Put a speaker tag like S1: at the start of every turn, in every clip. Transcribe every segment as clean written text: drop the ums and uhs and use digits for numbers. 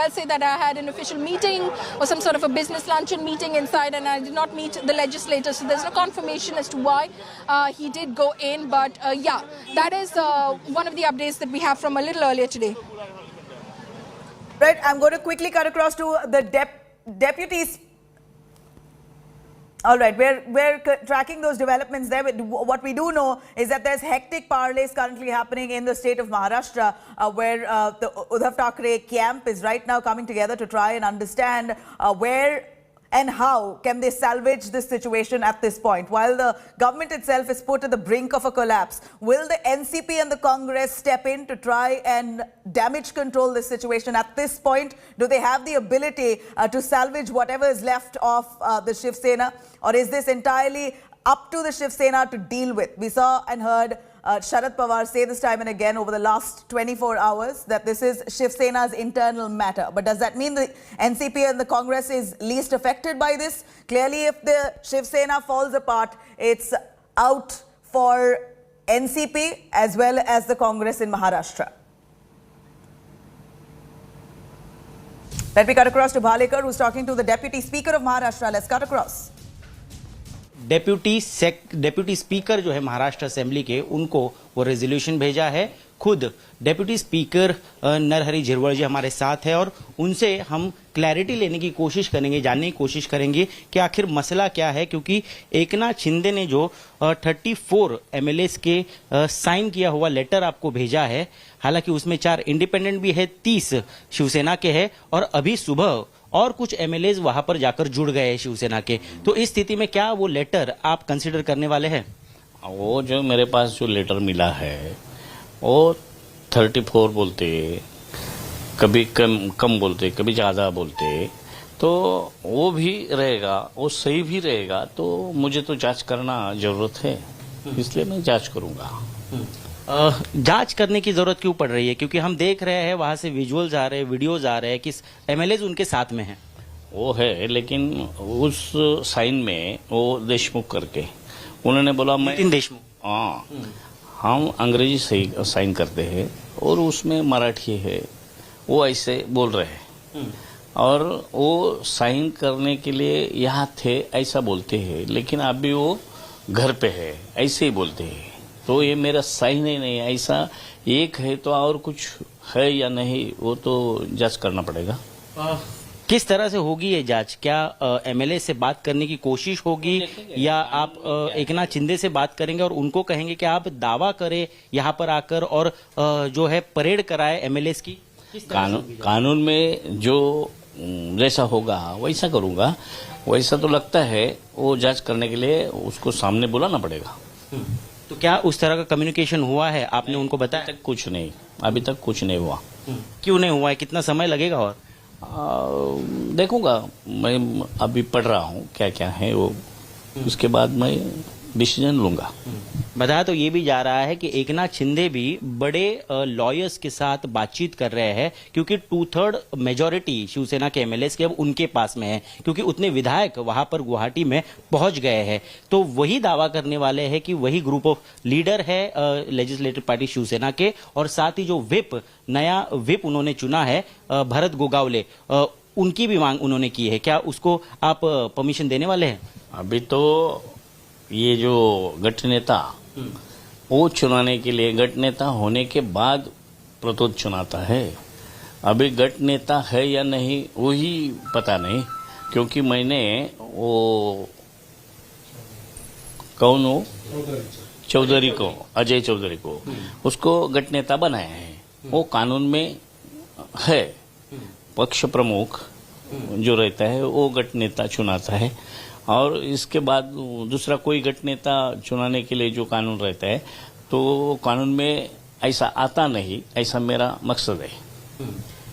S1: I'll say that I had an official meeting or some sort of a business luncheon meeting inside, and I did not meet the legislators. So there's no confirmation as to why he did go in. But yeah, that is one of the updates that we have from a little earlier today.
S2: Right, I'm going to quickly cut across to the deputies. All right, we're tracking those developments there. What we do know is that there's hectic parlays currently happening in the state of Maharashtra, where the Uddhav Thackeray camp is right now coming together to try and understand where and how can they salvage this situation at this point. While the government itself is put at the brink of a collapse, will the NCP and the Congress step in to try and damage control this situation at this point? Do they have the ability to salvage whatever is left of the Shiv Sena, or is this entirely up to the Shiv Sena to deal with? We saw and heard Sharad Pawar say this time and again over the last 24 hours that this is Shiv Sena's internal matter. But does that mean the NCP and the Congress is least affected by this? Clearly, if the Shiv Sena falls apart, it's out for NCP as well as the Congress in Maharashtra. Let me cut across to Bhalekar, who's talking to the Deputy Speaker of Maharashtra. Let's cut across.
S3: Deputy speaker जो है Maharashtra assembly के, उनको वो resolution भेजा है। खुद deputy speaker Narhari Zirwal जी हमारे साथ है और उनसे हम क्लैरिटी लेने की कोशिश करेंगे, जानने की कोशिश करेंगे कि आखिर मसला क्या है, क्योंकि एकनाथ शिंदे ने जो 34 एमएलएस के साइन किया हुआ लेटर आपको भेजा है, हालांकि उसमें 4 इंडिपेंडेंट भी है, 30 शिवसेना के हैं और अभी सुबह और कुछ एमएलएज वहां पर जाकर जुड़ गए हैं शिवसेना के। तो इस स्थिति में क्या वो लेटर आप कंसीडर करने वाले हैं?
S4: वो जो मेरे पास जो लेटर मिला है वो 34 बोलते, कभी कम बोलते, कभी ज़्यादा बोलते, तो वो भी रहेगा, वो सही भी रहेगा। तो मुझे तो जांच करना जरूरत है, इसलिए मैं जांच करूंगा।
S3: जांच करने की जरूरत क्यों पड़ रही है? क्योंकि हम देख रहे हैं वहां से विजुअल्स आ रहे हैं, वीडियोज आ रहे हैं कि एमएलएज उनके साथ में हैं।
S4: वो है, लेकिन उस साइन में वो देशमुख करके उन्होंने बोला मैं
S3: देशमुख,
S4: हाँ, हम अंग्रेजी से साइन करते हैं और उसमें मराठी है, वो ऐसे बोल रहे हैं और वो साइन करने के लिए यहाँ थे ऐसा बोलते हैं, लेकिन अभी वो घर पे है ऐसे ही बोलते हैं। तो ये मेरा साइन ही नहीं, ऐसा एक है तो और कुछ है या नहीं वो तो जांच करना पड़ेगा।
S3: किस तरह से होगी ये जांच? क्या एमएलए से बात करने की कोशिश होगी या आप एकनाथ शिंदे से बात करेंगे और उनको कहेंगे कि आप दावा करें यहाँ पर आकर और जो है परेड कराए एमएलएस की?
S4: कानून में जो जैसा होगा वैसा करूंगा। वैसा तो लगता है वो जांच करने के लिए उसको सामने बुलाना पड़ेगा।
S3: तो क्या उस तरह का कम्युनिकेशन हुआ है? आपने उनको बताया?
S4: अभी तक कुछ नहीं, अभी तक कुछ नहीं हुआ।
S3: क्यों नहीं हुआ है? कितना समय लगेगा? और
S4: देखूंगा, मैं अभी पढ़ रहा हूँ क्या क्या है वो, उसके बाद मैं डिसीजन लूंगा।
S3: बताया तो ये भी जा रहा है कि एकनाथ शिंदे भी बड़े लॉयर्स के साथ बातचीत कर रहे हैं, क्योंकि 2/3 मेजोरिटी शिवसेना के एमएलएस के अब उनके पास में है, क्योंकि उतने विधायक वहां पर गुवाहाटी में पहुंच गए हैं। तो वही दावा करने वाले हैं कि वही ग्रुप ऑफ लीडर है लेजिस्लेटिव पार्टी शिवसेना के, और साथ ही जो नया विप उन्होंने चुना है भरत गोगावले, उनकी भी मांग उन्होंने की है। क्या उसको आप परमिशन देने वाले हैं?
S4: अभी तो ये जो गठ नेता वो चुनाने के लिए, गठ नेता होने के बाद प्रतोद चुनाता है। अभी गठ नेता है या नहीं वही पता नहीं, क्योंकि मैंने वो कौन हो चौधरी को, अजय चौधरी को, उसको गठ नेता बनाया है। वो कानून में है, पक्ष प्रमुख जो रहता है वो गठ नेता चुनाता है, और इसके बाद दूसरा कोई गठ नेता चुनाने के लिए जो कानून रहता है तो कानून में ऐसा आता नहीं, ऐसा मेरा मकसद है।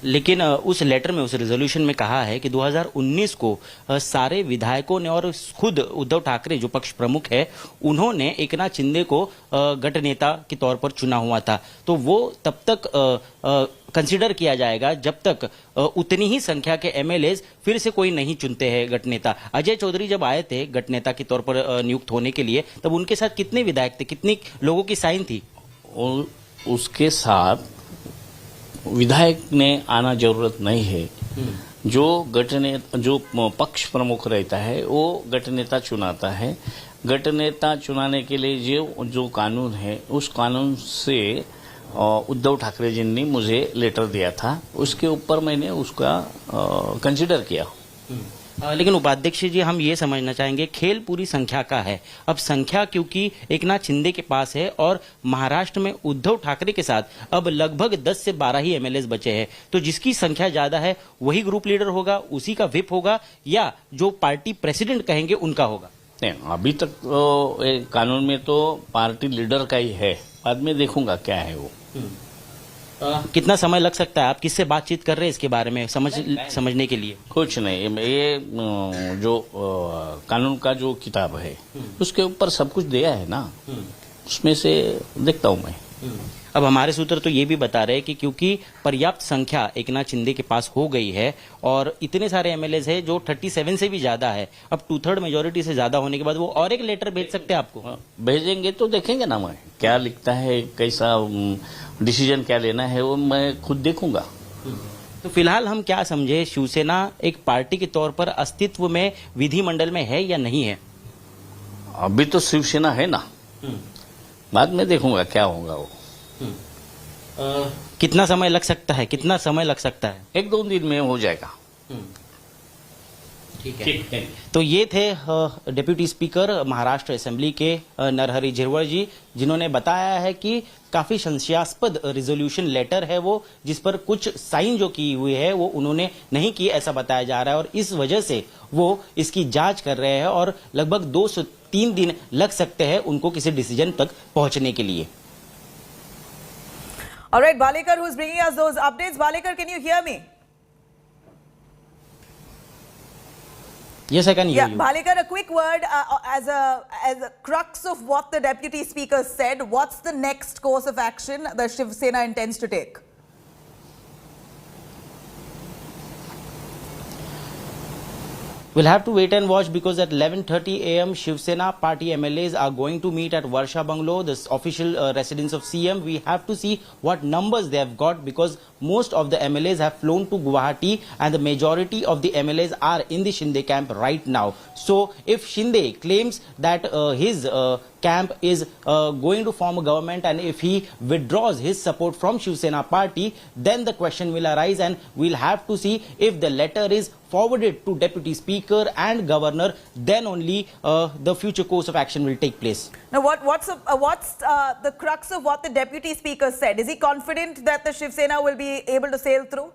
S3: लेकिन उस लेटर में, उस रेजोल्यूशन में कहा है कि 2019 को सारे विधायकों ने और खुद उद्धव ठाकरे जो पक्ष प्रमुख है उन्होंने एकनाथ शिंदे को गठ नेता के तौर पर चुना हुआ था। तो वो तब तक कंसीडर किया जाएगा जब तक उतनी ही संख्या के एमएलएज फिर से कोई नहीं चुनते हैं गठ नेता। अजय चौधरी जब आए थे गठ नेता के तौर पर नियुक्त होने के लिए, तब उनके साथ कितने विधायक थे, कितनी लोगों की साइन थी?
S4: उसके साथ विधायक ने आना जरूरत नहीं है। जो पक्ष प्रमुख रहता है वो गठनेता चुनाता है। गठनेता चुनाने के लिए जो कानून है उस कानून से उद्धव ठाकरे जी ने मुझे लेटर दिया था, उसके ऊपर मैंने उसका कंसिडर किया।
S3: लेकिन उपाध्यक्ष जी, हम ये समझना चाहेंगे, खेल पूरी संख्या का है। अब संख्या क्योंकि एकनाथ शिंदे के पास है और महाराष्ट्र में उद्धव ठाकरे के साथ अब लगभग 10 से 12 ही एमएलए बचे हैं, तो जिसकी संख्या ज्यादा है वही ग्रुप लीडर होगा, उसी का व्हिप होगा, या जो पार्टी प्रेसिडेंट कहेंगे उनका होगा?
S4: नहीं, अभी तक कानून में तो पार्टी लीडर का ही है, बाद में देखूंगा क्या है वो।
S3: कितना समय लग सकता है? आप किससे बातचीत कर रहे हैं इसके बारे में समझने के लिए?
S4: कुछ नहीं, ये जो कानून का जो किताब है उसके ऊपर सब कुछ दिया है ना, उसमें से देखता हूं मैं।
S3: अब हमारे सूत्र तो ये भी बता रहे हैं कि क्योंकि पर्याप्त संख्या एकनाथ शिंदे के पास हो गई है और इतने सारे एमएलए हैं जो 37 से भी ज्यादा है, अब 2/3 मेजोरिटी से ज्यादा होने के बाद वो और एक लेटर भेज सकते हैं आपको।
S4: भेजेंगे तो देखेंगे ना, मैं क्या लिखता है, कैसा डिसीजन क्या लेना है वो मैं खुद देखूंगा।
S3: तो फिलहाल हम क्या समझे, शिवसेना एक पार्टी के तौर पर अस्तित्व में विधिमंडल में है या नहीं है?
S4: अभी तो शिवसेना है ना, बाद में देखूंगा क्या होगा वो।
S3: कितना समय लग सकता है? कितना समय लग सकता है?
S4: 1-2 दिन में हो जाएगा।
S3: ठीक है। तो ये थे डिप्यूटी स्पीकर महाराष्ट्र असेंबली के नरहरी झिरवळ जी, जिन्होंने बताया है कि काफी संशयास्पद रिजोल्यूशन लेटर है वो, जिस पर कुछ साइन जो की हुई है वो उन्होंने नहीं की, ऐसा बताया जा रहा है, और इस वजह से वो इसकी जांच कर रहे हैं और लगभग 2 से 3 दिन लग सकते हैं उनको किसी डिसीजन तक पहुंचने के लिए।
S2: All right, Balekar, who's bringing us those updates. Balekar, can you hear me?
S3: Yes, I can hear you.
S2: Balekar, a quick word as a crux of what the Deputy Speaker said. What's the next course of action that Shiv Sena intends to take?
S3: We'll have to wait and watch, because at 11:30 a.m. Shiv Sena party MLAs are going to meet at Varsha Bungalow, the official residence of CM. We have to see what numbers they have got, because most of the MLAs have flown to Guwahati and the majority of the MLAs are in the Shinde camp right now. So if Shinde claims that his camp is going to form a government, and if he withdraws his support from Shiv Sena party, then the question will arise and we'll have to see if the letter is forwarded to Deputy Speaker and Governor, then only the future course of action will take place.
S2: Now, what's the crux of what the Deputy Speaker said? Is he confident that the Shiv Sena will be able to sail through?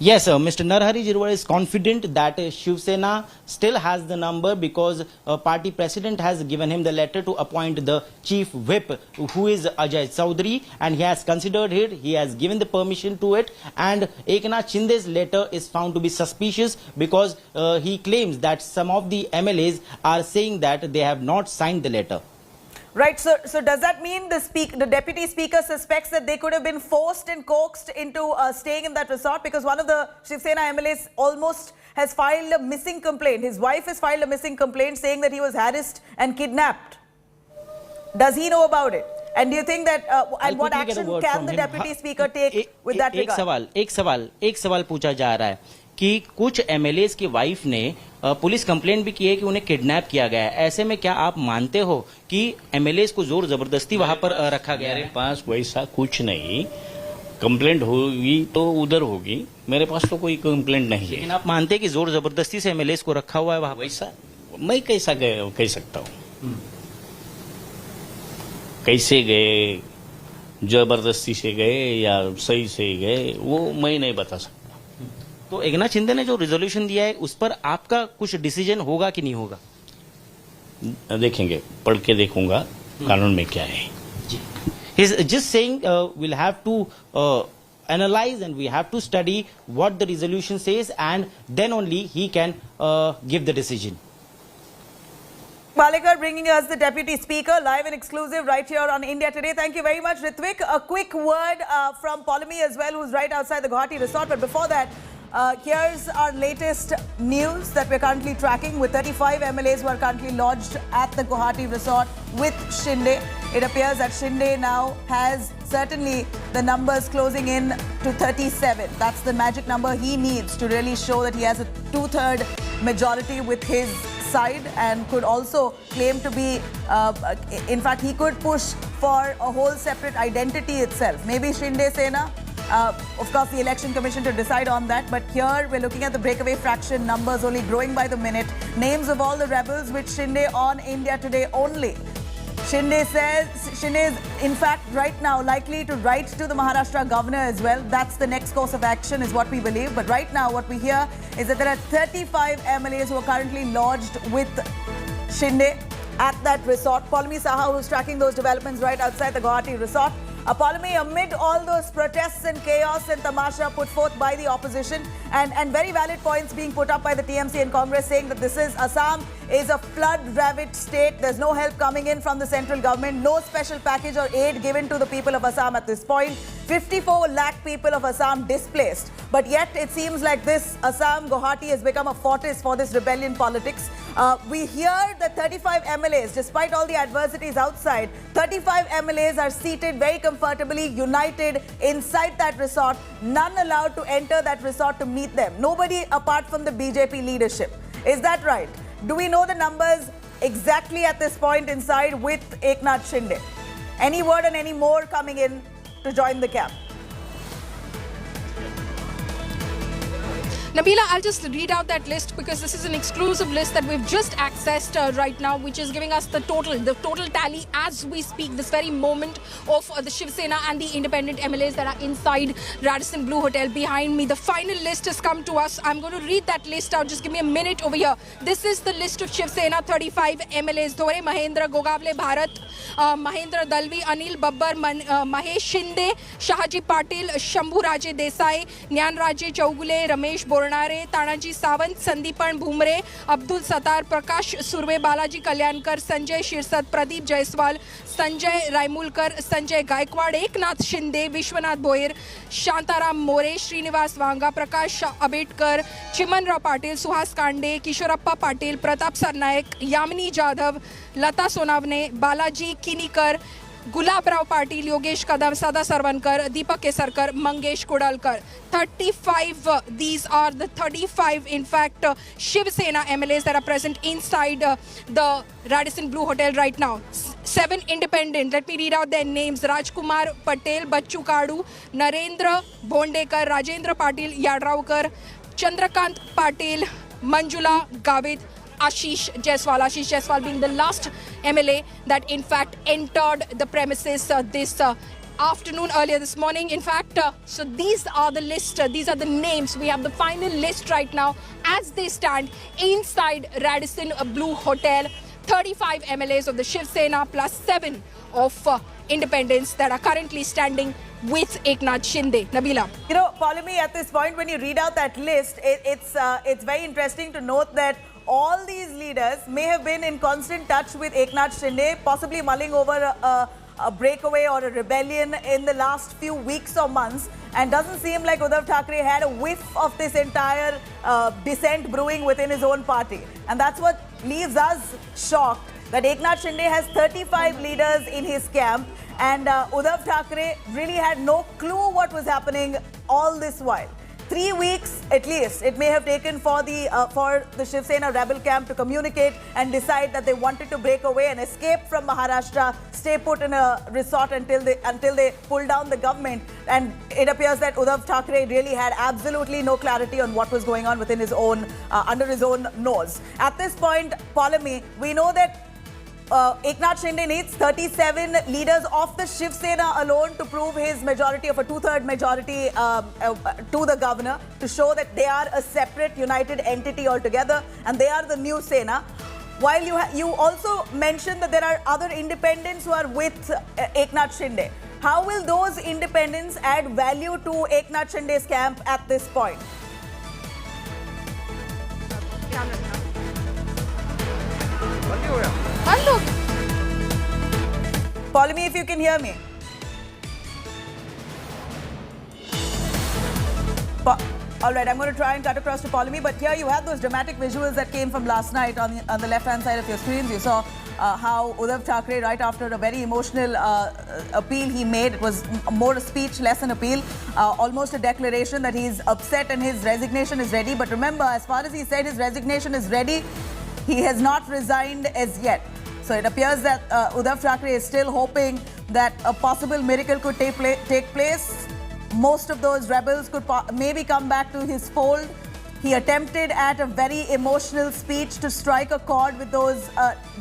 S3: Yes, Mr. Narhari Jirwal is confident that Shiv Sena still has the number, because party president has given him the letter to appoint the chief whip, who is Ajay Chaudhary, and he has considered it, he has given the permission to it, and Eknath Shinde's letter is found to be suspicious, because he claims that some of the MLAs are saying that they have not signed the letter.
S2: Right, so does that mean the Deputy Speaker suspects that they could have been forced and coaxed into staying in that resort? Because one of the Shiv Sena MLAs almost has filed a missing complaint. His wife has filed a missing complaint saying that he was harassed and kidnapped. Does he know about it? And do you think that, and what action can the Deputy Speaker take with that regard?
S3: एक सवाल पूछा जा रहा है कि कुछ MLAs की wife ने पुलिस कंप्लेंट भी की है कि उन्हें किडनैप किया गया है। ऐसे में क्या आप मानते हो कि एमएलएस को जोर जबरदस्ती वहां पर रखा गया है?
S4: मेरे पास वैसा कुछ नहीं, कंप्लेंट होगी तो उधर होगी, मेरे पास तो कोई कंप्लेंट नहीं है।
S3: लेकिन आप मानते हैं कि जोर जबरदस्ती से एमएलएस को रखा हुआ है वहां?
S4: वैसा मैं कैसा कह सकता हूँ, कैसे गए, जबरदस्ती से गए या सही से गए, वो मैं नहीं बता सकता।
S3: तो एकनाथ शिंदे ने जो रिजोल्यूशन दिया है उस पर आपका कुछ डिसीजन होगा कि नहीं होगा?
S4: देखेंगे, पढ़ के देखूंगा कानून में क्या है।
S3: He's just saying we'll have to analyze and we have to study what the resolution says, and then only he can give the decision.
S2: Balekar bringing us the Deputy Speaker live and exclusive right here on India Today. Thank you very much, Ritvik. A quick word from Polami as well, who's right outside the Guwahati resort. But before that, here's our latest news that we're currently tracking, with 35 MLAs who are currently lodged at the Guwahati resort with Shinde. it appears that Shinde now has certainly the numbers closing in to 37. That's the magic number he needs to really show that he has a two-third majority with his side, and could also claim to be, in fact, he could push for a whole separate identity itself. Maybe Shinde Sena, of course, the Election Commission to decide on that. But here we're looking at the breakaway fraction numbers only growing by the minute. Names of all the rebels with Shinde on India Today only. Shinde is in fact right now likely to write to the Maharashtra governor as well. That's the next course of action is what we believe. But right now what we hear is that there are 35 MLAs who are currently lodged with Shinde at that resort. Paulami Saha, who's tracking those developments right outside the Guwahati resort. Paulami, amid all those protests and chaos and tamasha put forth by the opposition, and very valid points being put up by the TMC and Congress saying that this is Assam is a flood-ravaged state. There's no help coming in from the central government, no special package or aid given to the people of Assam at this point. 54 lakh people of Assam displaced. But yet it seems like this Assam, Guwahati has become a fortress for this rebellion politics. We hear that 35 MLAs, despite all the adversities outside, 35 MLAs are seated very comfortably, united inside that resort, none allowed to enter that resort to meet them. Nobody apart from the BJP leadership. Is that right? Do we know the numbers exactly at this point inside with Eknath Shinde? Any word on any more coming in to join the camp?
S1: Nabila, I'll just read out that list because this is an exclusive list that we've just accessed right now, which is giving us the total tally as we speak, this very moment of the Shiv Sena and the independent MLAs that are inside Radisson Blu Hotel behind me. The final list has come to us. I'm going to read that list out. Just give me a minute over here. This is the list of Shiv Sena 35 MLAs. Dhore Mahendra Gogavle Bharat, Mahendra Dalvi, Anil Babbar, Mahesh Shinde, Shahaji Patil, Shambhu Raje Desai, Nyan Raje Chaugule, Ramesh Bornare, Tanaji Sawant, Sandeepan Bhumre, Abdul Sattar, Prakash Surve, Balaji Kalyankar, Sanjay Shirsat, Pradeep Jaiswal, Sanjay Raimulkar, Sanjay Gaikwad, Eknath Shinde, Vishwanath Boyer, Shantaram More, Srinivas Vanga, Prakash Ambedkar, Chiman Rao Patil, Suhas Kande, Kishorappa Patil, Pratap Sarnaik, Yamini Jadhav, Lata Sonavne, Balaji Kinikar, Gulab Rao Patil, Yogesh Kadam, Sada Sarvankar, Deepak Kesarkar, Mangesh Kodalkar. 35, these are the 35, in fact, Shiv Sena MLAs that are present inside the Radisson Blu Hotel right now. 7 independent, let me read out their names. Rajkumar Patel, Bachchu Kadu, Narendra Bondekar, Rajendra Patil, Yadraukar, Chandrakant Patil, Manjula Gavit, Ashish Jaiswal being the last MLA that in fact entered the premises this afternoon, earlier this morning. In fact, so these are the list, these are the names. We have the final list right now as they stand inside Radisson Blu Hotel. 35 MLAs of the Shiv Sena plus 7 of independents that are currently standing with Eknath Shinde. Nabila.
S2: You know, Paulami, at this point, when you read out that list, it's very interesting to note that all these leaders may have been in constant touch with Eknath Shinde, possibly mulling over a breakaway or a rebellion in the last few weeks or months. And doesn't seem like Uddhav Thackeray had a whiff of this entire dissent brewing within his own party. And that's what leaves us shocked, that Eknath Shinde has 35 leaders in his camp, and Uddhav Thackeray really had no clue what was happening all this while. 3 weeks at least it may have taken for the Shiv Sena rebel camp to communicate and decide that they wanted to break away and escape from Maharashtra, stay put in a resort until they pull down the government. And it appears that Uddhav Thackeray really had absolutely no clarity on what was going on within his own, under his own nose. At this point, Paulami, we know that Eknath Shinde needs 37 leaders of the Shiv Sena alone to prove his majority of a two-third majority to the governor, to show that they are a separate, united entity altogether and they are the new Sena. While you also mentioned that there are other independents who are with Eknath Shinde. How will those independents add value to Eknath Shinde's camp at this point? Paulami, if you can hear me. All right, I'm going to try and cut across to Paulami, but here you have those dramatic visuals that came from last night on the left-hand side of your screens. You saw how Uddhav Thackeray, right after a very emotional appeal he made, it was more a speech, less an appeal, almost a declaration that he's upset and his resignation is ready. But remember, as far as he said his resignation is ready, he has not resigned as yet. So it appears that Uddhav Thackeray is still hoping that a possible miracle could take place. Most of those rebels could maybe come back to his fold. He attempted at a very emotional speech to strike a chord with those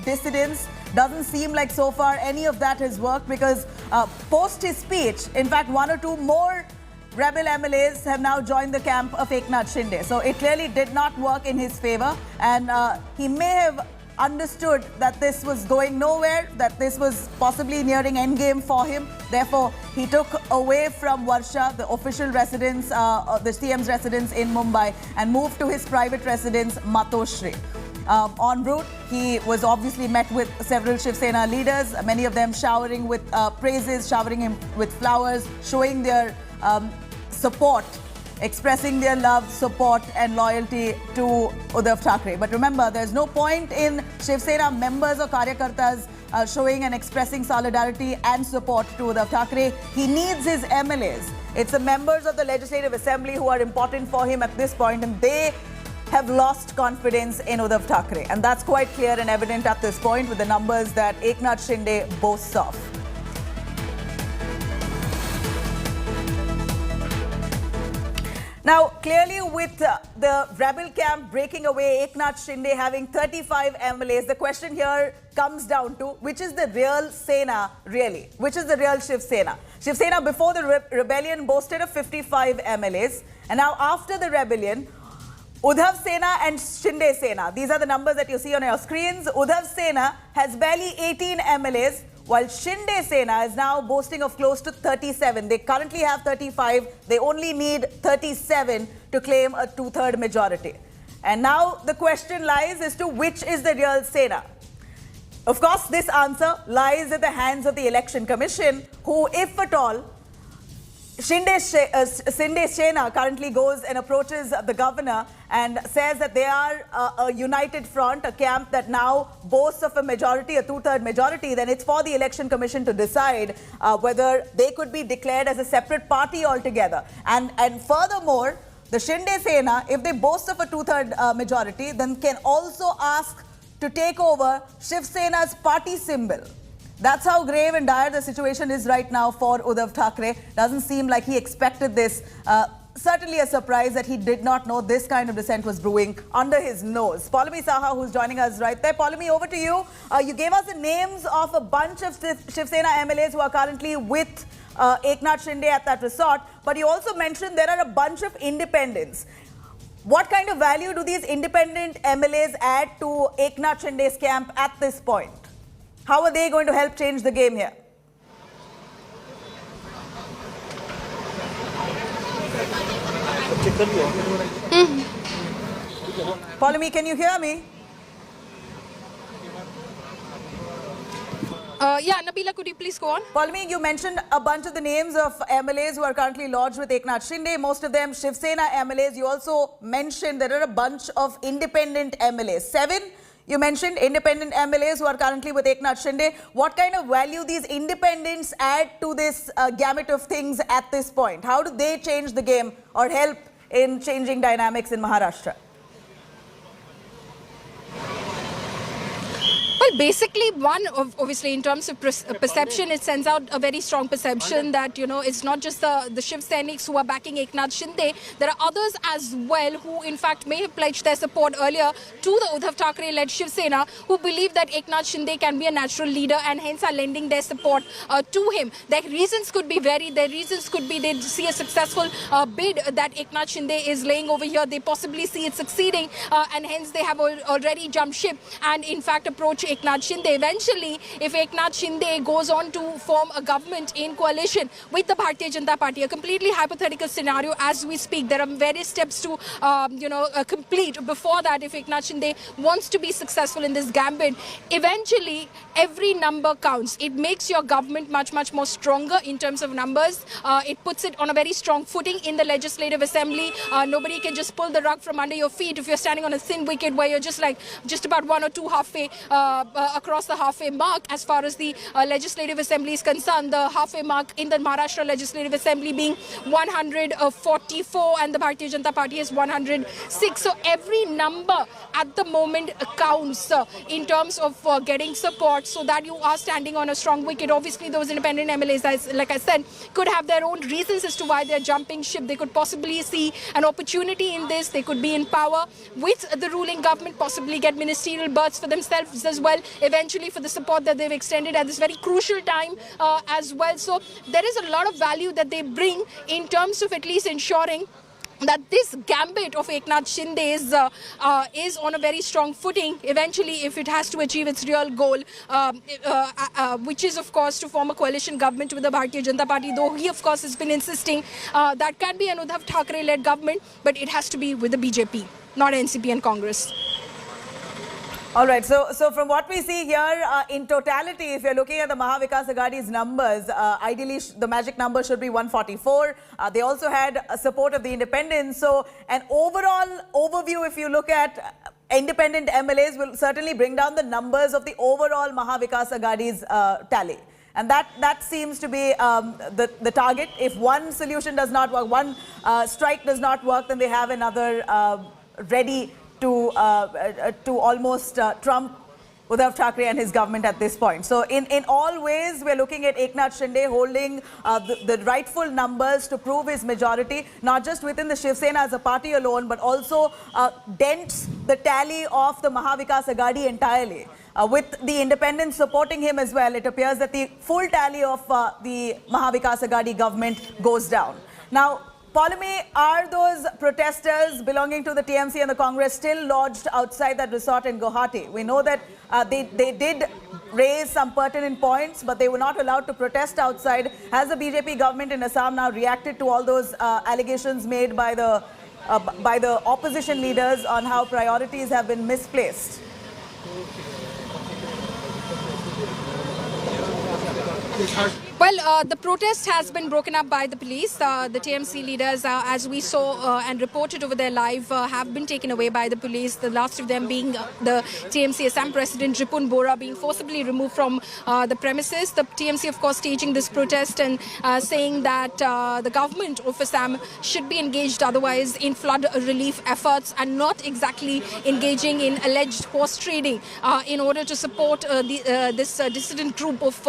S2: dissidents. Doesn't seem like so far any of that has worked, because post his speech, in fact, one or two more rebel MLAs have now joined the camp of Eknath Shinde. So it clearly did not work in his favor, and he may have understood that this was going nowhere, that this was possibly nearing endgame for him. Therefore, he took away from Varsha, the official residence, the CM's residence in Mumbai, and moved to his private residence, Matoshri. En route, he was obviously met with several Shiv Sena leaders, many of them showering with praises, showering him with flowers, showing their support, expressing their love, support and loyalty to Uddhav Thackeray. But remember, there's no point in Shiv Sena members or Karyakartas showing and expressing solidarity and support to Uddhav Thackeray. He needs his MLAs. It's the members of the Legislative Assembly who are important for him at this point, and they have lost confidence in Uddhav Thackeray. And that's quite clear and evident at this point with the numbers that Eknath Shinde boasts of. Now, clearly with the rebel camp breaking away, Eknath Shinde having 35 MLAs, the question here comes down to which is the real Sena really? Which is the real Shiv Sena? Shiv Sena before the rebellion boasted of 55 MLAs, and now after the rebellion, Uddhav Sena and Shinde Sena, these are the numbers that you see on your screens. Uddhav Sena has barely 18 MLAs, while Shinde Sena is now boasting of close to 37. They currently have 35. They only need 37 to claim a two-third majority. And now the question lies as to which is the real Sena. Of course, this answer lies in the hands of the Election Commission, who, if at all, Shinde Sena currently goes and approaches the governor and says that they are a united front, a camp that now boasts of a majority, a two-third majority, then it's for the Election Commission to decide whether they could be declared as a separate party altogether. And furthermore, the Shinde Sena, if they boast of a two-third majority, then can also ask to take over Shiv Sena's party symbol. That's how grave and dire the situation is right now for Uddhav Thackeray. Doesn't seem like he expected this. Certainly a surprise that he did not know this kind of dissent was brewing under his nose. Paulami Saha, who's joining us right there. Paulami, over to you. You gave us the names of a bunch of Shiv Sena MLAs who are currently with Eknath Shinde at that resort, but you also mentioned there are a bunch of independents. What kind of value do these independent MLAs add to Eknath Shinde's camp at this point? How are they going to help change the game here? Paulami, can you hear me?
S1: Yeah, Nabila, could you please go on?
S2: Paulami, you mentioned a bunch of the names of MLAs who are currently lodged with Eknath Shinde, most of them Shiv Sena MLAs. You also mentioned there are a bunch of independent MLAs. 7? You mentioned independent MLAs who are currently with Eknath Shinde. What kind of value these independents add to this gamut of things at this point? How do they change the game or help in changing dynamics in Maharashtra?
S1: Well, basically, one, obviously, in terms of perception, it sends out a very strong perception that, you know, it's not just the Shiv Senics who are backing Eknath Shinde. There are others as well who, in fact, may have pledged their support earlier to the Uddhav Thackeray-led Shiv Sena, who believe that Eknath Shinde can be a natural leader and hence are lending their support to him. Their reasons could be varied. Their reasons could be they see a successful bid that Eknath Shinde is laying over here. They possibly see it succeeding and hence they have already jumped ship and, in fact, approach Eknath Shinde. Eventually, if Eknath Shinde goes on to form a government in coalition with the Bharatiya Janata Party, a completely hypothetical scenario as we speak, there are various steps to, complete before that. If Eknath Shinde wants to be successful in this gambit, eventually every number counts. It makes your government much, much more stronger in terms of numbers. It puts it on a very strong footing in the Legislative Assembly. Nobody can just pull the rug from under your feet if you're standing on a thin wicket where you're just about one or two halfway across the halfway mark as far as the Legislative Assembly is concerned. The halfway mark in the Maharashtra Legislative Assembly being 144 and the Bharatiya Janata Party is 106. So every number at the moment counts in terms of getting support, so that you are standing on a strong wicket. Obviously, those independent MLAs, like I said, could have their own reasons as to why they're jumping ship. They could possibly see an opportunity in this. They could be in power with the ruling government, possibly get ministerial berths for themselves as well, eventually, for the support that they've extended at this very crucial time as well. So there is a lot of value that they bring in terms of at least ensuring that this gambit of Eknath Shinde is on a very strong footing eventually, if it has to achieve its real goal, which is of course to form a coalition government with the Bharatiya Janata Party, though he of course has been insisting that can be an Uddhav Thackeray-led government, but it has to be with the BJP, not NCP and Congress.
S2: All right, so from what we see here, in totality, if you're looking at the Maha Vikas Aghadi's numbers, ideally the magic number should be 144. They also had support of the independents. So an overall overview, if you look at independent MLAs, will certainly bring down the numbers of the overall Maha Vikas Aghadi's tally. And that seems to be the target. If one solution does not work, one strike does not work, then they have another ready to almost trump Uddhav Thackeray and his government at this point. So in all ways, we're looking at Eknath Shinde holding the rightful numbers to prove his majority, not just within the Shiv Sena as a party alone, but also dents the tally of the Maha Vikas Aghadi entirely. With the independents supporting him as well, it appears that the full tally of the Maha Vikas Aghadi government goes down. Now, Polumi, are those protesters belonging to the TMC and the Congress still lodged outside that resort in Guwahati? We know that they did raise some pertinent points, but they were not allowed to protest outside. Has the BJP government in Assam now reacted to all those allegations made by the opposition leaders on how priorities have been misplaced?
S1: Well, the protest has been broken up by the police. The TMC leaders, as we saw and reported over there live, have been taken away by the police. The last of them being the TMC Assam President Ripun Bora being forcibly removed from the premises. The TMC, of course, staging this protest and saying that the government of Assam should be engaged otherwise in flood relief efforts and not exactly engaging in alleged horse trading in order to support this dissident group of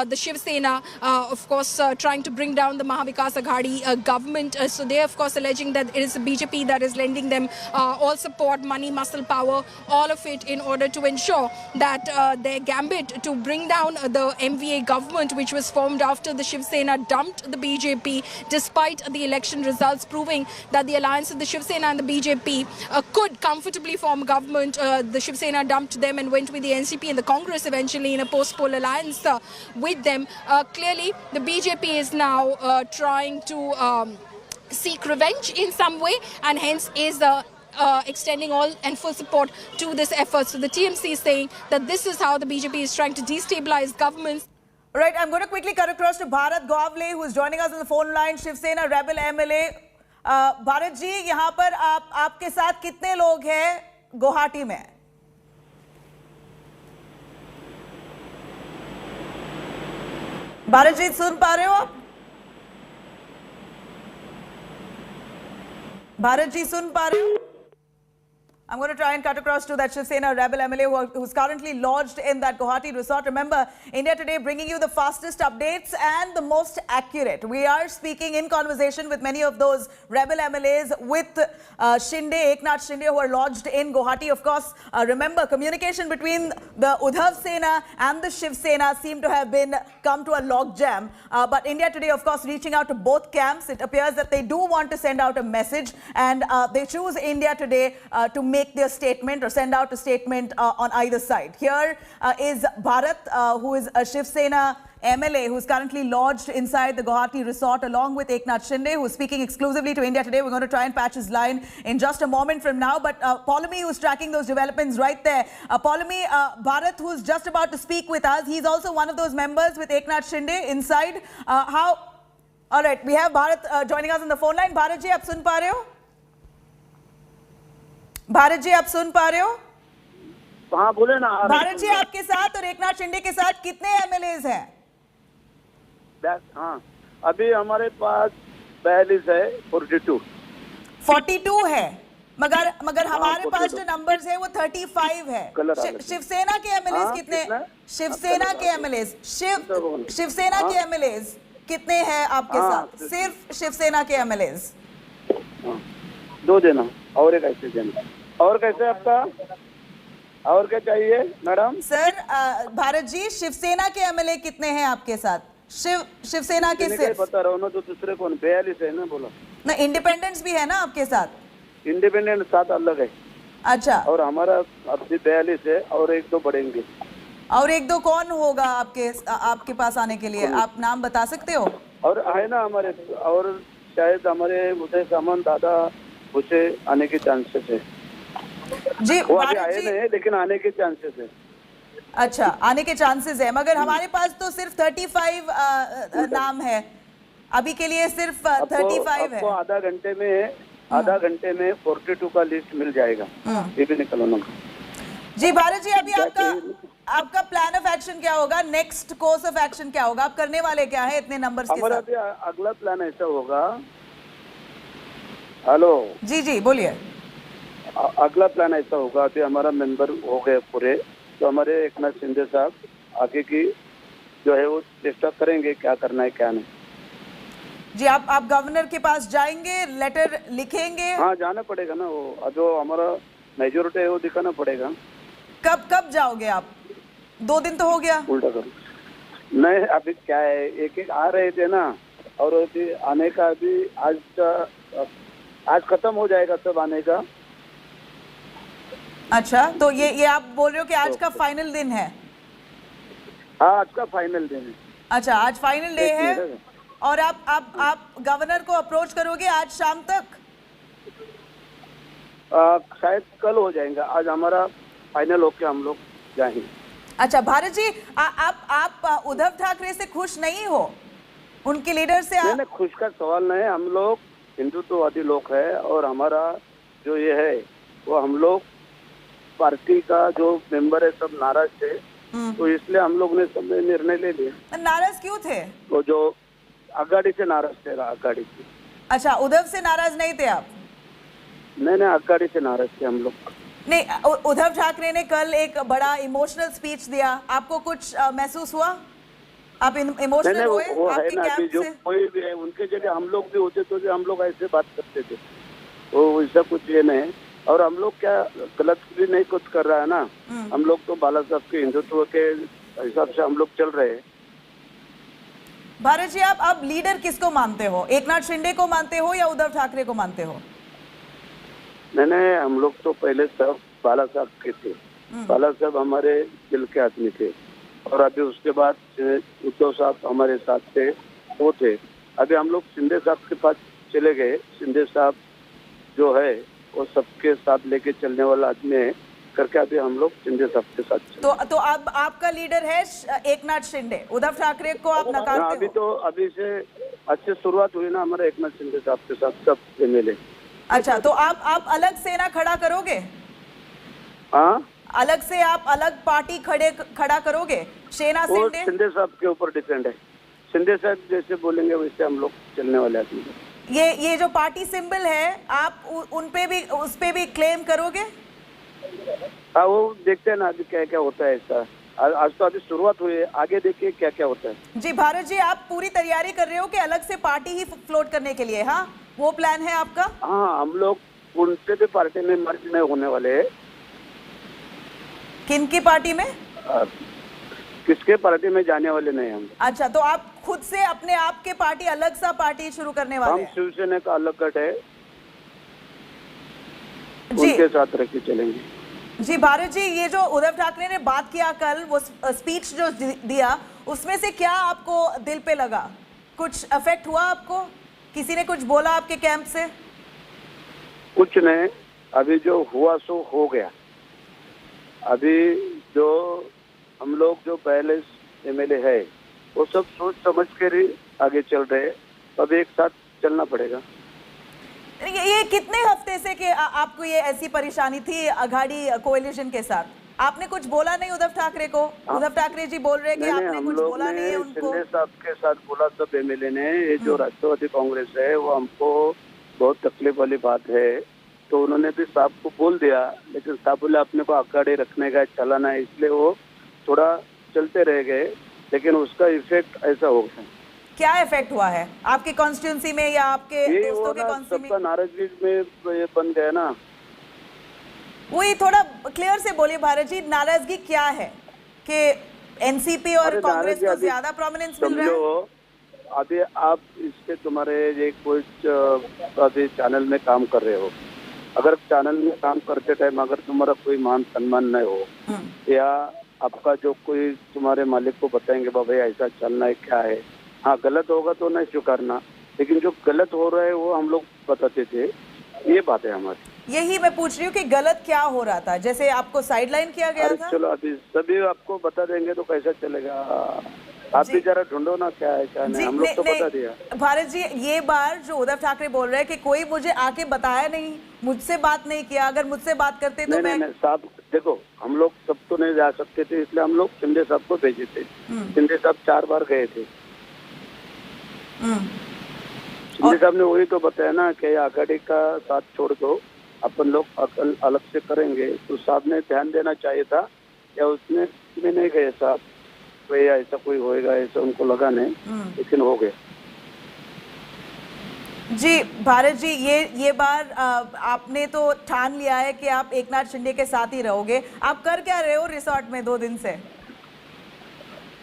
S1: the Shiv Sena. Of course, trying to bring down the Maha Vikas Aghadi government. So they are, of course, alleging that it is the BJP that is lending them all support, money, muscle power, all of it in order to ensure that their gambit to bring down the MVA government, which was formed after the Shiv Sena dumped the BJP, despite the election results proving that the alliance of the Shiv Sena and the BJP could comfortably form government. The Shiv Sena dumped them and went with the NCP and the Congress eventually in a post-poll alliance with them. Clearly, the BJP is now trying to seek revenge in some way, and hence is extending all and full support to this effort. So the TMC is saying that this is how the BJP is trying to destabilize governments.
S2: Right, I'm going to quickly cut across to Bharat Govle, who is joining us on the phone line, Shiv Sena Rebel MLA. Bharat ji, यहाँ पर आपके साथ कितने लोग हैं गुवाहाटी में? भारत जी सुन पा रहे हो आप? भारत जी सुन पा रहे हो? I'm going to try and cut across to that Shiv Sena Rebel MLA who's currently lodged in that Guwahati resort. Remember, India Today bringing you the fastest updates and the most accurate. We are speaking in conversation with many of those Rebel MLAs with Shinde, Eknath Shinde, who are lodged in Guwahati. Of course, remember, communication between the Uddhav Sena and the Shiv Sena seem to have come to a logjam. But India Today, of course, reaching out to both camps. It appears that they do want to send out a message, and they choose India Today to make their statement or send out a statement on either side. Here is Bharat, who is a Shiv Sena MLA who's currently lodged inside the Guwahati resort along with Eknath Shinde, who's speaking exclusively to India Today. We're going to try and patch his line in just a moment from now. But Polumi, who's tracking those developments right there. Polumi, Bharat, who's just about to speak with us, he's also one of those members with Eknath Shinde inside. All right, we have Bharat joining us on the phone line. Bharat ji, aap sun pa rahe ho? Bharat जी आप सुन पा रहे हो?
S5: हाँ बोले ना।
S2: भारत जी आपके साथ और एकनाथ शिंदे के साथ कितने एमएलएज हैं?
S5: हाँ अभी हमारे पास 42 है,
S2: 42 है, मगर हमारे पास जो नंबर्स है वो 35 है। शिवसेना के एमएलएज कितने? शिवसेना के एमएलएज शिवसेना के एमएलएज कितने हैं आपके साथ? सिर्फ शिवसेना के एमएलएज
S5: 2 देना और एक ऐसे देना। और कैसे आपका और क्या चाहिए मैडम?
S2: सर भारत जी शिवसेना के एमएलए कितने हैं आपके साथ? शिवसेना के सिर्फ
S5: बता रहा हूँ ना, तो दूसरे कौन 42 है ना बोला
S2: ना। इंडिपेंडेंस भी है ना आपके साथ?
S5: इंडिपेंडेंट 7 अलग है।
S2: अच्छा,
S5: और हमारा अभी 42 है और 1-2 बढ़ेंगे।
S2: और 1-2 कौन होगा आपके पास आने के लिए? आप नाम बता सकते हो?
S5: और है ना हमारे, और शायद हमारे उदय सामंत दादा उसे आने के चांसेस है
S2: जी।
S5: वो अभी आए नहीं है लेकिन आने के चांसेस है।
S2: अच्छा, आने के चांसेस है, मगर हमारे पास तो सिर्फ 35 नाम है अभी के लिए, सिर्फ 35 है।
S5: आधा घंटे में 42 का लिस्ट मिल जाएगा। ये भी निकलना
S2: जी। भारत जी अभी आपका प्लान ऑफ एक्शन क्या होगा? नेक्स्ट कोर्स ऑफ एक्शन क्या होगा? आप करने वाले क्या है इतने नंबर्स के साथ?
S5: हमारा अगला प्लान ऐसा होगा। हेलो
S2: जी बोलिए।
S5: अगला प्लान ऐसा होगा, अभी हमारा मेंबर हो गए पूरे, तो हमारे एकनाथ शिंदे साहब आगे की जो है वो डिस्कस करेंगे क्या करना है क्या नहीं।
S2: जी आप गवर्नर के पास जाएंगे, लेटर लिखेंगे?
S5: हाँ जाना पड़ेगा ना, वो जो हमारा मेजोरिटी है वो दिखाना पड़ेगा।
S2: कब जाओगे आप? 2 दिन तो हो गया।
S5: उल्टा करो नहीं, अभी क्या है, एक आ रहे थे ना, और अभी आने का अभी आज खत्म हो जाएगा सब आने का।
S2: अच्छा, तो ये आप बोल रहे हो कि आज का फाइनल दिन है?
S5: हाँ आज का फाइनल दिन है।
S2: अच्छा, आज फाइनल डे है और आप गवर्नर को अप्रोच करोगे आज शाम तक?
S5: शायद कल हो जाएगा, आज हमारा फाइनल होके हम लोग जाएंगे।
S2: अच्छा भारत जी, आप उद्धव ठाकरे से खुश नहीं हो? उनके लीडर से?
S5: नहीं, खुश का सवाल नहीं है। हम लोग हिंदुत्ववादी लोग हैं और हमारा जो ये है वो हम लोग पार्टी का जो मेंबर है सब नाराज थे, तो इसलिए हम लोग ने सब निर्णय ले लिया।
S2: नाराज क्यों थे?
S5: तो जो आघाड़ी से नाराज थे, आघाड़ी से।
S2: अच्छा, उद्धव से नाराज नहीं थे आप?
S5: नहीं, आघाड़ी से नाराज थे हम लोग।
S2: नहीं, उद्धव ठाकरे ने कल एक बड़ा इमोशनल स्पीच दिया, आपको कुछ महसूस हुआ? आप इमोशनल हुए आपके कैंप
S5: जो
S2: से?
S5: कोई भी है उनके जगह हम लोग भी होते तो हम लोग ऐसे बात करते थे, तो ऐसा कुछ ये नहीं। और हम लोग क्या गलत भी नहीं कुछ कर रहा है ना, हम लोग तो बाला साहब के हिंदुत्व के हिसाब से हम लोग चल रहे हैं।
S2: भारत जी आप लीडर किसको मानते हो? एकनाथ शिंदे को मानते हो या उद्धव ठाकरे को मानते हो?
S5: नहीं, हम लोग तो पहले सब बाला साहब के थे। बाला साहब हमारे दिल के आदमी थे, और अभी उसके बाद उद्धव साहब हमारे साथ थे, वो थे। अभी हम लोग शिंदे साहब के पास चले गए। शिंदे साहब जो है वो सबके साथ लेके चलने वाला आदमी है करके अभी हम लोग शिंदे साहब के साथ चले।
S2: तो अब आपका लीडर है एकनाथ शिंदे, उद्धव ठाकरे को आप नकारते हो?
S5: अभी से अच्छी शुरुआत हुई ना हमारे एकनाथ शिंदे साहब के साथ सब एमएलए।
S2: अच्छा, तो आप अलग सेना खड़ा करोगे?
S5: हाँ, अलग
S2: से आप अलग पार्टी खड़ा करोगे? सेना
S5: शिंदे साहब के ऊपर डिपेंड है। शिंदे साहब जैसे बोलेंगे वैसे हम लोग चलने वाले आदमी।
S2: ये जो पार्टी सिंबल है आप उस पे भी क्लेम करोगे?
S5: हाँ, वो देखते हैं ना अभी क्या क्या होता है। ऐसा आज तो अभी शुरुआत हुई है, आगे देखिए क्या क्या होता है।
S2: जी भारत जी, आप पूरी तैयारी कर रहे हो कि अलग से पार्टी ही फ्लोट करने के लिए? हाँ, वो प्लान है आपका?
S5: हाँ, हम लोग उनसे भी पार्टी में मर्ज नहीं होने वाले हैं।
S2: किनकी पार्टी में?
S5: किसके पार्टी में जाने वाले नहीं हम।
S2: अच्छा, तो आप खुद से अपने आप के पार्टी अलग सा पार्टी शुरू करने वाले हैं?
S5: हम शिवसेना का अलग कट है, उनके साथ रह के चलेंगे।
S2: जी भारत जी, ये जो उद्धव ठाकरे ने बात किया कल, वो स्पीच जो दिया, उसमें से क्या आपको दिल पे लगा? कुछ अफेक्ट हुआ आपको? किसी ने कुछ बोला आपके कैंप से?
S5: कुछ नहीं, अभी जो हुआ सो हो गया। अभी जो हम लोग जो पहले एमएलए है वो सब सोच समझ कर ही आगे चल रहे हैं, अब एक साथ चलना पड़ेगा।
S2: ये कितने हफ्ते से कि आपको ये ऐसी परेशानी थी अघाड़ी कोएलिशन के साथ? आपने कुछ बोला नहीं उद्धव ठाकरे को? उद्धव ठाकरे जी बोल रहे हैं कि आपने कुछ बोला नहीं है उनको।
S5: शिंदे साहब के साथ बोला सब एमएलए ने, ये जो राष्ट्रवादी कांग्रेस है वो हमको बहुत तकलीफ वाली बात है, तो उन्होंने भी साहब को बोल दिया, लेकिन साहब बोले अपने को अखाड़े रखने का चलाना है, इसलिए वो थोड़ा चलते रह गए, लेकिन उसका इफेक्ट ऐसा हो गया।
S2: क्या इफेक्ट हुआ है आपके कॉन्स्टिट्यूंसी में या आपके दोस्तों के कॉन्स्टिट्यूंसी में?
S5: नाराजगी में ये बन गया ना।
S2: वही थोड़ा क्लियर से बोलिए भारत जी, नाराजगी क्या है कि एनसीपी और कांग्रेस को ज्यादा प्रोमिनेंस मिल रहा है?
S5: अभी आप इसके तुम्हारे ये कुछ अभी चैनल में काम कर रहे हो, अगर चैनल में काम करते टाइम अगर तुम्हारा कोई मान सम्मान नहीं हो या आपका जो कोई तुम्हारे मालिक को बताएंगे बाबा ऐसा चलना है क्या है, हाँ गलत होगा तो नहीं स्वीकारना, लेकिन जो गलत हो रहा है वो हम लोग बताते थे, ये बात है हमारी।
S2: यही मैं पूछ रही हूँ कि गलत क्या हो रहा था, जैसे आपको साइडलाइन किया गया था?
S5: चलो अभी सभी आपको बता देंगे तो कैसा चलेगा, आप भी जरा ढूंढो ना क्या है क्या नहीं, हम लोग तो बता दिया।
S2: भारत जी, ये बार जो उद्धव ठाकरे बोल रहे हैं कि कोई मुझे आके बताया नहीं, मुझसे बात नहीं किया, अगर मुझसे बात करते तो मैं
S5: साहब देखो हम लोग सब तो नहीं जा सकते थे, इसलिए हम लोग शिंदे साहब को भेजे थे। शिंदे साहब 4 बार गए थे। शिंदे साहब ने वही तो बताया ना कि आघाड़ी का साथ छोड़ दो, अपन लोग अलग से करेंगे, तो साहब ने ध्यान देना चाहिए था, या उसने में नहीं गए साहब, भैया ऐसा कोई होएगा ऐसा उनको लगा नहीं, लेकिन हो गया।
S2: जी भारत जी, ये बार आपने तो ठान लिया है कि आप एकनाथ शिंदे के साथ ही रहोगे, आप कर क्या रहे हो रिसोर्ट में 2 दिन से?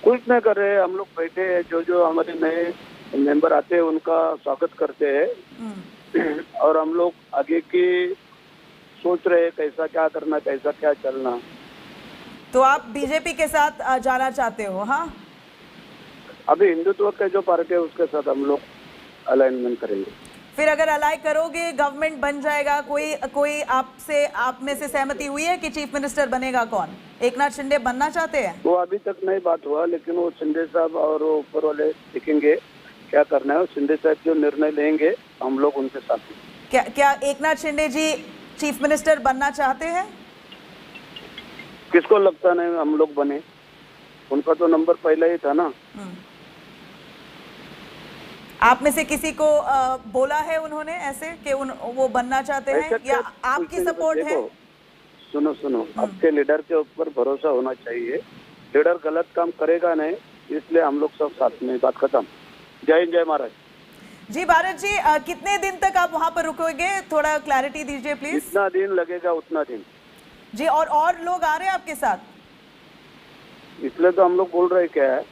S5: कुछ नहीं कर रहे, हम लोग बैठे हैं, जो हमारे नए मेंबर आते हैं उनका स्वागत करते हैं, और हम लोग आगे की सोच रहे हैं कैसा क्या करना, कैसा क्या चलना।
S2: तो आप बीजेपी के साथ जाना चाहते हो? हाँ,
S5: अभी हिंदुत्व का जो पार्टी है उसके साथ हम लोग अलाइनमेंट करेंगे।
S2: फिर अगर अलाइ करोगे गवर्नमेंट बन जाएगा, कोई आप में से सहमति हुई है कि चीफ मिनिस्टर बनेगा कौन? एकनाथ शिंदे बनना चाहते हैं?
S5: वो अभी तक नहीं बात हुआ, लेकिन वो शिंदे साहब और वो ऊपर वाले देखेंगे क्या करना है, शिंदे साहब जो निर्णय लेंगे हम लोग उनके साथ।
S2: क्या एकनाथ शिंदे जी चीफ मिनिस्टर बनना चाहते हैं?
S5: किसको लगता नहीं हम लोग बने, उनका तो नंबर पहले ही था ना।
S2: आप में से किसी को बोला है उन्होंने ऐसे कि वो बनना चाहते हैं, या आपकी सपोर्ट है?
S5: सुनो, आपके लीडर के ऊपर भरोसा होना चाहिए, लीडर गलत काम करेगा नहीं, इसलिए हम लोग सब साथ में, बात खत्म। जय हिंद, जय महाराज।
S2: जी भारत जी, कितने दिन तक आप वहाँ पर रुकोगे, थोड़ा क्लैरिटी दीजिए प्लीज।
S5: जितना दिन लगेगा उतना दिन।
S2: जी, और लोग आ रहे हैं आपके साथ?
S5: इसलिए तो हम लोग बोल रहे क्या है।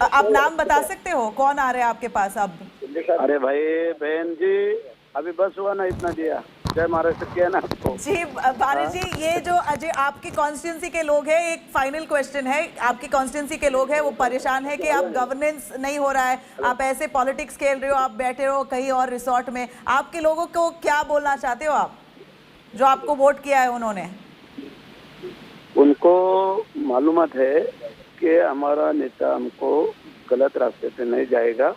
S2: आप नाम बता सकते हो कौन आ रहे हैं आपके पास अब?
S5: अरे भाई बहन जी, अभी बस हुआ ना, इतना दिया। जय महाराष्ट्र किया ना आपको।
S2: जी भारत जी, ये जो अजय आपकी कॉन्स्टिट्यूंसी के लोग हैं, एक फाइनल क्वेश्चन है, आपकी कॉन्स्टिट्यूंसी के लोग हैं वो परेशान है कि आप गवर्नेंस नहीं हो रहा है, आप ऐसे पॉलिटिक्स खेल रहे हो, आप बैठे हो कहीं और रिसोर्ट में, आपके लोगों को क्या बोलना चाहते हो आप, जो आपको वोट किया है उन्होंने?
S5: उनको मालूमात है कि हमारा नेता हमको गलत रास्ते पे नहीं जाएगा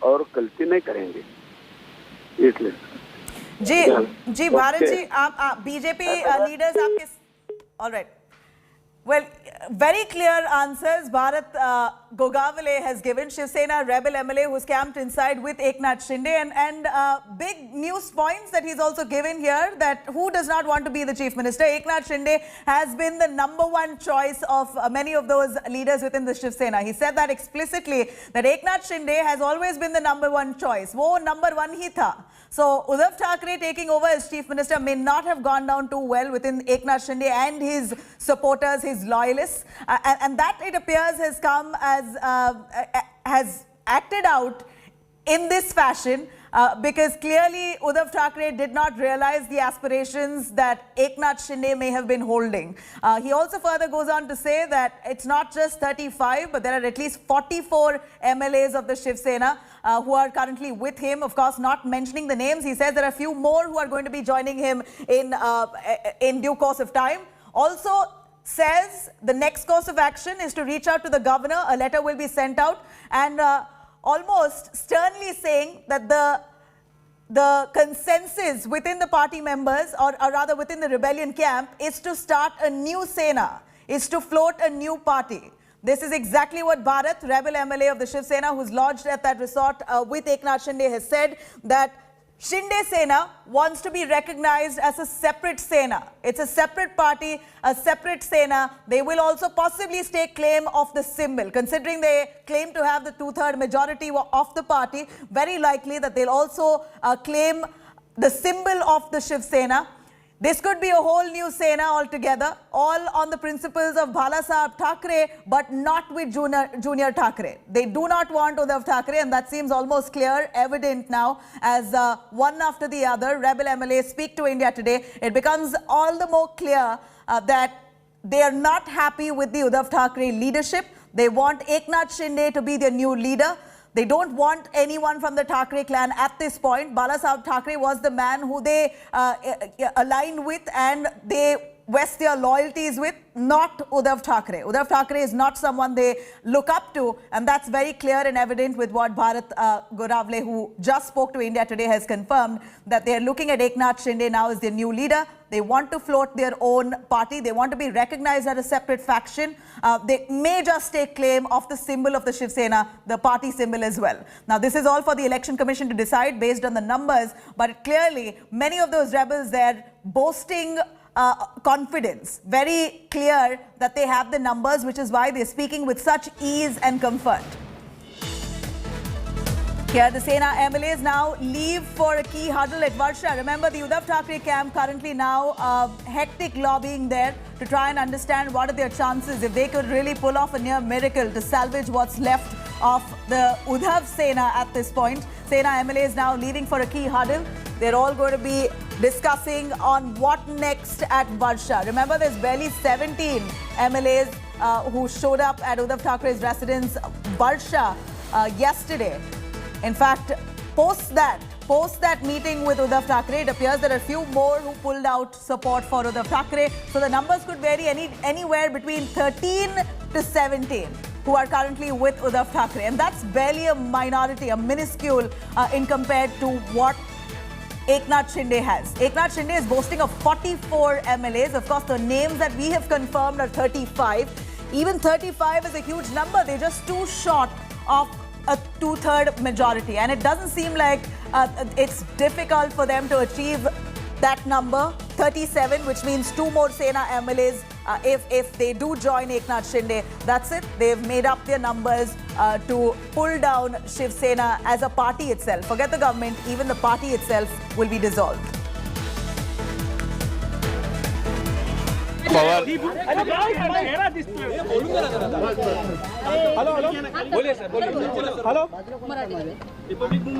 S5: और गलती नहीं करेंगे, इसलिए।
S2: जी भारत जी, आप बीजेपी लीडर्स आपके, alright, well, very clear answers Bharat Gogavale has given, Shiv Sena rebel MLA who's camped inside with Eknath Shinde, and big news points that he's also given here, that who does not want to be the chief minister. Eknath Shinde has been the #1 choice of many of those leaders within the Shiv Sena. He said that explicitly, that Eknath Shinde has always been the #1 choice. वो #1 ही था. So Uddhav Thackeray taking over as chief minister may not have gone down too well within Eknath Shinde and his supporters, his loyalists, and that it appears has come as has acted out in this fashion, because clearly Uddhav Thackeray did not realize the aspirations that Eknath Shinde may have been holding. He also further goes on to say that it's not just 35, but there are at least 44 MLAs of the Shiv Sena who are currently with him. Of course, not mentioning the names, he says there are a few more who are going to be joining him in due course of time. Also says the next course of action is to reach out to the governor. A letter will be sent out, and almost sternly saying that the the consensus within the party members, or rather within the rebellion camp, is to start a new Sena, is to float a new party. This is exactly what Bharat, rebel MLA of the Shiv Sena, who's lodged at that resort with Eknath Shinde, has said that Shinde Sena wants to be recognized as a separate Sena. It's a separate party, a separate Sena. They will also possibly stake claim of the symbol. Considering they claim to have the two-third majority of the party, very likely that they'll also claim the symbol of the Shiv Sena. This could be a whole new Sena altogether, all on the principles of Bhala Sahab Thackeray, but not with Junior Thackeray. They do not want Uddhav Thackeray, and that seems almost clear, evident now, as one after the other rebel MLAs speak to India Today. It becomes all the more clear that they are not happy with the Uddhav Thackeray leadership. They want Eknath Shinde to be their new leader. They don't want anyone from the Thackeray clan at this point. Bhala Sahab Thackeray was the man who they aligned with and they vest their loyalties with, not Uddhav Thackeray. Uddhav Thackeray is not someone they look up to, and that's very clear and evident with what Bharat Goravle, who just spoke to India Today, has confirmed, that they are looking at Eknath Shinde now as their new leader. They want to float their own party. They want to be recognized as a separate faction. They may just take claim of the symbol of the Shiv Sena, the party symbol as well. Now, this is all for the Election Commission to decide based on the numbers, but clearly many of those rebels there boasting confidence, very clear that they have the numbers, which is why they're speaking with such ease and comfort. Here, the Sena MLAs now leave for a key huddle at Varsha. Remember, the Uddhav Thackeray camp currently now hectic lobbying there to try and understand what are their chances if they could really pull off a near miracle to salvage what's left of the Uddhav Sena at this point. Sena MLAs now leaving for a key huddle. They're all going to be discussing on what next at Varsha. Remember, there's barely 17 MLAs who showed up at Uddhav Thackeray's residence, Varsha, yesterday. In fact, post that meeting with Uddhav Thackeray, it appears there are a few more who pulled out support for Uddhav Thackeray. So the numbers could vary anywhere between 13 to 17 who are currently with Uddhav Thackeray. And that's barely a minority, a minuscule in compared to what Eknath Shinde has. Eknath Shinde is boasting of 44 MLAs. Of course, the names that we have confirmed are 35. Even 35 is a huge number. They're just too short of a two-third majority. And it doesn't seem like it's difficult for them to achieve that number, 37, which means two more Sena MLAs if they do join Eknath Shinde. That's it. They've made up their numbers to pull down Shiv Sena as a party itself. Forget the government, even the party itself will be dissolved.
S6: Pawar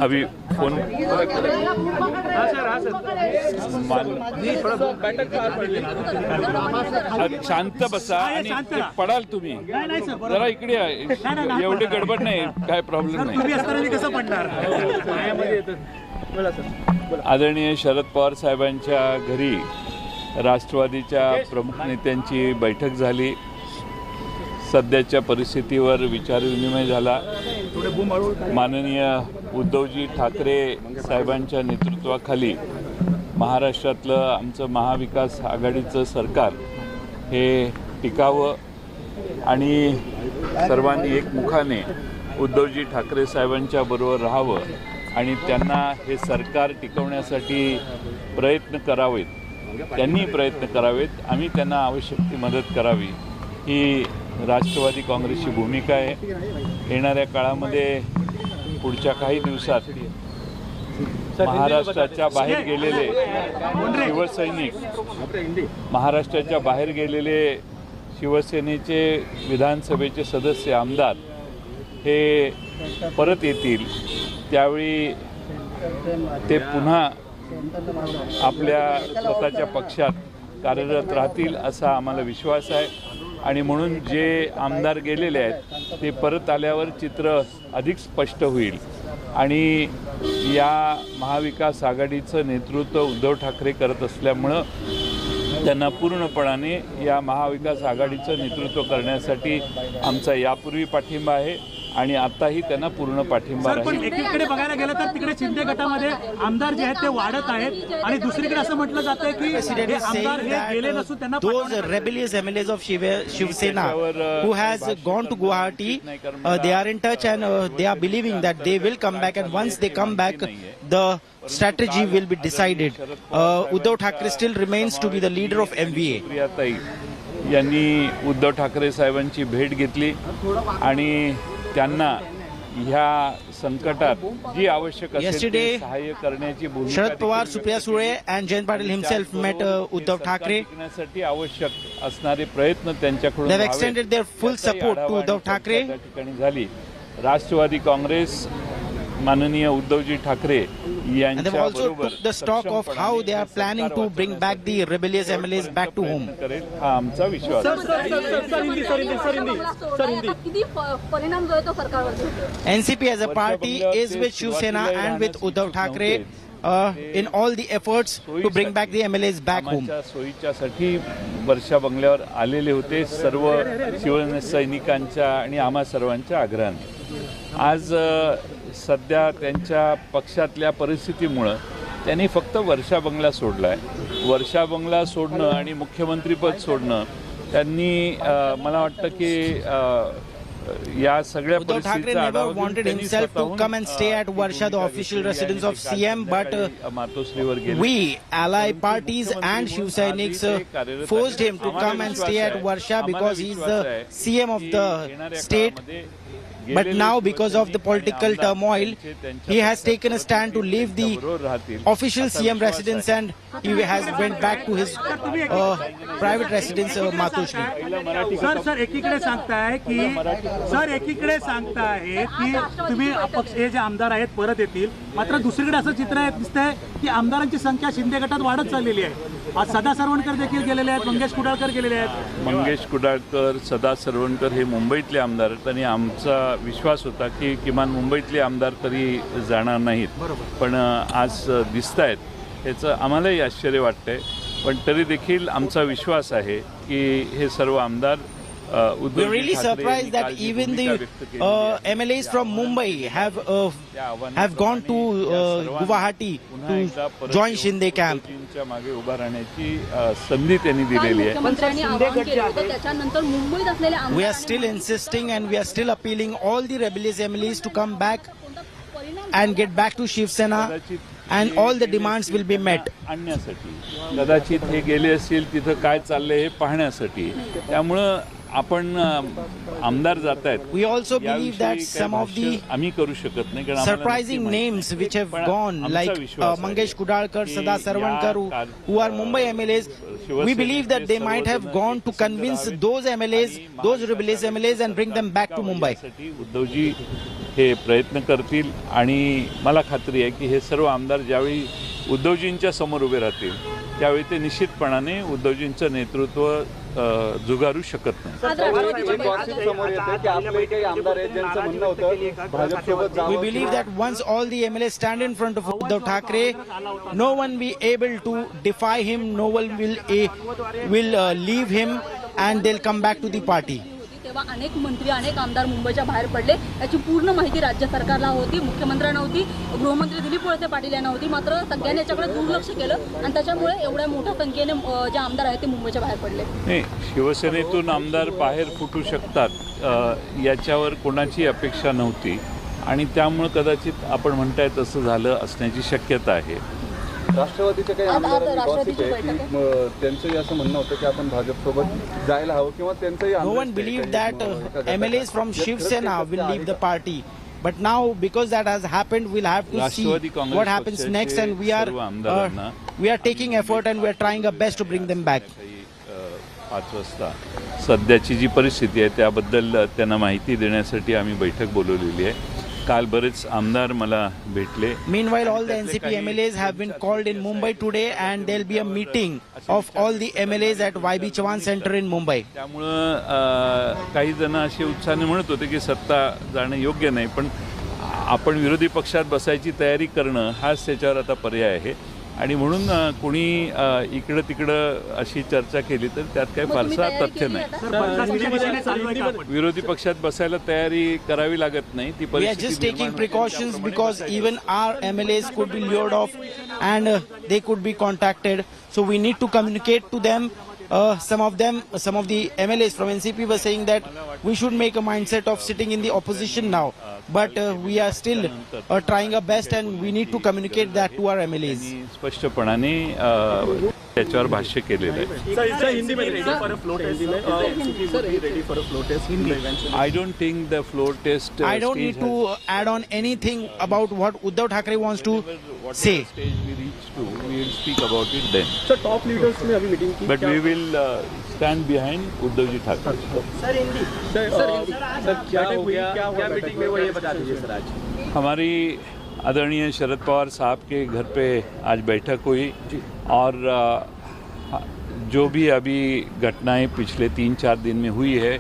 S6: अभी phone शांत बसा आणि पडाल तुम्ही जरा इकडे एवढी गडबड नाही काय प्रॉब्लेम नाही कसं पडणार आदरणीय शरद पवार साहेबांच्या घरी राष्ट्रवादीच्या प्रमुख नेत्यांची बैठक झाली सध्याच्या परिस्थितीवर विचारविनिमय झाला माननीय उद्धवजी ठाकरे साहेबांच्या नेतृत्वाखाली महाराष्ट्रातलं आमचं महाविकास आघाडीचं सरकार हे टिकावं आणि सर्वांनी एकमुखाने उद्धवजी ठाकरे साहेबांच्या बरोबर राहावं आणि त्यांना हे सरकार टिकवण्यासाठी प्रयत्न करावेत त्यांनी प्रयत्न करावेत आम्ही त्यांना आवश्यक ती मदत करावी ही राष्ट्रवादी काँग्रेसची भूमिका आहे येणाऱ्या काळामध्ये पुढच्या काही दिवसात महाराष्ट्राच्या बाहेर गेलेले शिवसैनिक महाराष्ट्राच्या बाहेर गेलेले शिवसेनेचे विधानसभेचे सदस्य आमदार हे परत येतील त्यावेळी ते पुन्हा आपल्या स्वतःच्या पक्षात कार्यरत राहतील असा आम्हाला विश्वास आहे आणि म्हणून जे आमदार गेलेले आहेत ते परत आल्यावर चित्र अधिक स्पष्ट होईल आणि या महाविकास आघाडीचं नेतृत्व उद्धव ठाकरे करत असल्यामुळं त्यांना पूर्णपणाने या महाविकास आघाडीचं नेतृत्व करण्यासाठी आमचा यापूर्वी पाठिंबा आहे आणि आताही त्यांना पूर्ण पाठिंबा
S7: पण
S6: राहील.
S7: एकीकडे बघायला गेलं तर तिकडे शिंदे गटामध्ये आमदार जे आहेत ते वाढत आहेत आणि दुसरीकडे असं म्हटलं जातंय की हे आमदार हे गेले नसून त्यांना
S3: those rebellious MLAs of Shiv Sena who has gone to Guwahati, they are in touch and they are believing that they will come back, and once they come back, the strategy will be decided. Uddhav Thackeray still remains to be the leader of MVA.
S6: प्रियाताई यांनी उद्धव ठाकरे साहेबांची भेट घेतली आणि त्यांना ह्या संकटात जी आवश्यक असेल ते सहाय्य करण्याची भूमिका
S3: Sharad Pawar, Supriya Sule and Jayant Patil himself met Uddhav Thackeray.
S6: साठी आवश्यक असणारे प्रयत्न त्यांच्याकडून
S3: They have extended their full support to Uddhav Thackeray.
S6: त्या ठिकाणी झाली. राष्ट्रवादी काँग्रेस माननीय Uddhavji Thackeray
S3: And they've also took the stock of how they are planning to bring back the rebellious MLAs back to home.
S6: हा आमचा विश्वास
S1: किती परिणाम जो आहे तो सरकारवर.
S3: NCP as a party is with Shiv Sena and with Uddhav Thackeray in all the efforts to bring back the MLAs back home.
S6: सोयीच्यासाठी वर्षा बंगल्यावर आलेले होते सर्व शिवसैनिकांच्या आणि आम्हा सर्वांच्या आग्रहाने. आज सध्या त्यांच्या पक्षातल्या परिस्थितीमुळं त्यांनी फक्त वर्षा बंगला सोडला आहे. वर्षा बंगला सोडणं आणि मुख्यमंत्रीपद सोडणं त्यांनी मला वाटतं की या सगळ्या
S3: Uddhav Thackeray never wanted himself to come and stay at Varsha, the official residence of CM, but we, ally parties and Shiv Sainiks forced him to come and stay at Varsha because he is the CM of the state. But now, because of the political turmoil, he has taken a stand to leave the official CM residence and he has went back to his private residence, Matoshri.
S7: Sir एकीकडे सांगताय की तुम्ही अपक्ष हे जे आमदार आहेत परत येतील, मात्र दुसरीकडे असं चित्र दिसतंय की आमदारांची संख्या शिंदे गटात वाढत चाललेली आहे. आज सदा सरवणकर देखील गेलेले आहेत, मंगेश कुडाळकर गेलेले आहेत.
S6: मंगेश कुडाळकर, सदा सरवणकर हे मुंबईतले आमदार आहेत आणि आमचा विश्वास होता की किमान मुंबईतले आमदार तरी जाणार नाहीत, पण आज दिसत आहेत. याचं आम्हालाही आश्चर्य वाटतंय, पण तरी देखील आमचा विश्वास आहे की हे सर्व आमदार
S3: We're really surprised that even the MLAs from Mumbai have gone to Guwahati to join Shinde camp.
S6: मागे उभा राहण्याची संधी त्यांनी दिलेली आहे.
S3: We are still insisting and we are still appealing all the rebellious MLAs to come back and get back to Shiv Sena, and all the demands will be met.
S6: आणण्यासाठी कदाचित हे गेले असतील तिथं काय चाललंय हे पाहण्यासाठी. त्यामुळं आपण आमदार जात आहेत.
S3: We also believe that some of the
S6: आम्ही करू शकत नाही कारण
S3: surprising names which have gone, like Mangesh Kudalkar, Sada Sarvankar, who are Mumbai MLAs, we believe that they might have gone to convince those MLAs, those rebellious MLAs, and bring them back to Mumbai.
S6: Uddhavji हे प्रयत्न करतील आणि मला खात्री आहे की हे सर्व आमदार ज्यावेळी उद्धवजींच्या समोर उभे राहतील त्यावेळी ते निश्चितपणाने उद्धवजींचं नेतृत्व जुगारू शकत नाही.
S3: We believe that once all the MLAs stand in front of Uddhav Thackeray, no one will be able to defy him, no one will leave him, and they'll come back to the party.
S8: तेव्हा अनेक मंत्री अनेक आमदार मुंबईच्या बाहेर पडले. याची पूर्ण माहिती राज्य सरकारला होती, मुख्यमंत्र्यांना होती, गृहमंत्री दिलीप वळसे पाटील यांना होती, मात्र सगळ्यांनी याच्याकडे दुर्लक्ष केलं आणि त्याच्यामुळे एवढ्या मोठ्या संख्येने जे आमदार आहेत ते मुंबईच्या बाहेर पडले.
S6: नाही, शिवसेनेतून आमदार बाहेर फुटू शकतात याच्यावर कोणाची अपेक्षा नव्हती आणि त्यामुळे कदाचित आपण म्हणताय तसं झालं असण्याची शक्यता आहे.
S9: राष्ट्रवादीचे काही आमदार त्यांचंही असं म्हणणं होतं की आपण भाजपसोबत जायला हवं किंवा त्यांचंही.
S3: No one believed that MLAs from Shiv Sena will leave the party, but now because that has happened, we'll have to see what happens next, and we are taking effort and we are trying our best to bring them back.
S6: 5 वाजता सध्याची जी परिस्थिती आहे त्याबद्दल त्यांना माहिती देण्यासाठी आम्ही बैठक बोलवलेली आहे. काल बरेच आमदार मला भेटले.
S3: Meanwhile, all the NCP MLAs have been called in Mumbai today, and there'll be a meeting of all the MLAs at YB Chavan Center in Mumbai.
S6: त्यामुळं काही जण असे उत्साहाने म्हणत होते की सत्ता जाणं योग्य नाही, पण आपण विरोधी पक्षात बसायची तयारी करणं हाच त्याच्यावर आता पर्याय आहे. आणि म्हणून कोणी इकडं तिकडं अशी चर्चा केली तर त्यात काही फारसा तथ्य नाही. विरोधी पक्षात बसायला तयारी करावी लागत नाही. ती
S3: We are just taking precautions because even our MLAs could be lured off and they could be contacted. So we need to communicate to them. Some of the MLAs from NCP were saying that we should make a mindset of sitting in the opposition now. But we are still trying our best and we need to communicate that to our MLAs.
S6: स्पष्टपणाने त्याच्यावर भाष्य केलेलं आहे. I don't think the floor test.
S3: I don't need to add on anything about what Uddhav Thackeray wants to say.
S6: We will speak about it then.
S7: Sir top leaders ने अभी meeting की,
S6: But we will stand behind Uddhav ji Thackeray.
S7: Sir क्या हो गया, क्या meeting में वो ये बता दीजिए सर. आज
S6: हमारी आदरणीय शरद पवार साहब के घर पे आज बैठक हुई और जो भी अभी घटनाएं पिछले 3-4 दिन में हुई है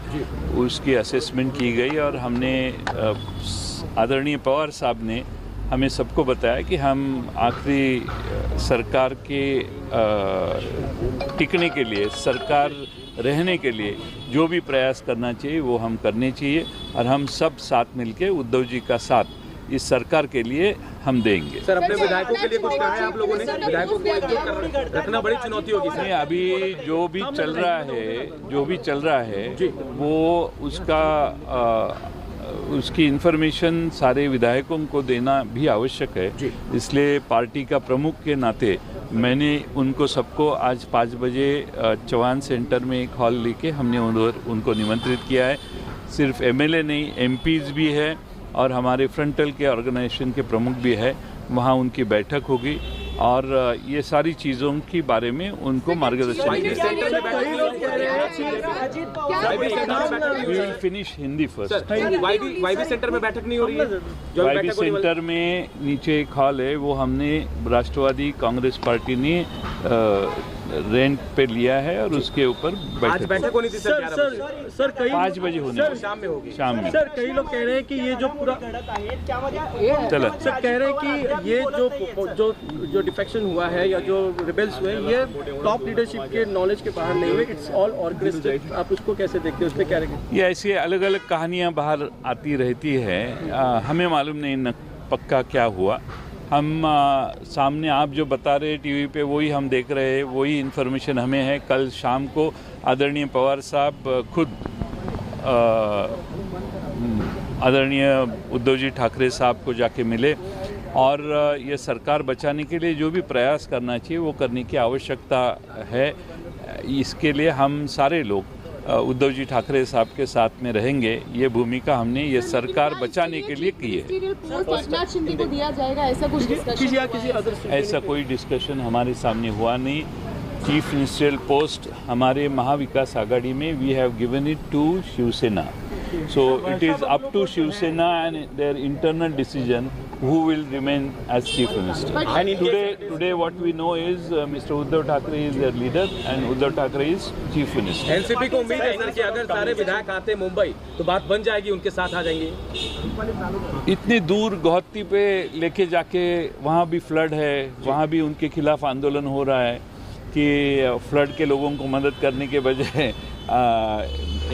S6: उसकी असेसमेंट की गई और हमने आदरणीय पवार साहब ने हमें सबको बताया कि हम आखिरी सरकार के टिकने के लिए, सरकार रहने के लिए जो भी प्रयास करना चाहिए वो हम करने चाहिए और हम सब साथ मिलके उद्धव जी का साथ इस सरकार के लिए हम देंगे.
S7: सर अपने विधायकों के लिए कुछ कहा है आप लोगों ने? विधायकों को एकजुट रखना बड़ी चुनौती होगी सर.
S6: नहीं, अभी जो भी चल रहा है वो उसकी इन्फॉर्मेशन सारे विधायकों को देना भी आवश्यक है. इसलिए पार्टी का प्रमुख के नाते मैंने उनको सबको आज 5 बजे चौहान सेंटर में एक हॉल लेके हमने उनको निमंत्रित किया है. सिर्फ MLA नहीं, MPs भी है और हमारे फ्रंटल के ऑर्गेनाइजेशन के प्रमुख भी है. वहाँ उनकी बैठक होगी और ये सारी चीज़ों के बारे में उनको मार्गदर्शन we will finish Hindi first.
S7: YB centre में बैठक नहीं हो रही है?
S6: वाईबी सेंटर में नीचे एक हॉल है, वो हमने राष्ट्रवादी कांग्रेस पार्टी ने रेंट पे लिया है और उसके ऊपर
S7: बैठक होनी थी सर.
S6: 5 बजे होनी है, शाम में.
S7: सर कई लोग कह रहे हैं कि ये जो पूरा
S6: चलो
S7: सर कह रहे हैं कि ये जो डिफेक्शन हुआ है या जो रिबेल्स हुए ये टॉप लीडरशिप के नॉलेज के बाहर नहीं हुए, इट्स ऑल ऑर्केस्ट्रेटेड. आप उसको कैसे देखते हैं? उस पर क्या रहेगा?
S6: ये ऐसी अलग अलग कहानियाँ बाहर आती रहती है. हमें मालूम नहीं पक्का क्या हुआ. हम सामने आप जो बता रहे टीवी पे वही हम देख रहे हैं, वही इन्फॉर्मेशन हमें है. कल शाम को आदरणीय पवार साहब खुद आदरणीय उद्धव जी ठाकरे साहब को जाके मिले और ये सरकार बचाने के लिए जो भी प्रयास करना चाहिए वो करने की आवश्यकता है. इसके लिए हम सारे लोग उद्धव जी ठाकरे साहब के साथ में रहेंगे. ये भूमिका हमने ये सरकार बचाने के लिए की है.
S8: एकनाथ शिंदे को दिया जाएगा ऐसा कुछ डिस्कशन?
S6: ऐसा कोई डिस्कशन हमारे सामने हुआ नहीं. चीफ मिनिस्ट्रियल पोस्ट हमारे महा विकास आघाड़ी में we have given it to Shiv Sena. So it is up to Shiv Sena and their internal decision who will remain as chief minister. Today what we know is Mr. Uddhav Thackeray is their leader and Uddhav Thackeray is chief minister.
S7: NCP को उम्मीद है sir कि अगर सारे विधायक आते मुंबई तो बात बन जाएगी, उनके साथ आ जाएंगे.
S6: इतनी दूर गुवाहाटी पे लेके जाके वहाँ भी फ्लड है, वहाँ भी उनके खिलाफ आंदोलन हो रहा है कि फ्लड के लोगों को मदद करने के बजाय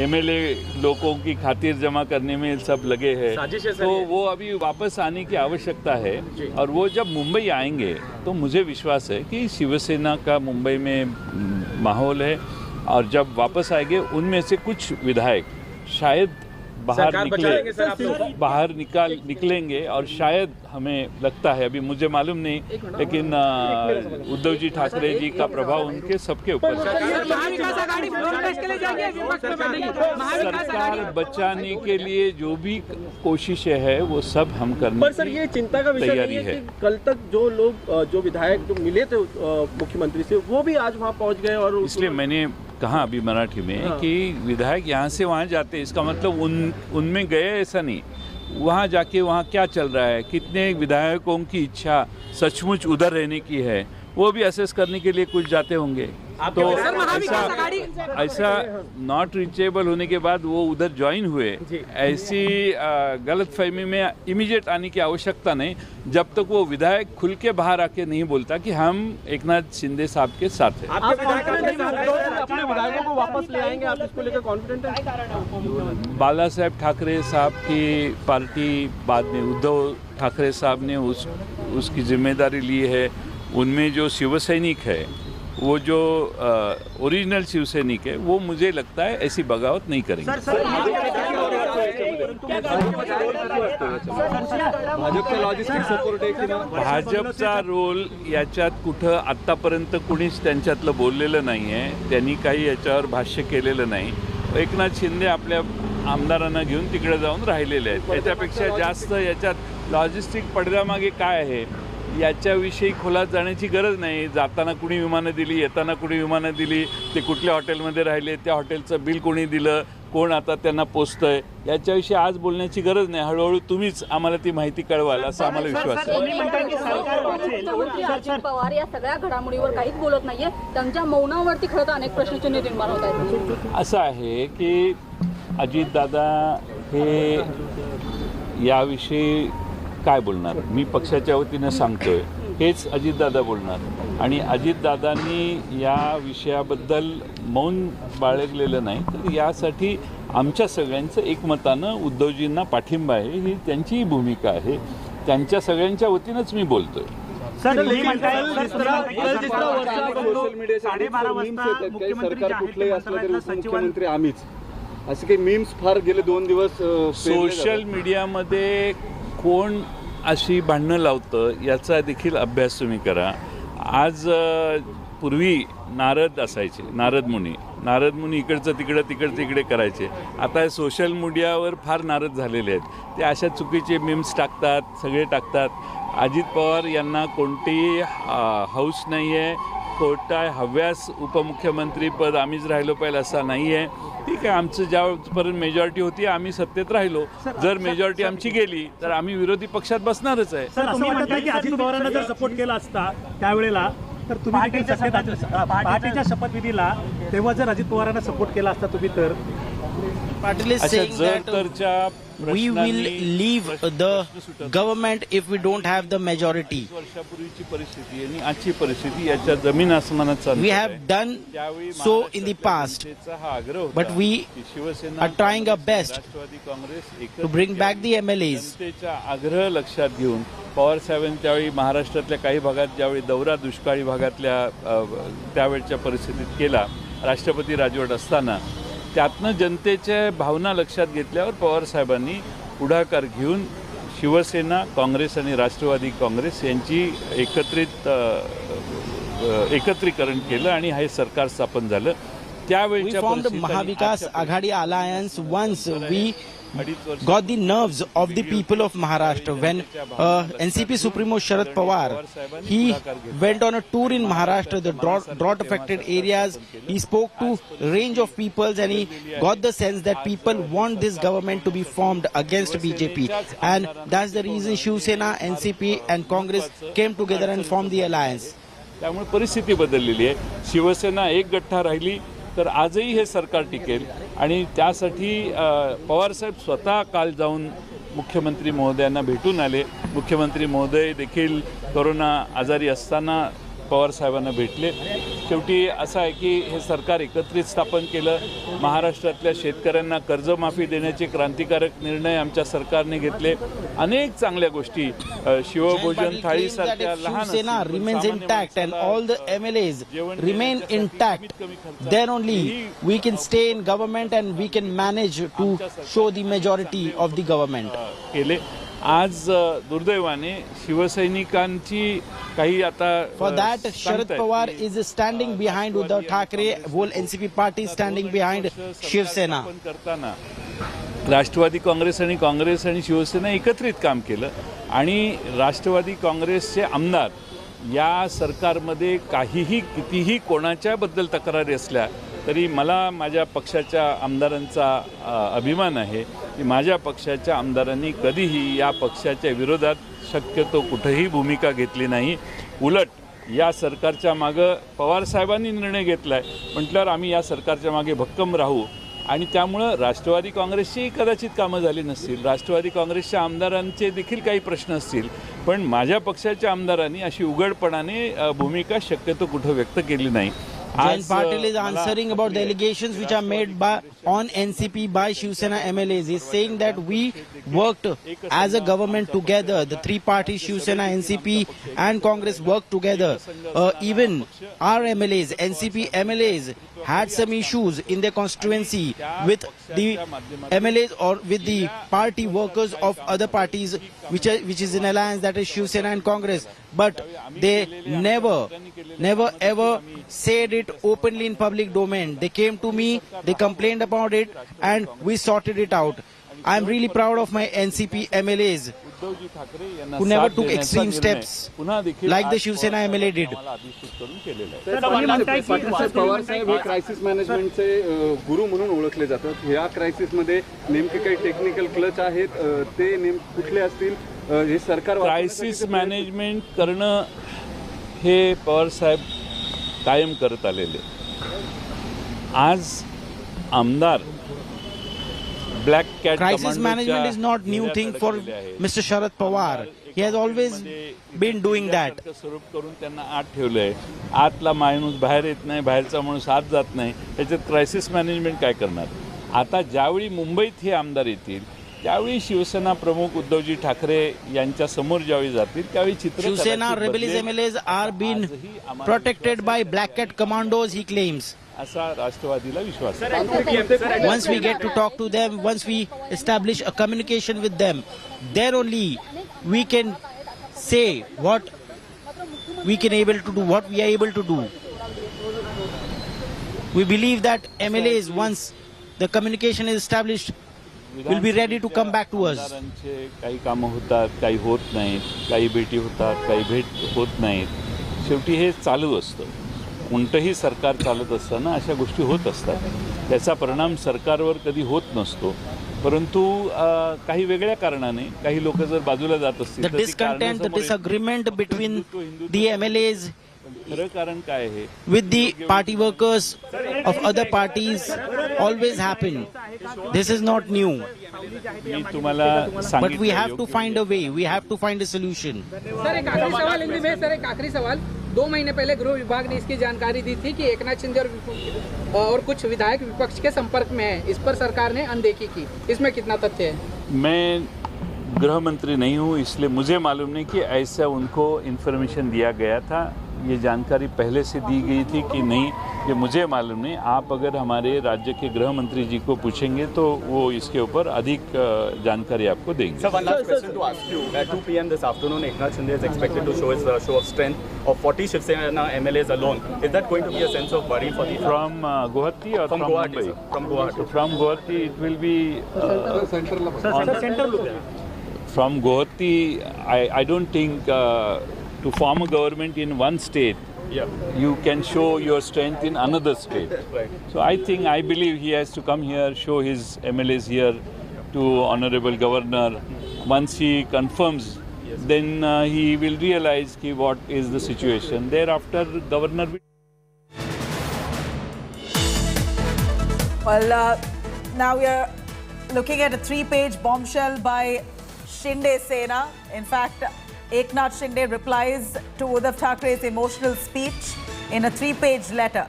S6: MLA लोगों की खातिर जमा करने में सब लगे हैं. तो वो अभी वापस आने की आवश्यकता है और वो जब मुंबई आएंगे तो मुझे विश्वास है कि शिवसेना का मुंबई में माहौल है और जब वापस आएंगे उनमें से कुछ विधायक शायद बाहर निकलेंगे और शायद हमें लगता है, अभी मुझे मालूम नहीं, लेकिन उद्धव जी ठाकरे जी का प्रभाव उनके सबके ऊपर. सरकार बचाने के लिए जो भी कोशिशें है वो सब हम करने
S7: पर सर ये चिंता का विषय नहीं है कि कल तक जो लोग जो विधायक जो मिले थे मुख्यमंत्री से वो भी आज वहाँ पहुँच गए और
S6: इसलिए मैंने कहा अभी मराठी में कि विधायक यहाँ से वहाँ जाते, इसका मतलब उनमें गए ऐसा नहीं. वहाँ जाके वहाँ क्या चल रहा है, कितने विधायकों की इच्छा सचमुच उधर रहने की है, वो भी असेस करने के लिए कुछ जाते होंगे. तो ऐसा नॉट रीचेबल होने के बाद वो उधर ज्वाइन हुए, ऐसी गलतफहमी में इमीडिएट आने की आवश्यकता नहीं, जब तक वो विधायक खुल के बाहर आके नहीं बोलता कि हम एकनाथ शिंदे साहब के साथ हैं।
S9: अपने विधायकों को वापस ले आएंगे, आप इसको लेकर कॉन्फिडेंट हैं?
S6: बाला साहेब ठाकरे साहब की पार्टी बाद में उद्धव ठाकरे साहब ने उसकी जिम्मेदारी ली है। उनमें जो शिवसैनिक है, वो जो ओरिजिनल शिवसैनिक है, वो मुझे लगता है ऐसी बगावत नहीं करेंगे। भाजपचा रोल याच्यात कुठं आत्तापर्यंत कुणीच त्यांच्यातलं बोललेलं नाही आहे, त्यांनी काही याच्यावर भाष्य केलेलं नाही। एकनाथ शिंदे आपल्या आमदारांना घेऊन तिकडे जाऊन राहिलेले आहेत। त्याच्यापेक्षा जास्त याच्यात लॉजिस्टिक पडद्यामागे काय आहे याच्याविषयी खोलात जाण्याची गरज नाही। जाताना कुणी विमानं दिली, येताना कुणी विमानं दिली, ते कुठल्या हॉटेलमध्ये राहिले, त्या हॉटेलचं बिल कोणी दिलं, कोण आता त्यांना पोचतंय, याच्याविषयी आज बोलण्याची गरज नाही। हळूहळू तुम्हीच आम्हाला ती माहिती कळवाल असा आम्हाला विश्वास आहे।
S8: अजित पवार या सगळ्या घडामोडीवर काहीच बोलत नाहीये, त्यांच्या मौनावरती खरं तर अनेक प्रश्नचिन्ह निर्माण होत आहेत।
S6: असं आहे की अजितदादा हे याविषयी काय बोलणार, मी पक्षाच्या वतीनं सांगतोय, हेच अजितदादा बोलणार। आणि अजितदादांनी या विषयाबद्दल मौन बाळगलेलं नाही, तर यासाठी आमच्या सगळ्यांचं एकमतानं उद्धवजींना पाठिंबा आहे, ही त्यांची भूमिका आहे, त्यांच्या सगळ्यांच्या वतीनंच मी बोलतोय।
S9: सोशल मीडिया कुठलंही असलं तरी उपमुख्यमंत्री आम्हीच, असे काही मीम्स फार गेले 2 दिवस
S6: सोशल मीडियामध्ये कोण अशी भांडणं लावतं याचा देखील अभ्यास तुम्ही करा। आज पूर्वी नारद असायचे, नारद मुनी इकडचं तिकडे करायचे। आता सोशल मीडियावर फार नारद झालेले आहेत, ते अशा चुकीचे मीम्स टाकतात, सगळे टाकतात। अजित पवार यांना कोणतीही हौस नाही आहे, कोणता हव्यास उपमुख्यमंत्री पद आम्हीच राहिलो पाहिजे असा नाही आहे। ठीक आहे, आमचं ज्यापर्यंत मेजॉरिटी होती आम्ही सत्तेत राहिलो, जर मेजॉरिटी आमची गेली तर आम्ही विरोधी पक्षात बसणारच आहे।
S7: सर, असं वाटतं की अजित पवारांना जर सपोर्ट केला असता त्यावेळेला, तर तुम्ही पार्टीच्या शपथविधीला तेव्हा जर अजित पवारांना सपोर्ट केला असता तुम्ही, तर
S3: Patil is saying that we will leave the government if we don't have the majority.
S6: वर्षापूर्वीची परिस्थिती आणि आजची परिस्थिती याच्या जमीन आसमानाचा
S3: We have done so in the past, but we are trying our best to bring back the MLAs.
S6: जनतेचा आग्रह लक्षात घेऊन पवार साहेबांनी त्यावेळी महाराष्ट्रातल्या काही भागात ज्यावेळी दौरा दुष्काळी भागातल्या त्यावेळच्या परिस्थितीत केला, राष्ट्रपती राजवट असताना, त्यातनं जनतेच्या भावना लक्षात घेतल्यावर पवार साहेबांनी पुढाकार घेऊन शिवसेना, काँग्रेस आणि राष्ट्रवादी काँग्रेस यांची एकत्रीकरण केलं आणि हे सरकार स्थापन झालं। त्यावेळच्या
S3: Maha Vikas Aghadi alliance once we got the nerves of the people of Maharashtra when NCP Supremo Sharad Pawar, he went on a tour in Maharashtra, the drought affected areas. He spoke to range of peoples and he got the sense that people want this government to be formed against BJP, and that's the reason Shiv Sena, NCP and Congress came together and formed the alliance.
S6: त्यामुळे परिस्थिती बदललेली आहे। शिवसेना एक गठ्ठा राहिली तर आजही हे सरकार टिकेल आणि त्यासाठी पवारसाहेब स्वतः काल जाऊन मुख्यमंत्री महोदयांना भेटून आले। मुख्यमंत्री महोदय देखील कोरोना आजारी असताना पवार साहेबांना भेटले। शेवटी असं आहे की हे सरकार एकत्रित स्थापन केलं। महाराष्ट्रातल्या शेतकऱ्यांना कर्जमाफी देण्याचे क्रांतिकारक निर्णय आमच्या सरकारने घेतले। अनेक चांगल्या गोष्टी, शिवभोजन थाळीसारख्या लहान
S3: Shiv remains intact and all the MLAs remain intact, then only we can stay in government and we can manage to show the majority of the government.
S6: केले। आज दुर्दैवाने शिवसैनिकांची काही आता
S3: For that, Sharad Pawar is standing behind Uddhav Thackeray, whole NCP party standing behind Shiv Sena.
S6: करताना राष्ट्रवादी काँग्रेस आणि शिवसेना एकत्रित काम केलं आणि राष्ट्रवादी काँग्रेसचे आमदार या सरकारमध्ये काहीही कितीही कोणाच्याबद्दल तक्रारी असल्या तरी मला माझ्या पक्षाच्या आमदारांचा अभिमान आहे की माझ्या पक्षाच्या आमदारांनी कधीही या पक्षाच्या विरोधात शक्यतो कुठेही भूमिका घेतली नाही। उलट या सरकारच्या मागं पवार साहेबांनी निर्णय घेतला आहे म्हटल्यावर आम्ही या सरकारच्या मागे भक्कम राहू आणि त्यामुळं राष्ट्रवादी काँग्रेसचीही कदाचित कामं झाली नसतील, राष्ट्रवादी काँग्रेसच्या आमदारांचे देखील काही प्रश्न असतील, पण माझ्या पक्षाच्या आमदारांनी अशी उघडपणाने भूमिका शक्यतो कुठं व्यक्त केली नाही.
S3: Jayant Patil is answering about the allegations which are made on NCP by Shiv Sena MLAs. He is saying that we worked as a government together. The three parties, Shiv Sena, NCP and Congress, worked together. Even our MLAs, NCP MLAs, had some issues in their constituency with the MLAs or with the party workers of other parties which is in alliance, that is Shiv Sena and Congress. But they never ever said it openly in public domain. They came to me, they complained about it, and we sorted it out. I am really proud of my NCP MLAs who never took extreme steps like the Shiv Sena MLA did.
S9: Pawar साहेब हे crisis मॅनेजमेंटचे गुरु म्हणून ओळखले जातात. या क्रायसिसमध्ये नेमके काही टेक्निकल क्लच आहेत, ते कुठले असतील? हे सरकार
S6: क्रायसिस मॅनेजमेंट करणं हे पवार साहेब कायम करत आलेले. आज आमदार black cat
S3: Crisis management is not new thing for Mr. Sharad Pawar. He has always been doing that.
S6: स्वरूप करून त्यांना आत ठेवलंय. आतला माणूस बाहेर येत नाही, बाहेरचा माणूस आत जात नाही. त्याच्यात क्रायसिस मॅनेजमेंट काय करणार? आता ज्यावेळी मुंबईत हे आमदार येतील त्यावेळी शिवसेना प्रमुख उद्धवजी ठाकरे यांच्या समोर ज्यावेळी जातील त्यावेळी चित्र
S3: Shivsena rebellious MLAs are being protected by black cat commandos, he claims.
S6: असा राष्ट्रवादीला विश्वास आहे.
S3: Once we get to talk to them, once we establish a communication with them, there only we can say what we can able to do, what we are able to do. We believe that MLAs, once the communication is established, will be ready to come back to us.
S6: काही कामं होतात, काही होत नाहीत, काही भेटी होतात, काही भेट होत नाहीत. शेवटी हे चालू असतं. कोणतंही सरकार चालत असताना अशा गोष्टी होत असतात. त्याचा परिणाम सरकारवर कधी होत नसतो, परंतु काही वेगळ्या कारणाने काही लोक जर बाजूला जात असतील
S3: The discontent, the disagreement between the MLAs
S6: खरं कारण काय आहे
S3: with the party workers of other parties always happen. This is not new.
S6: मी तुम्हाला
S3: But
S6: सांगितलं
S3: we have to find a way. We have to find a solution.
S10: Sir एक आखिरी सवाल हिंदी में, सर एक आखिरी सवाल. 2 महीने पहले गृह विभाग ने इसकी जानकारी दी थी कि एकनाथ शिंदे और कुछ विधायक विपक्ष के संपर्क में है. इस पर सरकार ने अनदेखी की. इसमें कितना तथ्य है?
S6: मैं गृह मंत्री नहीं हूँ, इसलिए मुझे मालूम नहीं कि ऐसा उनको इन्फॉर्मेशन दिया गया था. ये जानकारी पहले से दी गई थी कि नहीं, ये मुझे मालूम नहीं. आप अगर हमारे राज्य के गृह मंत्री जी को पूछेंगे तो वो इसके ऊपर अधिक जानकारी आपको देंगे.
S11: Sir, one last question to ask you. At 2 p.m. this afternoon, Eknath Shinde is expected to show his show of strength of 40 Shiv Sena MLAs alone. Is that going to be a sense of worry for the
S6: From Guwahati or from
S11: Guwahati,
S6: Mumbai?
S11: sir. From Guwahati.
S6: From Guwahati, it will be from Guwahati. I don't think to form a government in one state, you can show your strength in another state.
S11: Right.
S6: So I believe he has to come here, show his MLAs here to Honorable Governor. Once he confirms, then he will realize what is the situation. Thereafter, Governor will...
S2: Well, now we are looking at a 3-page bombshell by Shinde Sena. In fact, Eknath Shinde replies to Uddhav Thackeray's emotional speech in a 3-page letter.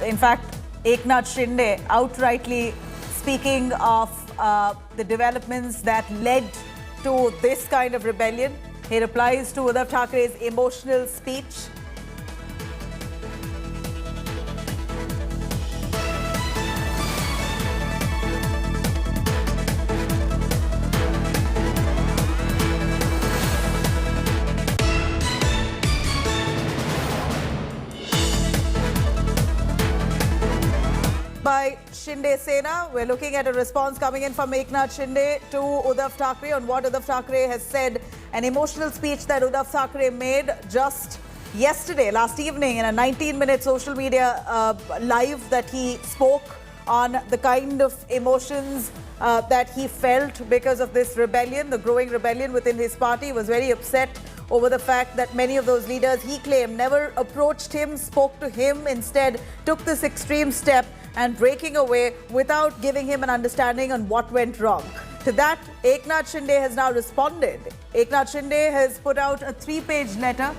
S2: In fact, Eknath Shinde outrightly speaking of the developments that led to this kind of rebellion. He replies to Uddhav Thackeray's emotional speech. By Shinde Sena. We're looking at a response coming in from Eknath Shinde to Uddhav Thackeray on what Uddhav Thackeray has said. An emotional speech that Uddhav Thackeray made just yesterday, last evening, in a 19-minute social media live that he spoke on the kind of emotions that he felt because of this rebellion, the growing rebellion within his party. He was very upset over the fact that many of those leaders, he claimed, never approached him, spoke to him, instead took this extreme step and breaking away without giving him an understanding on what went wrong. To that, Eknath Shinde has now responded. Eknath Shinde has put out a 3-page letter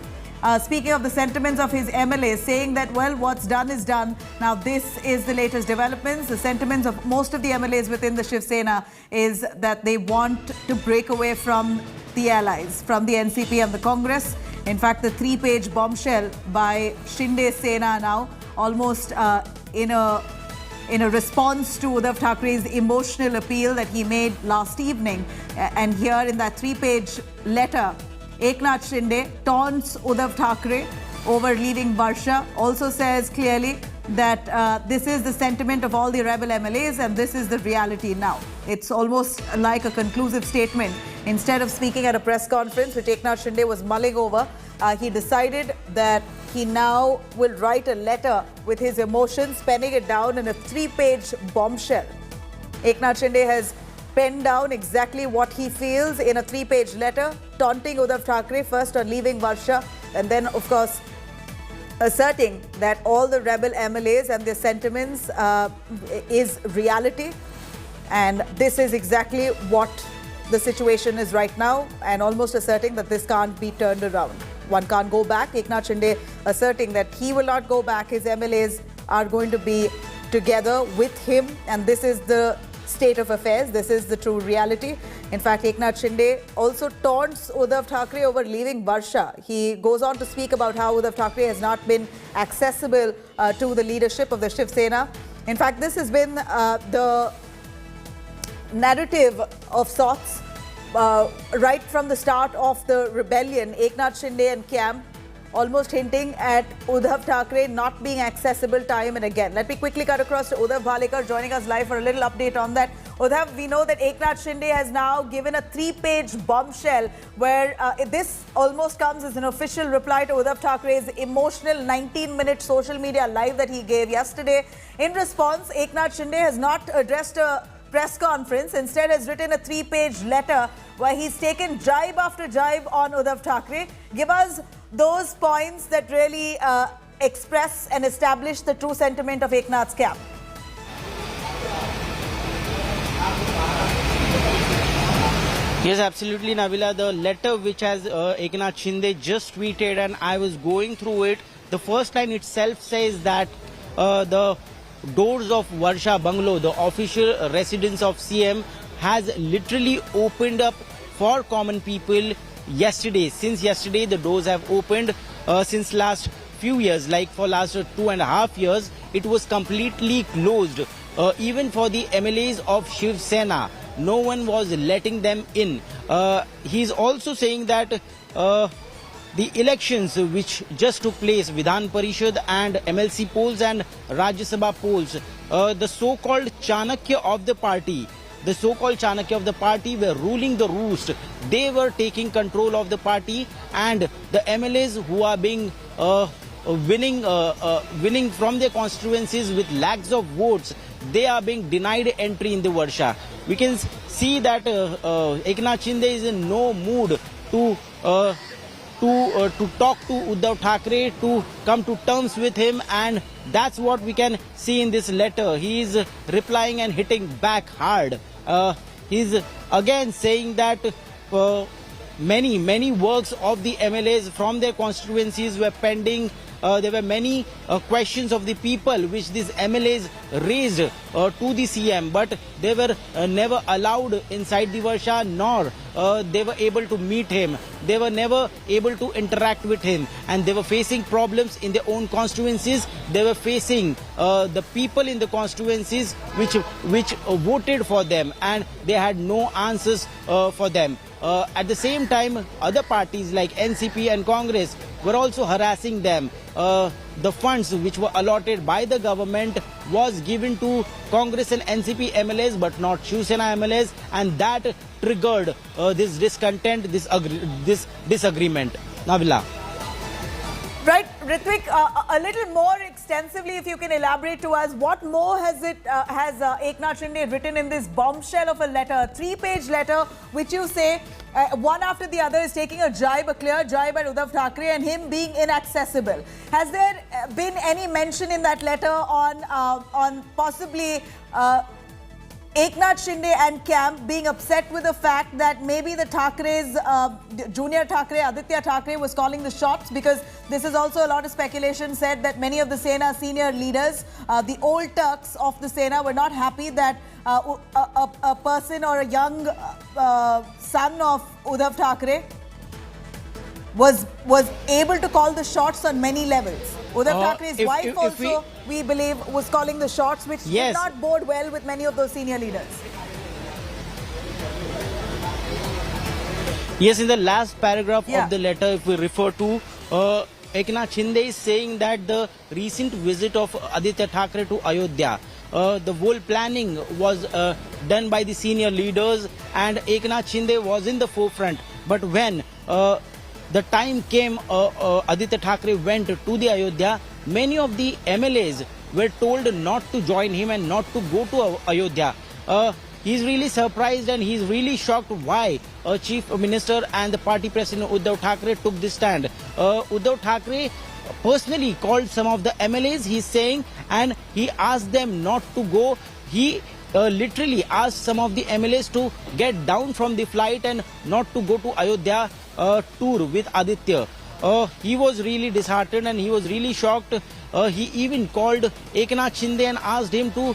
S2: speaking of the sentiments of his MLAs, saying that, well, what's done is done. Now, this is the latest developments. The sentiments of most of the MLAs within the Shiv Sena is that they want to break away from the allies, from the NCP and the Congress. In fact, the 3-page bombshell by Shinde Sena now, almost in a response to Uddhav Thackeray's emotional appeal that he made last evening. And here in that 3-page letter, Eknath Shinde taunts Uddhav Thackeray over leaving Varsha, also says clearly that this is the sentiment of all the rebel MLAs and this is the reality now. It's almost like a conclusive statement. Instead of speaking at a press conference, which Eknath Shinde was mulling over, he decided that he now will write a letter with his emotions, penning it down in a 3-page bombshell. Eknath Shinde has penned down exactly what he feels in a 3-page letter, taunting Uddhav Thackeray first on leaving Varsha, and then, of course, asserting that all the rebel MLAs and their sentiments is reality. And this is exactly what the situation is right now, and almost asserting that this can't be turned around. One can't go back. Eknath Shinde asserting that he will not go back. His MLAs are going to be together with him, and this is the state of affairs. This is the true reality. In fact, Eknath Shinde also taunts Uddhav Thackeray over leaving Varsha. He goes on to speak about how Uddhav Thackeray has not been accessible to the leadership of the Shiv Sena. In fact, this has been the narrative of sorts right from the start of the rebellion. Eknath Shinde and camp almost hinting at Uddhav Thackeray not being accessible time and again. Let me quickly cut across to Uddhav Bhalekar joining us live for a little update on that. Uddhav, we know that Eknath Shinde has now given a 3-page bombshell where this almost comes as an official reply to Uddhav Thackeray's emotional 19-minute social media live that he gave yesterday. In response, Eknath Shinde has not addressed a press conference, instead has written a 3-page letter where he's taken jibe after jibe on Uddhav Thackeray. Give us those points that really express and establish the true sentiment of Eknath's camp.
S3: Yes, absolutely, Nabila. The letter which has Eknath Shinde just tweeted, and I was going through it. The first line itself says that the doors of Varsha Bungalow, the official residence of CM, has literally opened up for common people yesterday. Since yesterday, the doors have opened. Since last few years, like for last 2.5 years, it was completely closed. Even for the MLAs of Shiv Sena, no one was letting them in. He's also saying that the elections which just took place, Vidhan Parishad and MLC polls and Rajya Sabha polls, the so-called Chanakya of the party, were ruling the roost. They were taking control of the party, and the MLAs who are being winning from their constituencies with lakhs of votes, they are being denied entry in the Varsha. We can see that Eknath Shinde is in no mood to talk to Uddhav Thackeray, to come to terms with him, and that's what we can see in this letter. He is replying and hitting back hard. He's again saying that many works of the MLAs from their constituencies were pending. There were many questions of the people which these MLAs raised to the CM, but they were never allowed inside the Varsha, nor they were able to meet him. They were never able to interact with him, and they were facing problems in their own constituencies. They were facing the people in the constituencies which voted for them, and they had no answers for them. At the same time, other parties like NCP and Congress were also harassing them. The funds which were allotted by the government was given to Congress and NCP MLAs, but not Shiv Sena MLAs, and that triggered this discontent, this disagreement. Nabila.
S2: Right, Ritvik, a little more extensively, if you can elaborate to us, what more has Eknath Shinde written in this bombshell of a letter, a 3-page letter, which you say one after the other is taking a jibe, a clear jibe at Uddhav Thackeray and him being inaccessible. Has there been any mention in that letter on possibly Eknath Shinde and camp being upset with the fact that maybe the Thackeray's, Junior Thackeray, Aditya Thackeray was calling the shots? Because this is also a lot of speculation said that many of the Sena senior leaders, the old Turks of the Sena, were not happy that a person or a young son of Uddhav Thackeray was able to call the shots on many levels. Uddhav Thackeray's wife also, we believe, was calling the shots, which did not bode well with many of those senior leaders.
S3: Yes, in the last paragraph of the letter, if we refer to, Eknath Shinde is saying that the recent visit of Aditya Thackeray to Ayodhya, the whole planning was done by the senior leaders and Eknath Shinde was in the forefront. But when the time came, Aditya Thackeray went to the Ayodhya, many of the MLAs were told not to join him and not to go to Ayodhya. He's really surprised and he's really shocked why Chief Minister and the party president Uddhav Thackeray took this stand. Uddhav Thackeray personally called some of the MLAs, he's saying, and he asked them not to go. He literally asked some of the MLAs to get down from the flight and not to go to Ayodhya tour with Aditya. He was really disheartened and he was really shocked. He even called Eknath Shinde and asked him to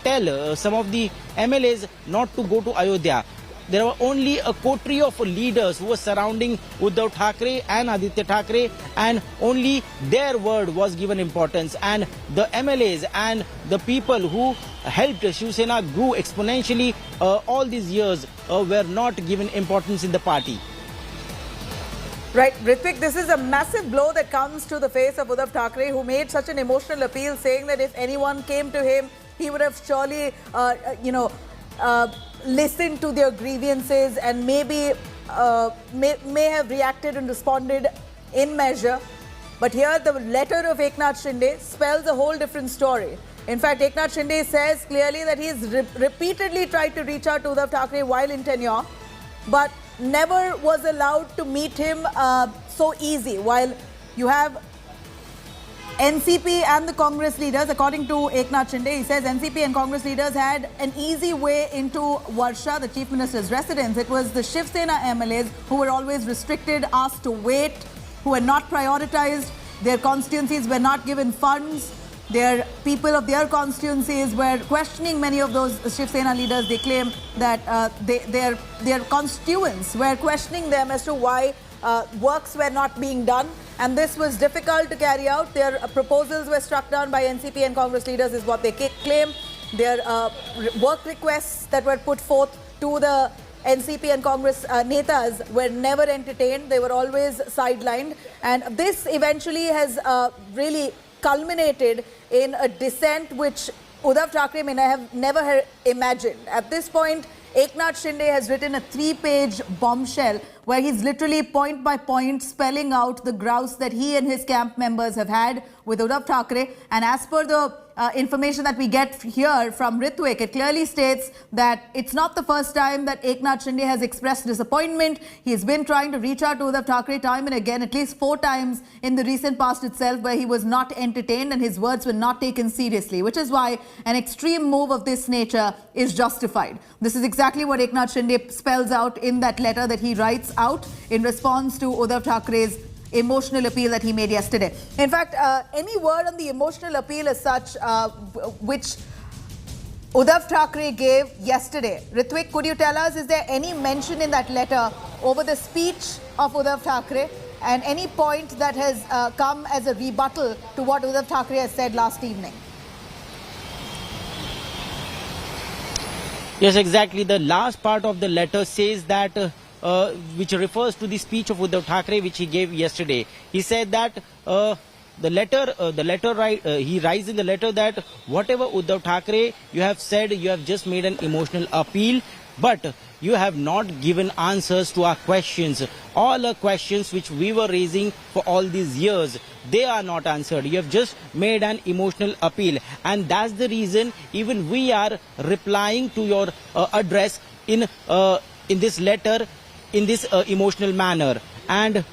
S3: tell some of the MLAs not to go to Ayodhya. There were only a coterie of leaders who were surrounding Uddhav Thackeray and Aditya Thackeray, and only their word was given importance. And the MLAs and the people who helped Shiv Sena grew exponentially all these years were not given importance in the party.
S2: Right, Ritvik, this is a massive blow that comes to the face of Uddhav Thackeray, who made such an emotional appeal, saying that if anyone came to him, he would have surely, listened to their grievances and maybe may have reacted and responded in measure. But here the letter of Eknath Shinde spells a whole different story. In fact, Eknath Shinde says clearly that he's repeatedly tried to reach out to Uddhav Thackeray while in tenure, but never was allowed to meet him so easy. While you have NCP and the Congress leaders, according to Eknath Shinde, he says NCP and Congress leaders had an easy way into Varsha, the Chief Minister's residence. It was the Shiv Sena MLAs who were always restricted, asked to wait, who were not prioritized. Their constituencies were not given funds. Their people of their constituencies were questioning many of those Shiv Sena leaders. They claim that their constituents were questioning them as to why works were not being done, and this was difficult to carry out. Their proposals were struck down by NCP and Congress leaders is what they claim. Their work requests that were put forth to the NCP and Congress netas were never entertained. They were always sidelined, and this eventually has really culminated in a dissent which Uddhav Thackeray may have never imagined. At this point, Eknath Shinde has written a 3-page bombshell where he's literally point by point spelling out the grouse that he and his camp members have had with Uddhav Thackeray. And as per the information that we get here from Ritvik, it clearly states that it's not the first time that Eknath Shinde has expressed disappointment. He's been trying to reach out to Uddhav Thackeray time and again, at least 4 times in the recent past itself, where he was not entertained and his words were not taken seriously, which is why an extreme move of this nature is justified. This is exactly what Eknath Shinde spells out in that letter that he writes out in response to Uddhav Thackeray's emotional appeal that he made yesterday. In fact, any word on the emotional appeal as such, which Uddhav Thackeray gave yesterday? Ritvik, could you tell us, is there any mention in that letter over the speech of Uddhav Thackeray and any point that has come as a rebuttal to what Uddhav Thackeray has said last evening?
S3: Yes, exactly. The last part of the letter says that which refers to the speech of Uddhav Thackeray which he gave yesterday. He said that he writes in the letter that whatever Uddhav Thackeray you have said, you have just made an emotional appeal, but you have not given answers to our questions. All our questions which we were raising for all these years, they are not answered. You have just made an emotional appeal, and that's the reason even we are replying to your address in this letter, in this emotional manner. And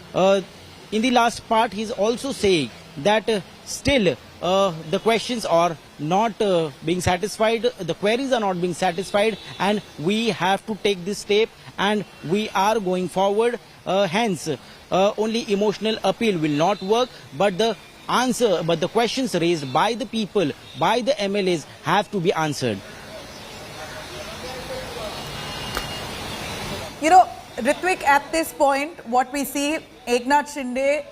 S3: in the last part, he's also saying that still the questions are not being satisfied, the queries are not being satisfied, and we have to take this step and we are going forward. Hence, only emotional appeal will not work, but the questions raised by the people, by the MLAs have to be answered.
S2: You know, Ritvik, at this point, what we see, Eknath Shinde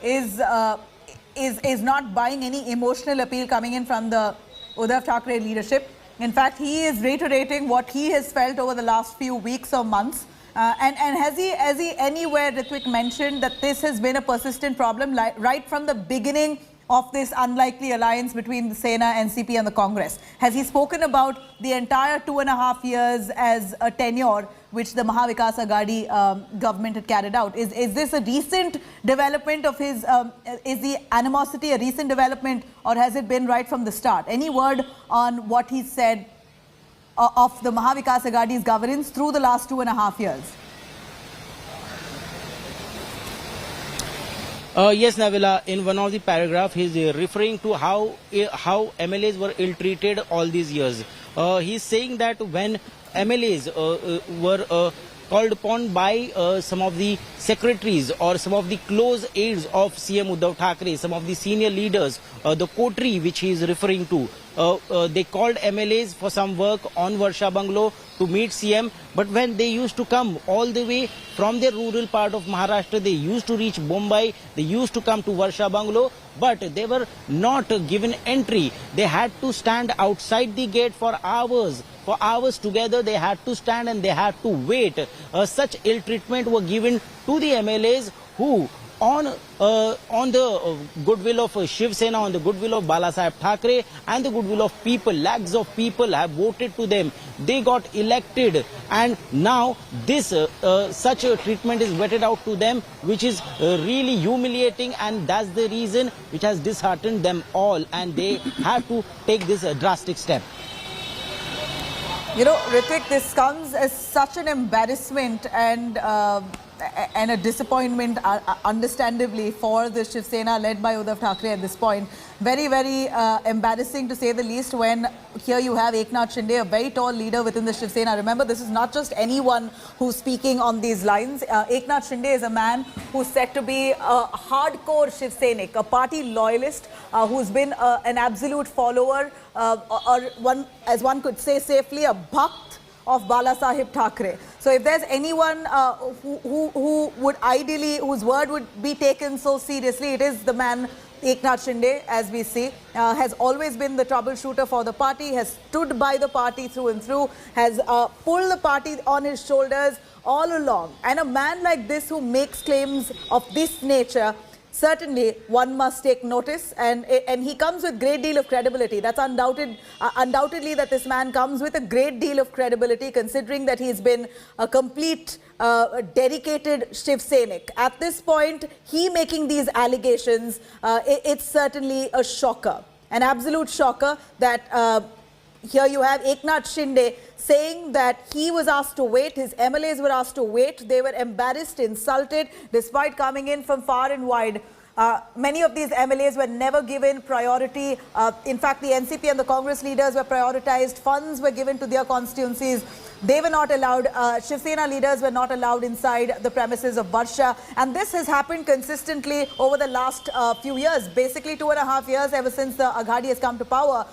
S2: is not buying any emotional appeal coming in from the Uddhav Thackeray leadership. In fact, he is reiterating what he has felt over the last few weeks or months. And has he anywhere, Ritvik, mentioned that this has been a persistent problem right from the beginning of this unlikely alliance between the Sena, NCP and the Congress? Has he spoken about the entire 2.5 years as a tenure which the Maha Vikas Aghadi government had carried out? Is this a recent development of his, is the animosity a recent development, or has it been right from the start? Any word on what he said of the Maha Vikas Aghadi's governance through the last 2.5 years?
S3: Yes, Navila, in one of the paragraphs, he is referring to how MLAs were ill-treated all these years. He is saying that when MLAs were called upon by some of the secretaries or some of the close aides of CM Uddhav Thackeray, some of the senior leaders, the coterie which he is referring to, they called MLAs for some work on Varsha Bungalow to meet CM, but when they used to come all the way from the rural part of Maharashtra, they used to reach Mumbai, they used to come to Varsha Bungalow, but they were not given entry. They had to stand outside the gate for hours. For hours together, they had to stand and they had to wait. Such ill treatment were given to the MLAs who, on the goodwill of Shiv Sena, on the goodwill of Balasaheb Thackeray and the goodwill of people, lakhs of people have voted to them. They got elected, and now this such treatment is meted out to them, which is really humiliating, and that's the reason which has disheartened them all, and they have to take this drastic step.
S2: You know, Ritvik, this comes as such an embarrassment and a disappointment, understandably, for the Shiv Sena led by Uddhav Thackeray at this point. Very, very embarrassing to say the least, when here you have Eknath Shinde, a very tall leader within the Shiv Sena. Remember, this is not just anyone who's speaking on these lines. Eknath Shinde is a man who's said to be a hardcore Shiv Sainik, a party loyalist, who's been an absolute follower, or one, as one could say safely, a bhakt of Balasaheb Thackeray. So if there's anyone who would ideally, whose word would be taken so seriously, it is the man Eknath Shinde, as we see, has always been the troubleshooter for the party, has stood by the party through and through, has pulled the party on his shoulders all along. And a man like this who makes claims of this nature, certainly one must take notice, and he comes with great deal of credibility. That's undoubtedly that this man comes with a great deal of credibility, considering that he's been a complete dedicated Shiv Sainik. At this point, he making these allegations, it's certainly a shocker, an absolute shocker, that here you have Eknath Shinde saying that he was asked to wait, his MLAs were asked to wait, they were embarrassed, insulted, despite coming in from far and wide. Many of these MLAs were never given priority. In fact, the NCP and the Congress leaders were prioritized. Funds were given to their constituencies. They were not allowed. Shiv Sena leaders were not allowed inside the premises of Varsha. And this has happened consistently over the last few years, basically 2.5 years, ever since the Aghadi has come to power.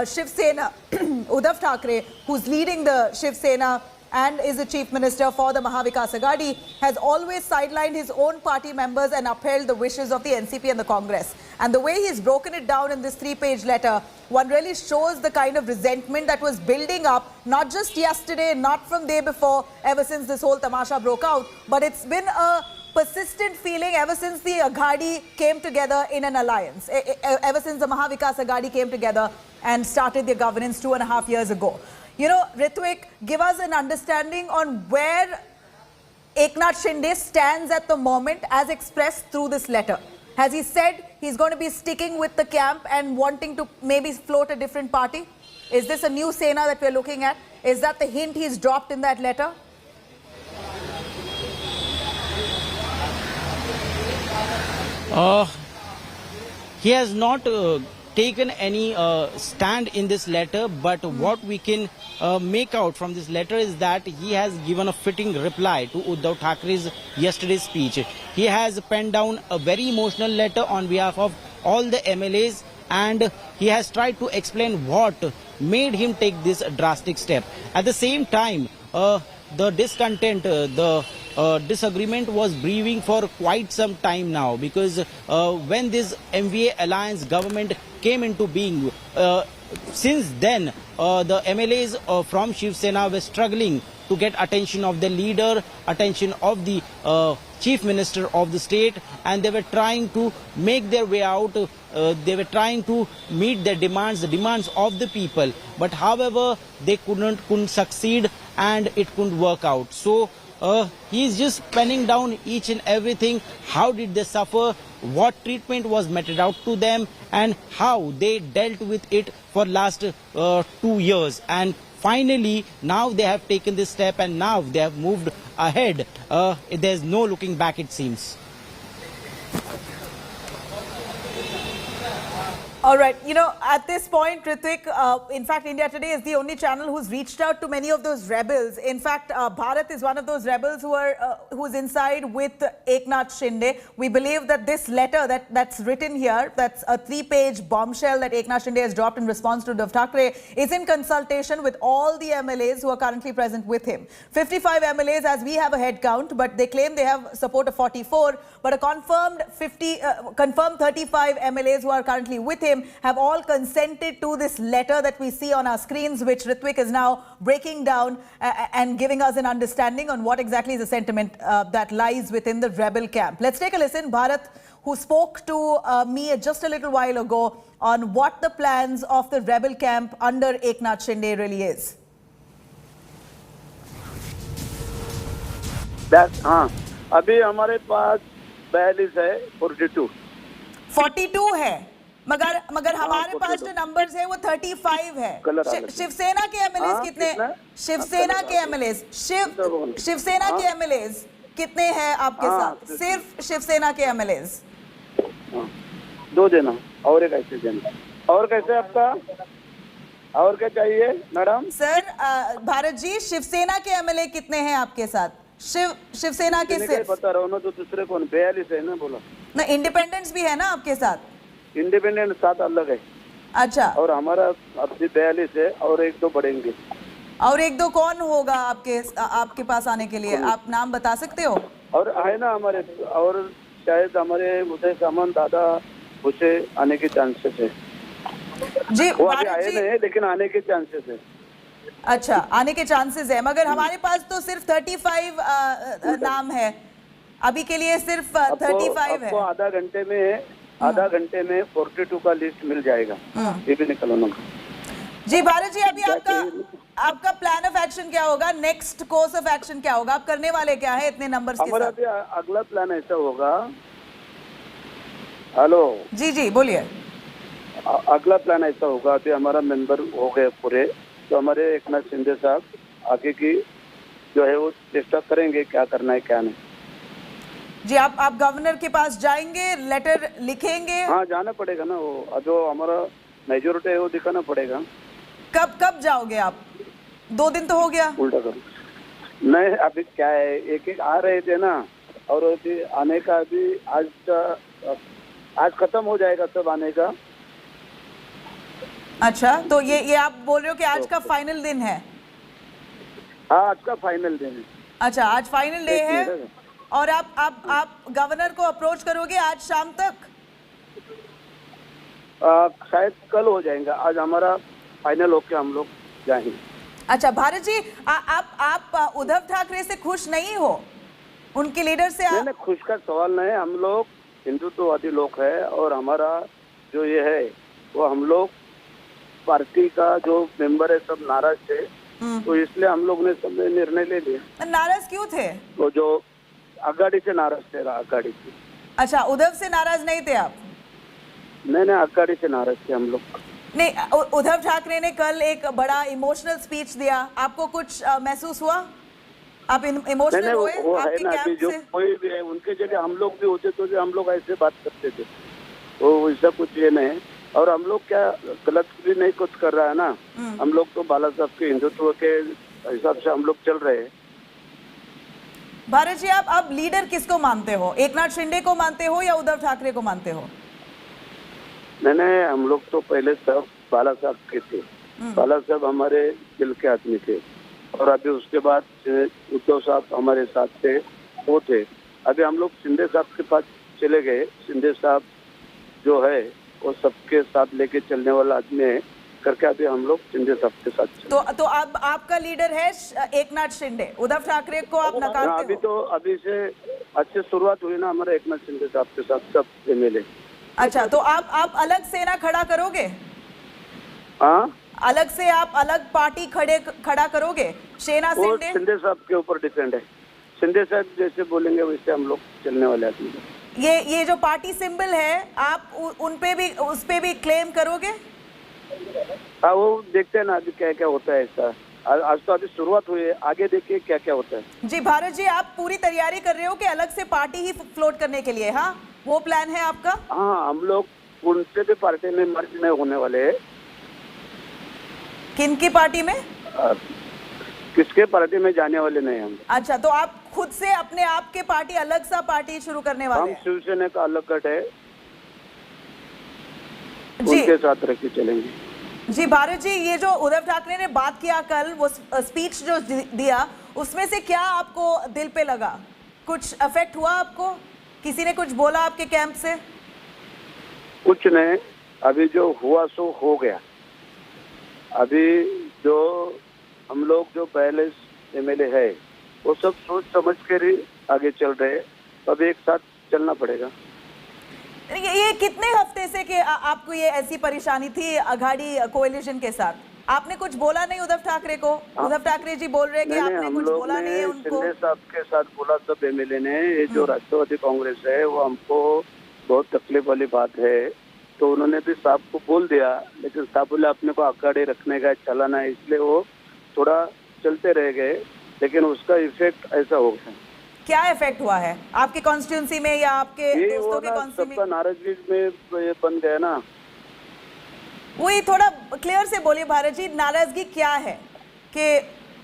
S2: Shiv Sena, Uddhav Thackeray, who's leading the Shiv Sena and is the chief minister for the Maha Vikas Aghadi, has always sidelined his own party members and upheld the wishes of the NCP and the Congress. And the way he's broken it down in this 3-page letter, one really shows the kind of resentment that was building up, not just yesterday, not from day before, ever since this whole tamasha broke out, but it's been a persistent feeling ever since the Aghadi came together in an alliance, ever since the Maha Vikas Aghadi came together and started their governance 2.5 years ago. You know, Ritvik, give us an understanding on where Eknath Shinde stands at the moment as expressed through this letter. Has he said he's going to be sticking with the camp and wanting to maybe float a different party? Is this a new Sena that we're looking at? Is that the hint he's dropped in that letter?
S3: He has not taken any stand in this letter, but what we can make out from this letter is that he has given a fitting reply to Uddhav Thackeray's yesterday's speech. He has penned down a very emotional letter on behalf of all the MLAs, and he has tried to explain what made him take this drastic step. At the same time, the discontent, the disagreement was brewing for quite some time now, because when this MVA alliance government came into being, since then the MLAs from Shiv Sena were struggling to get attention of the leader, attention of the chief minister of the state, and they were trying to make their way out. They were trying to meet their demands, the demands of the people, but however they couldn't succeed, and it couldn't work out. So he's just penning down each and everything. How did they suffer? What treatment was meted out to them, and how they dealt with it for last 2 years. And finally, now they have taken this step, and now they have moved ahead. There's no looking back, it seems.
S2: All right. You know, at this point, Ritvik, in fact, India Today is the only channel who's reached out to many of those rebels. In fact, Bharat is one of those rebels who's inside with Eknath Shinde. We believe that this letter that's written here, that's a 3-page bombshell that Eknath Shinde has dropped in response to Uddhav Thackeray, is in consultation with all the MLAs who are currently present with him. 55 MLAs, as we have a head count, but they claim they have support of 44, but a confirmed 35 MLAs who are currently with him have all consented to this letter that we see on our screens, which Ritvik is now breaking down and giving us an understanding on what exactly is the sentiment that lies within the rebel camp. Let's take a listen. Bharat, who spoke to me just a little while ago on what the plans of the rebel camp under Eknath Shinde really is.
S5: अभी हमारे पास 42 है,
S2: 42 है, मगर हमारे पास जो numbers है वो 35 है। शिवसेना के एमएलएस कितने? शिवसेना के एमएलएस शिवसेना के एमएलएस कितने हैं आपके साथ? सिर्फ शिवसेना के एमएलएस
S5: 2 देना, और एक ऐसे देना। और कैसे आपका, और क्या चाहिए मैडम?
S2: सर भारत जी, शिवसेना के एमएलए कितने हैं आपके साथ? शिवसेना के सिर्फ
S5: बता रहा हूँ ना, तो दूसरे कौन? 42 है ना, बोला
S2: ना। इंडिपेंडेंस भी है ना आपके साथ?
S5: इंडिपेंडेंट 7 अलग है।
S2: अच्छा, और
S5: हमारा अभी 42 है, और 1-2 बढ़ेंगे।
S2: और 1-2 कौन होगा आपके पास आने के लिए? आप नाम बता सकते हो?
S5: और है ना हमारे, और शायद हमारे उदय सामंत दादा उसे आने के चांसेस है
S2: जी।
S5: वो अभी आए नहीं, लेकिन आने के चांसेस है।
S2: अच्छा, आने के चांसेस है, मगर हमारे पास तो सिर्फ 35 नाम है अभी के लिए, सिर्फ 35 है।
S5: आधा घंटे में 42 का लिस्ट मिल जाएगा, ये भी निकलना
S2: जी। भारत जी, अभी आपका प्लान ऑफ एक्शन क्या होगा? नेक्स्ट कोर्स ऑफ एक्शन क्या होगा? आप करने वाले क्या है इतने नंबर्स के साथ?
S5: हमारा अभी अगला प्लान ऐसा होगा। हेलो
S2: जी जी, बोलिए।
S5: अगला प्लान ऐसा होगा, अभी हमारा मेंबर हो गए पूरे, तो हमारे एकनाथ शिंदे साहब आगे की जो है वो चेष्टा करेंगे क्या करना है क्या नहीं।
S2: जी, आप गवर्नर के पास जाएंगे, लेटर लिखेंगे?
S5: हाँ, जाना पड़ेगा ना, वो जो हमारा मेजोरिटी है वो दिखाना पड़ेगा। कब
S2: जाओगे आप? 2 दिन तो हो गया।
S5: उल्टा करो नहीं, अभी क्या है, एक आ रहे थे ना, और अभी आने का अभी आज खत्म हो जाएगा सब आने का।
S2: अच्छा, तो ये आप बोल रहे हो कि आज का फाइनल दिन है?
S5: हाँ, आज का फाइनल दिन है।
S2: अच्छा, आज फाइनल डे है, और आप गवर्नर को अप्रोच करोगे आज शाम तक?
S5: शायद कल हो जाएगा, आज हमारा फाइनल होके हम लोग जाएंगे।
S2: अच्छा भारत जी, आप उद्धव ठाकरे से खुश नहीं हो? उनके लीडर से
S5: नहीं, खुश का सवाल नहीं है। हम लोग हिंदुत्ववादी लोग हैं, और हमारा जो ये है वो हम लोग पार्टी का जो मेंबर है सब नाराज थे, तो इसलिए हम लोग ने सब निर्णय ले लिया।
S2: नाराज क्यों थे?
S5: तो जो आघाड़ी से नाराज थे, आघाड़ी से।
S2: अच्छा, उद्धव से नाराज नहीं थे आप?
S5: नहीं, आघाड़ी से नाराज थे हम लोग।
S2: नहीं, उद्धव ठाकरे ने कल एक बड़ा इमोशनल स्पीच दिया, आपको कुछ महसूस हुआ? आप इमोशनल हुए आपके कैंप
S5: जो
S2: से?
S5: कोई भी है उनके जगह हम लोग भी होते तो हम लोग ऐसे बात करते थे, तो ऐसा कुछ ये नहीं। और हम लोग क्या गलत भी नहीं कुछ कर रहा है ना, हम लोग तो बाला साहब के हिंदुत्व के हिसाब से हम लोग चल रहे हैं।
S2: भारत जी, आप अब लीडर किसको मानते हो? एकनाथ शिंदे को मानते हो या उद्धव ठाकरे को मानते हो?
S5: नहीं, हम लोग तो पहले सब बाला साहब के थे। बाला साहब हमारे दिल के आदमी थे, और अभी उसके बाद उद्धव साहब हमारे साथ थे, वो थे। अभी हम लोग शिंदे साहब के पास चले गए। शिंदे साहब जो है वो सबके साथ लेके चलने वाला आदमी है करके अभी हम लोग शिंदे साहब के साथ
S2: तो अब आपका लीडर है एकनाथ शिंदे, उद्धव ठाकरे को आप नकारते
S5: अभी
S2: हो?
S5: तो अभी से अच्छी शुरुआत हुई ना हमारे एकनाथ शिंदे साहब के साथ सब एमएलए।
S2: अच्छा, तो आप अलग सेना खड़ा करोगे?
S5: हाँ,
S2: अलग से आप अलग पार्टी खड़ा करोगे? सेना शिंदे?
S5: शिंदे साहब के ऊपर डिपेंड है। शिंदे साहब जैसे बोलेंगे वैसे हम लोग चलने वाले आदमी हैं।
S2: ये जो पार्टी सिंबल है, आप उस पे भी क्लेम करोगे?
S5: हाँ, वो देखते हैं ना अभी क्या क्या होता है। ऐसा आज तो अभी शुरुआत हुई है, आगे देखिए क्या क्या होता है।
S2: जी भारत जी, आप पूरी तैयारी कर रहे हो कि अलग से पार्टी ही फ्लोट करने के लिए? हाँ, वो प्लान है आपका?
S5: हाँ, हम लोग उनसे भी पार्टी में मर्ज नहीं होने वाले हैं।
S2: किनकी पार्टी में?
S5: किसके पार्टी में जाने वाले नहीं हम।
S2: अच्छा, तो आप खुद से अपने आप के पार्टी अलग सा पार्टी शुरू करने वाले हैं?
S5: हम शिवसेना का अलग गठ है,
S2: जी
S5: उनके साथ रख के चलेंगे।
S2: जी भारत जी, ये जो उद्धव ठाकरे ने बात किया कल, वो स्पीच जो दिया, उसमें से क्या आपको दिल पे लगा? कुछ अफेक्ट हुआ आपको? किसी ने कुछ बोला आपके कैंप से?
S5: कुछ नहीं, अभी जो हुआ सो हो गया। अभी जो हम लोग जो पहले एमएलए है वो सब सोच समझ कर ही आगे चल रहे हैं, अब एक साथ चलना पड़ेगा।
S2: ये कितने हफ्ते से कि आपको ये ऐसी परेशानी थी अघाड़ी कोएलिशन के साथ? आपने कुछ बोला नहीं उद्धव ठाकरे को? उद्धव ठाकरे जी बोल रहे हैं कि आपने कुछ बोला नहीं है उनको?
S5: शिंदे साहब के साथ बोला सब एमएलए ने। ये जो राष्ट्रवादी कांग्रेस है वो हमको बहुत तकलीफ वाली बात है, तो उन्होंने भी साहब को बोल दिया, लेकिन साहब बोले अपने को अखाड़े रखने का, चलाना है, इसलिए वो थोड़ा चलते रह गए, लेकिन उसका इफेक्ट ऐसा हो गया।
S2: क्या इफेक्ट हुआ है आपके कॉन्स्टिट्यूंसी में या आपके दोस्तों के कॉन्स्टिट्यूंसी में?
S5: नाराजगी में ये बन गया ना।
S2: वही थोड़ा क्लियर से बोलिए भारत जी, नाराजगी क्या है कि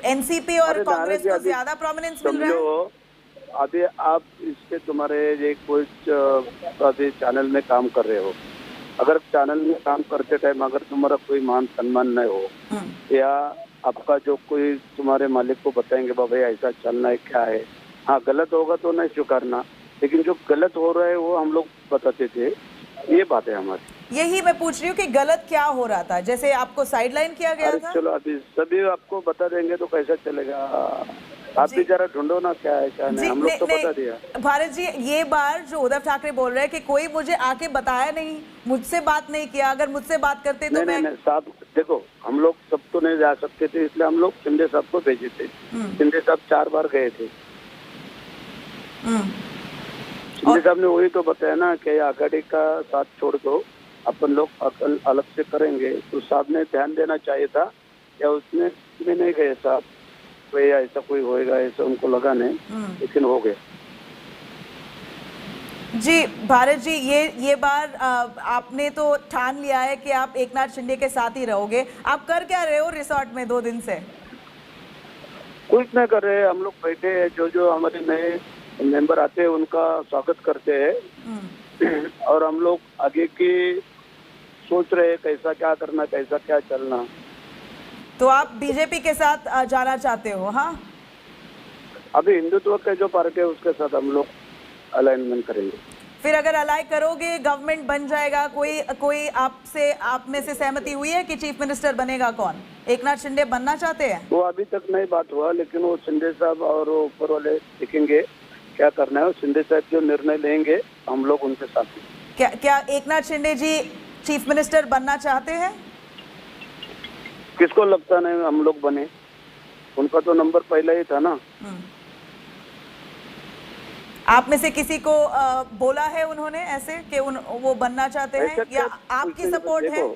S2: एनसीपी और कांग्रेस को ज्यादा प्रोमिनेंस मिल रहा है?
S5: अभी आप इसके तुम्हारे एक कोई अभी चैनल में काम कर रहे हो, अगर चैनल में काम करते टाइम अगर तुम्हारा कोई मान सम्मान नहीं हो, या आपका जो कोई तुम्हारे मालिक को बताएंगे बाबा ऐसा चलना है, क्या है, हाँ गलत होगा तो नहीं स्वीकारना, लेकिन जो गलत हो रहा है वो हम लोग बताते थे। ये बात है हमारी।
S2: यही मैं पूछ रही हूँ कि गलत क्या हो रहा था, जैसे आपको साइडलाइन किया गया था?
S5: चलो अभी सभी आपको बता देंगे तो कैसा चलेगा, आप भी जरा ढूंढो ना क्या है क्या नहीं, हम लोग तो बता दिया।
S2: भारत जी, ये बार जो उद्धव ठाकरे बोल रहे हैं कि कोई मुझे आके बताया नहीं, मुझसे बात नहीं किया, अगर मुझसे बात करते तो
S5: नहीं, साहब देखो हम लोग सब तो नहीं जा सकते थे, इसलिए हम लोग शिंदे साहब को भेजे थे। शिंदे साहब 4 बार गए थे। शिंदे साहब ने वही तो बताया ना कि आघाड़ी का साथ छोड़ दो, अपन लोग अलग से करेंगे, तो साहब ने ध्यान देना चाहिए था, या उसने नहीं गए साहब, भैया ऐसा कोई होएगा ऐसा उनको लगा नहीं, लेकिन हो गया।
S2: जी भारत जी, ये बार आपने तो ठान लिया है कि आप एकनाथ शिंदे के साथ ही रहोगे। आप कर क्या रहे हो रिसोर्ट में 2 दिन से?
S5: कुछ नहीं कर रहे, हम लोग बैठे हैं, जो हमारे नए मेंबर आते हैं उनका स्वागत करते हैं, और हम लोग आगे की सोच रहे हैं कैसा क्या करना, कैसा क्या चलना।
S2: तो आप बीजेपी के साथ जाना चाहते हो? हाँ,
S5: अभी हिंदुत्व के जो पार्टी है उसके साथ हम लोग अलाइनमेंट करेंगे।
S2: फिर अगर अलाइ करोगे गवर्नमेंट बन जाएगा, कोई आप में से सहमति हुई है कि चीफ मिनिस्टर बनेगा कौन? एकनाथ शिंदे बनना चाहते हैं?
S5: वो अभी तक नहीं बात हुआ, लेकिन वो शिंदे साहब और ऊपर वाले देखेंगे क्या करना है। शिंदे साहब जो निर्णय लेंगे हम लोग उनके साथ।
S2: क्या एकनाथ शिंदे जी चीफ मिनिस्टर बनना चाहते हैं?
S5: किसको लगता नहीं हम लोग बने, उनका तो नंबर पहला ही था ना।
S2: आप में से किसी को बोला है उन्होंने ऐसे कि वो बनना चाहते हैं, या आपकी सपोर्ट है?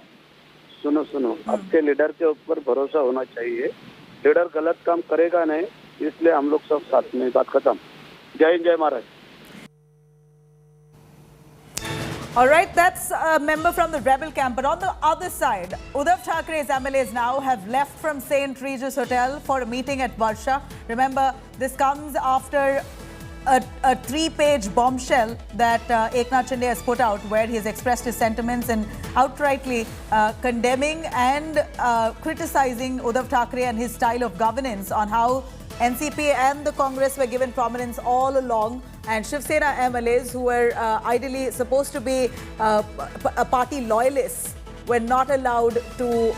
S2: सुनो
S5: आपके लीडर के ऊपर भरोसा होना चाहिए। लीडर गलत काम करेगा नहीं, इसलिए हम लोग सब साथ में, बात खत्म। जय हिंद, जय Maharashtra.
S2: All right, that's a member from the rebel camp. But on the other side, Uddhav Thackeray's MLAs now have left from St. Regis Hotel for a meeting at Varsha. Remember, this comes after a three-page bombshell that Eknath Shinde has put out, where he has expressed his sentiments and outrightly condemning and criticizing Uddhav Thackeray and his style of governance, on how NCP and the Congress were given prominence all along, and Shiv Sena MLAs, who were ideally supposed to be party loyalists, were not allowed to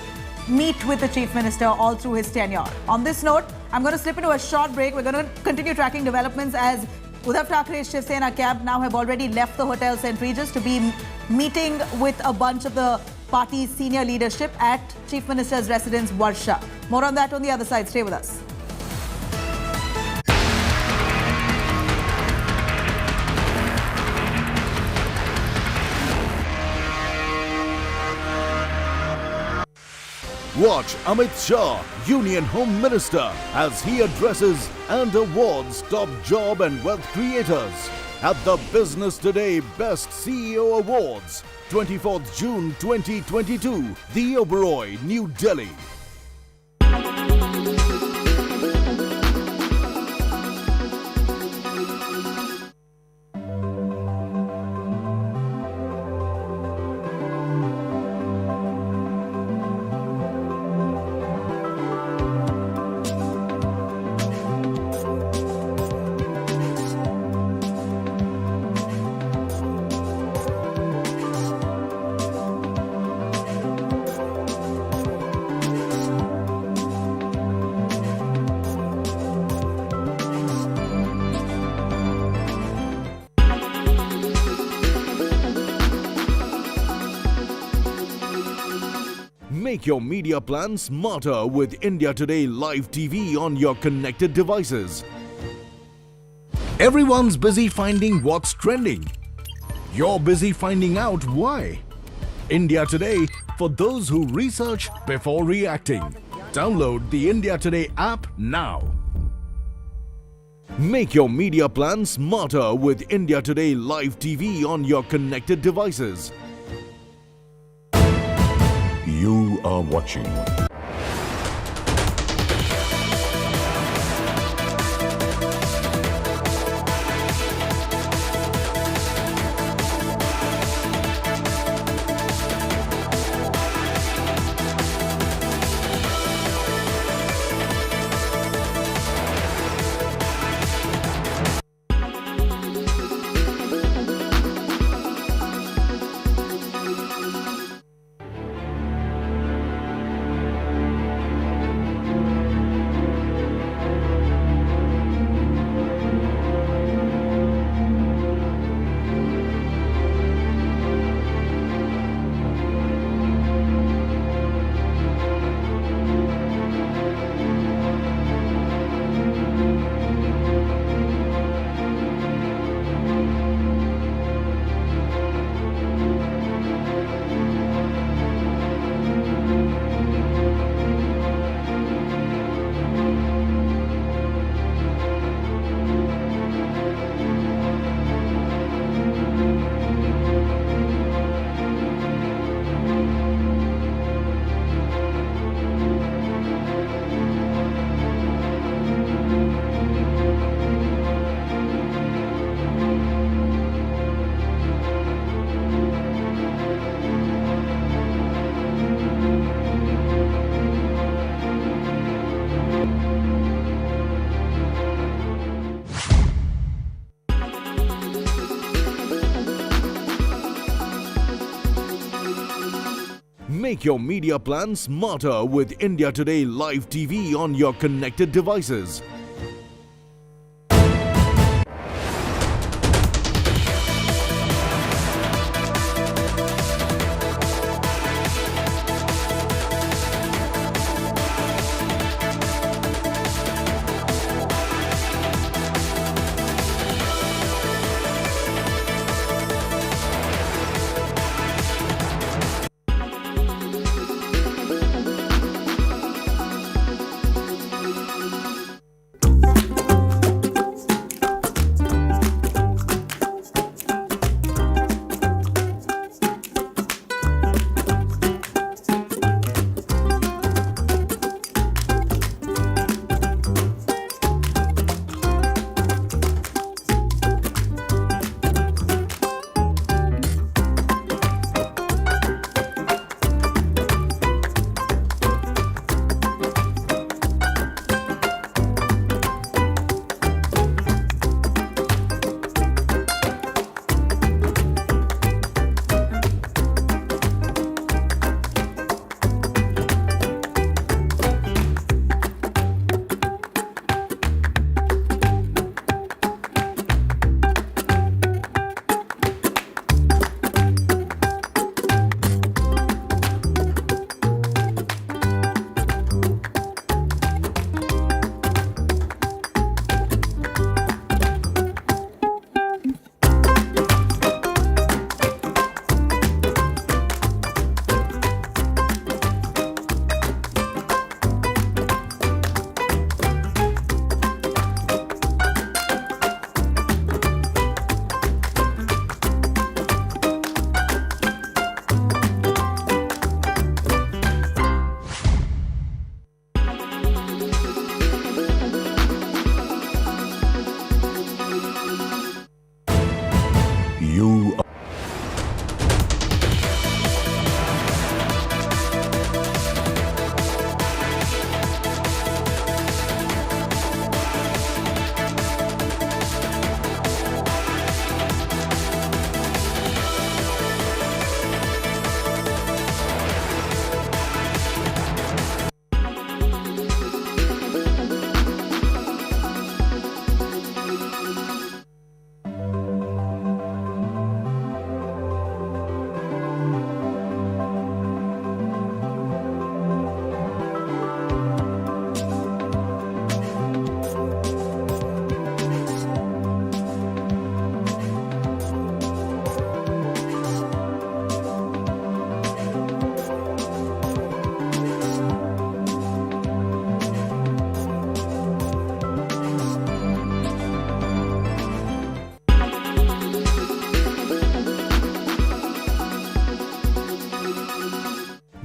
S2: meet with the Chief Minister all through his tenure. On this note, I'm going to slip into a short break. We're going to continue tracking developments as Uddhav Thackeray's Shiv Sena camp now have already left the Hotel St. Regis to be meeting with a bunch of the party's senior leadership at Chief Minister's residence, Varsha. More on that on the other side. Stay with us.
S12: Watch Amit Shah, Union Home Minister, as he addresses and awards top job and wealth creators at the Business Today Best CEO Awards, 24th June 2022, The Oberoi, New Delhi. Make your media plan smarter with India Today Live TV on your connected devices. Everyone's busy finding what's trending. You're busy finding out why. India Today, for those who research before reacting. Download the India Today app now. Make your media plan smarter with India Today Live TV on your connected devices. You are watching Make your media plan smarter with India Today Live TV on your connected devices.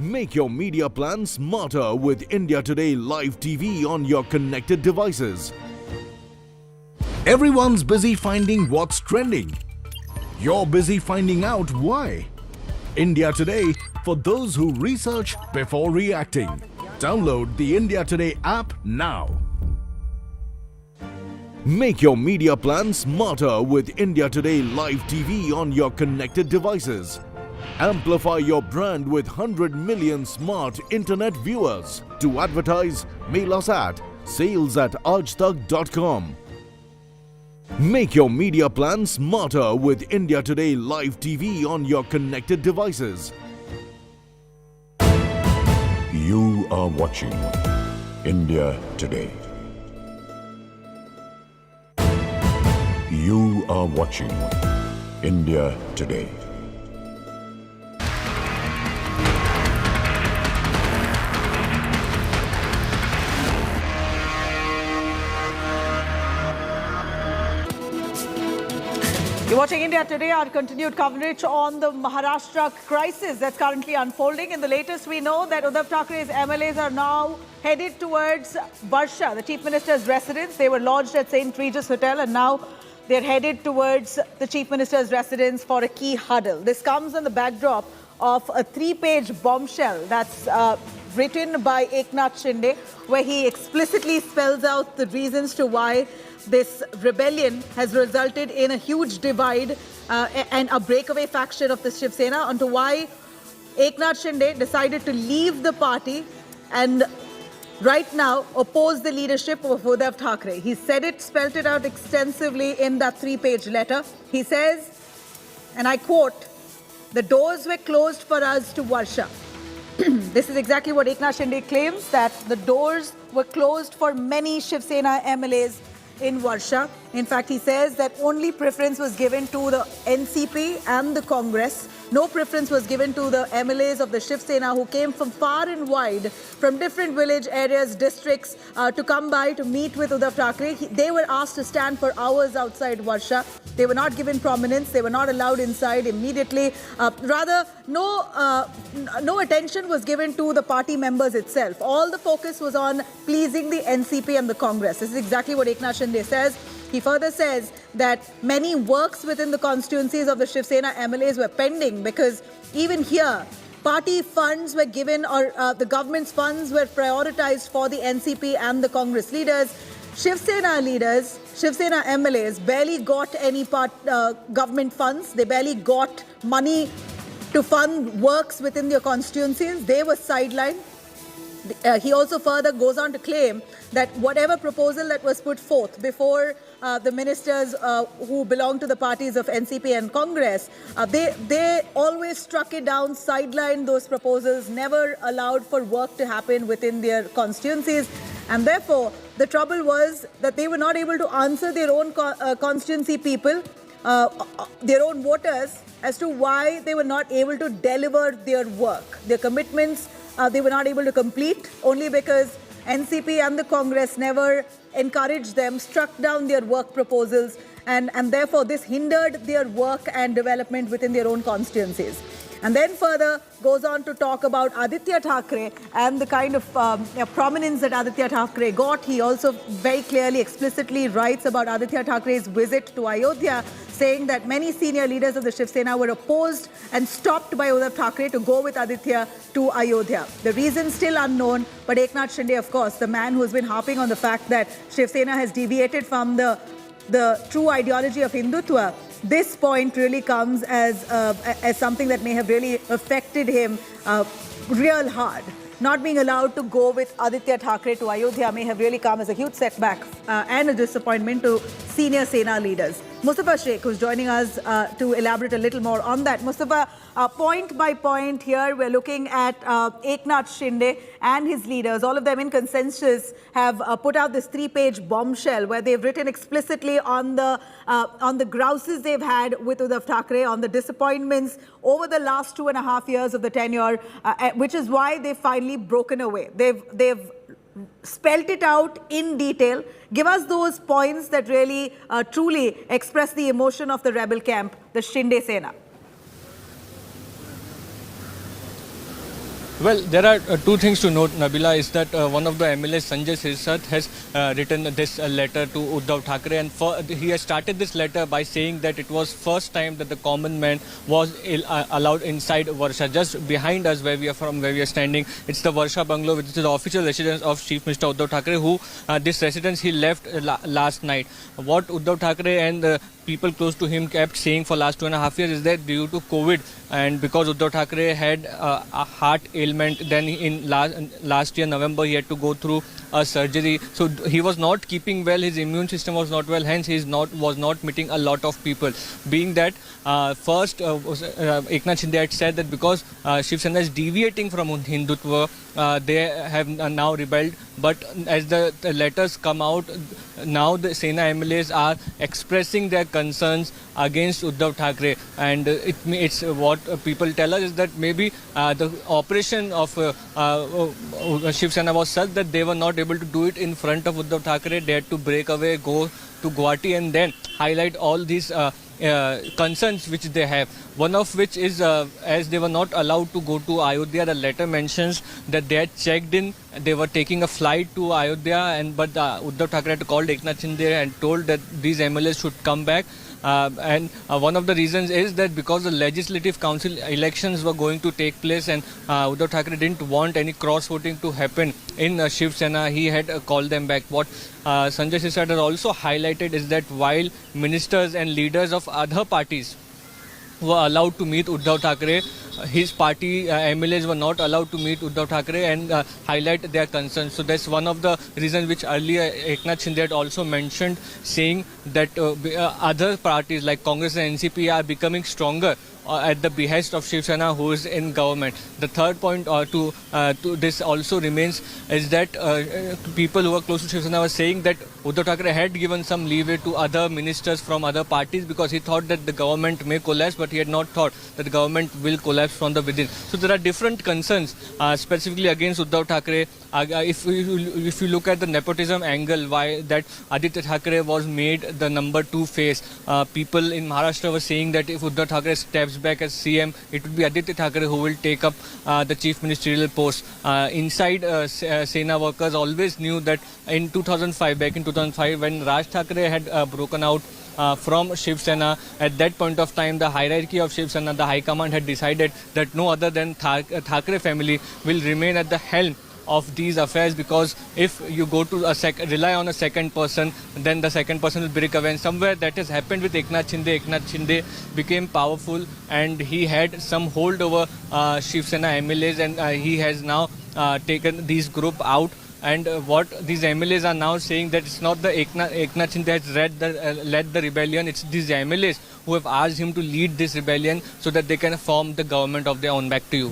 S12: Make your media plan smarter with India Today Live TV on your connected devices. Everyone's busy finding what's trending. You're busy finding out why. India Today, for those who research before reacting. Download the India Today app now. Make your media plan smarter with India Today Live TV on your connected devices. Amplify your brand with 100 million smart internet viewers. To advertise, mail us at sales@aajtak.com. Make your media plan smarter with India Today Live TV on your connected devices.
S13: You are watching India Today. You are watching India Today.
S2: You're watching India Today, our continued coverage on the Maharashtra crisis that's currently unfolding. In the latest, we know that Uddhav Thackeray's MLAs are now headed towards Varsha, the Chief Minister's residence. They were lodged at St. Regis Hotel and now they're headed towards the Chief Minister's residence for a key huddle. This comes on the backdrop of a 3-page bombshell that's written by Eknath Shinde, where he explicitly spells out the reasons to why this rebellion has resulted in a huge divide and a breakaway faction of the Shiv Sena, onto why Eknath Shinde decided to leave the party and right now oppose the leadership of Uddhav Thackeray. He said it, spelled it out extensively in that 3-page letter. He says, and I quote, "The doors were closed for us to Varsha." This is exactly what Eknath Shinde claims, that the doors were closed for many Shiv Sena MLAs in Varsha. In fact, he says that only preference was given to the NCP and the Congress. No preference was given to the MLAs of the Shiv Sena who came from far and wide, from different village areas, districts, to come by to meet with Uddhav Thackeray. They were asked to stand for hours outside Varsha. They were not given prominence. They were not allowed inside immediately. Rather, no attention was given to the party members itself. All the focus was on pleasing the NCP and the Congress. This is exactly what Eknath Shinde says. He further says that many works within the constituencies of the Shiv Sena MLAs were pending because even here, party funds were given, or the government's funds were prioritized for the NCP and the Congress leaders. Shiv Sena leaders, Shiv Sena MLAs barely got any government funds. They barely got money to fund works within their constituencies. They were sidelined. He also further goes on to claim that whatever proposal that was put forth before the ministers who belong to the parties of NCP and Congress, they always struck it down, sidelined those proposals, never allowed for work to happen within their constituencies. And therefore, the trouble was that they were not able to answer their own constituency people, their own voters, as to why they were not able to deliver their work. Their commitments, they were not able to complete only because NCP and the Congress never encouraged them, struck down their work proposals, and therefore this hindered their work and development within their own constituencies. And then further goes on to talk about Aditya Thackeray and the kind of prominence that Aditya Thackeray got. He also very clearly, explicitly writes about Aditya Thackeray's visit to Ayodhya, saying that many senior leaders of the Shiv Sena were opposed and stopped by Uddhav Thackeray to go with Aditya to Ayodhya. The reason still unknown, but Eknath Shinde, of course, the man who's been harping on the fact that Shiv Sena has deviated from the true ideology of Hindutva, this point really comes as something that may have really affected him real hard. Not being allowed to go with Aditya Thackeray to Ayodhya may have really come as a huge setback and a disappointment to senior Sena leaders. Mustafa Sheikh, who's joining us to elaborate a little more on that. Mustafa, point by point here, we're looking at Eknath Shinde and his leaders. All of them in consensus have put out this 3-page bombshell where they've written explicitly on the grouses they've had with Uddhav Thackeray, on the disappointments over the last 2.5 years of the tenure, which is why they've finally broken away. They've spelt it out in detail. Give us those points that really truly express the emotion of the rebel camp, the Shinde Sena.
S14: Well, there are two things to note, Nabila, is that one of the MLAs, Sanjay Raut, has written this letter to Uddhav Thackeray, and he has started this letter by saying that it was first time that the common man was allowed inside Varsha. Just behind us, where we are standing, it's the Varsha bungalow, which is the official residence of Chief Minister Uddhav Thackeray, who this residence he left last night. What Uddhav Thackeray and people close to him kept saying for last 2.5 years is that due to COVID and because Uddhav Thackeray had a heart ailment, then in last year November he had to go through a surgery, so he was not keeping well, his immune system was not well, hence he was not meeting a lot of people. Being that first Eknath Shinde had said that because Shiv Sena is deviating from Hindutva, they have now rebelled, but as the letters come out, now the Sena MLAs are expressing their concerns against Uddhav Thackeray, and it's what people tell us is that maybe the operation of Shiv Sena was such that they were not able to do it in front of Uddhav Thackeray. They had to break away, go to Guwahati and then highlight all these concerns which they have. One of which is as they were not allowed to go to Ayodhya, the letter mentions that they had checked in, they were taking a flight to Ayodhya, but Uddhav Thackeray had called Eknath Shinde and told that these MLAs should come back. And one of the reasons is that because the Legislative Council elections were going to take place and Uddhav Thackeray didn't want any cross-voting to happen in Shiv Sena, he had called them back. What Sanjay Raut has also highlighted is that while ministers and leaders of other parties were allowed to meet Uddhav Thackeray, his party MLAs were not allowed to meet Uddhav Thackeray and highlight their concerns. So that's one of the reasons which earlier Eknath Shinde had also mentioned, saying that other parties like Congress and NCP are becoming stronger at the behest of Shiv Sena, who is in government. The third point to this also remains is that people who are close to Shiv Sena were saying that Uddhav Thackeray had given some leeway to other ministers from other parties because he thought that the government may collapse, but he had not thought that the government will collapse from the within. So there are different concerns specifically against Uddhav Thackeray. If you look at the nepotism angle, why that Aditya Thackeray was made the number 2 face, people in Maharashtra were saying that if Uddhav Thackeray steps back as CM, it would be Aditya Thackeray who will take up the chief ministerial post. Inside Sena workers always knew that in 2005, back in 2005, when Raj Thackeray had broken out from Shiv Sena, at that point of time the hierarchy of Shiv Sena, the high command had decided that no other than Thackeray family will remain at the helm of these affairs, because if you go to rely on a second person, then the second person will break away. And somewhere that has happened with Eknath Shinde. Eknath Shinde became powerful and he had some hold over Shiv Sena MLAs, and he has now taken these group out. And what these MLAs are now saying, that it's not the Eknath Shinde has led the rebellion, it's these MLAs who have asked him to lead this rebellion so that they can form the government of their own. Back to you.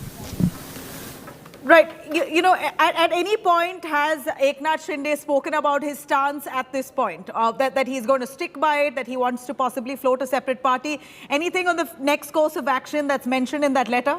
S2: Right. You know, at any point has Eknath Shinde spoken about his stance at this point? That he's going to stick by it, that he wants to possibly float a separate party? Anything on the next course of action that's mentioned in that letter?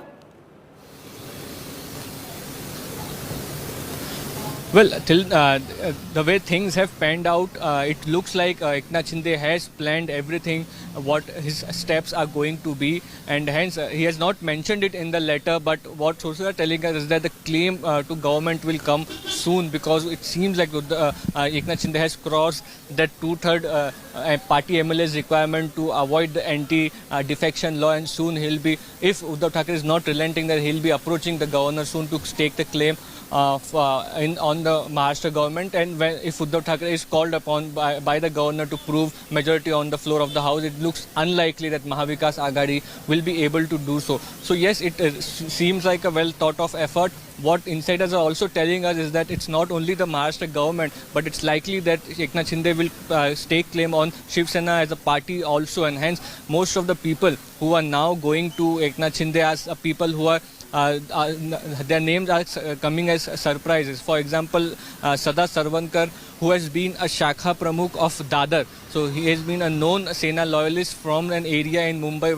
S14: Well, till the way things have panned out, it looks like Eknath Shinde has planned everything, what his steps are going to be, and hence he has not mentioned it in the letter, but what sources are telling us is that the claim to government will come soon, because it seems like Eknath Shinde has crossed that 2/3 party MLA's requirement to avoid the anti-defection law, and soon he'll be, if Uddhav Thackeray is not relenting, that he'll be approaching the governor soon to stake the claim on the Maharashtra government. And if Uddhav Thackeray is called upon by the governor to prove majority on the floor of the house, it looks unlikely that Maha Vikas Aghadi will be able to do so. So yes, it seems like a well thought of effort. What insiders are also telling us is that it's not only the Maharashtra government, but it's likely that Eknath Shinde will stake claim on Shiv Sena as a party also, and hence most of the people who are now going to Eknath Shinde as people who are their names are coming as surprises. For example, Sada Sarvankar, who has been a Shakha Pramukh of Dadar. So he has been a known Sena loyalist from an area in Mumbai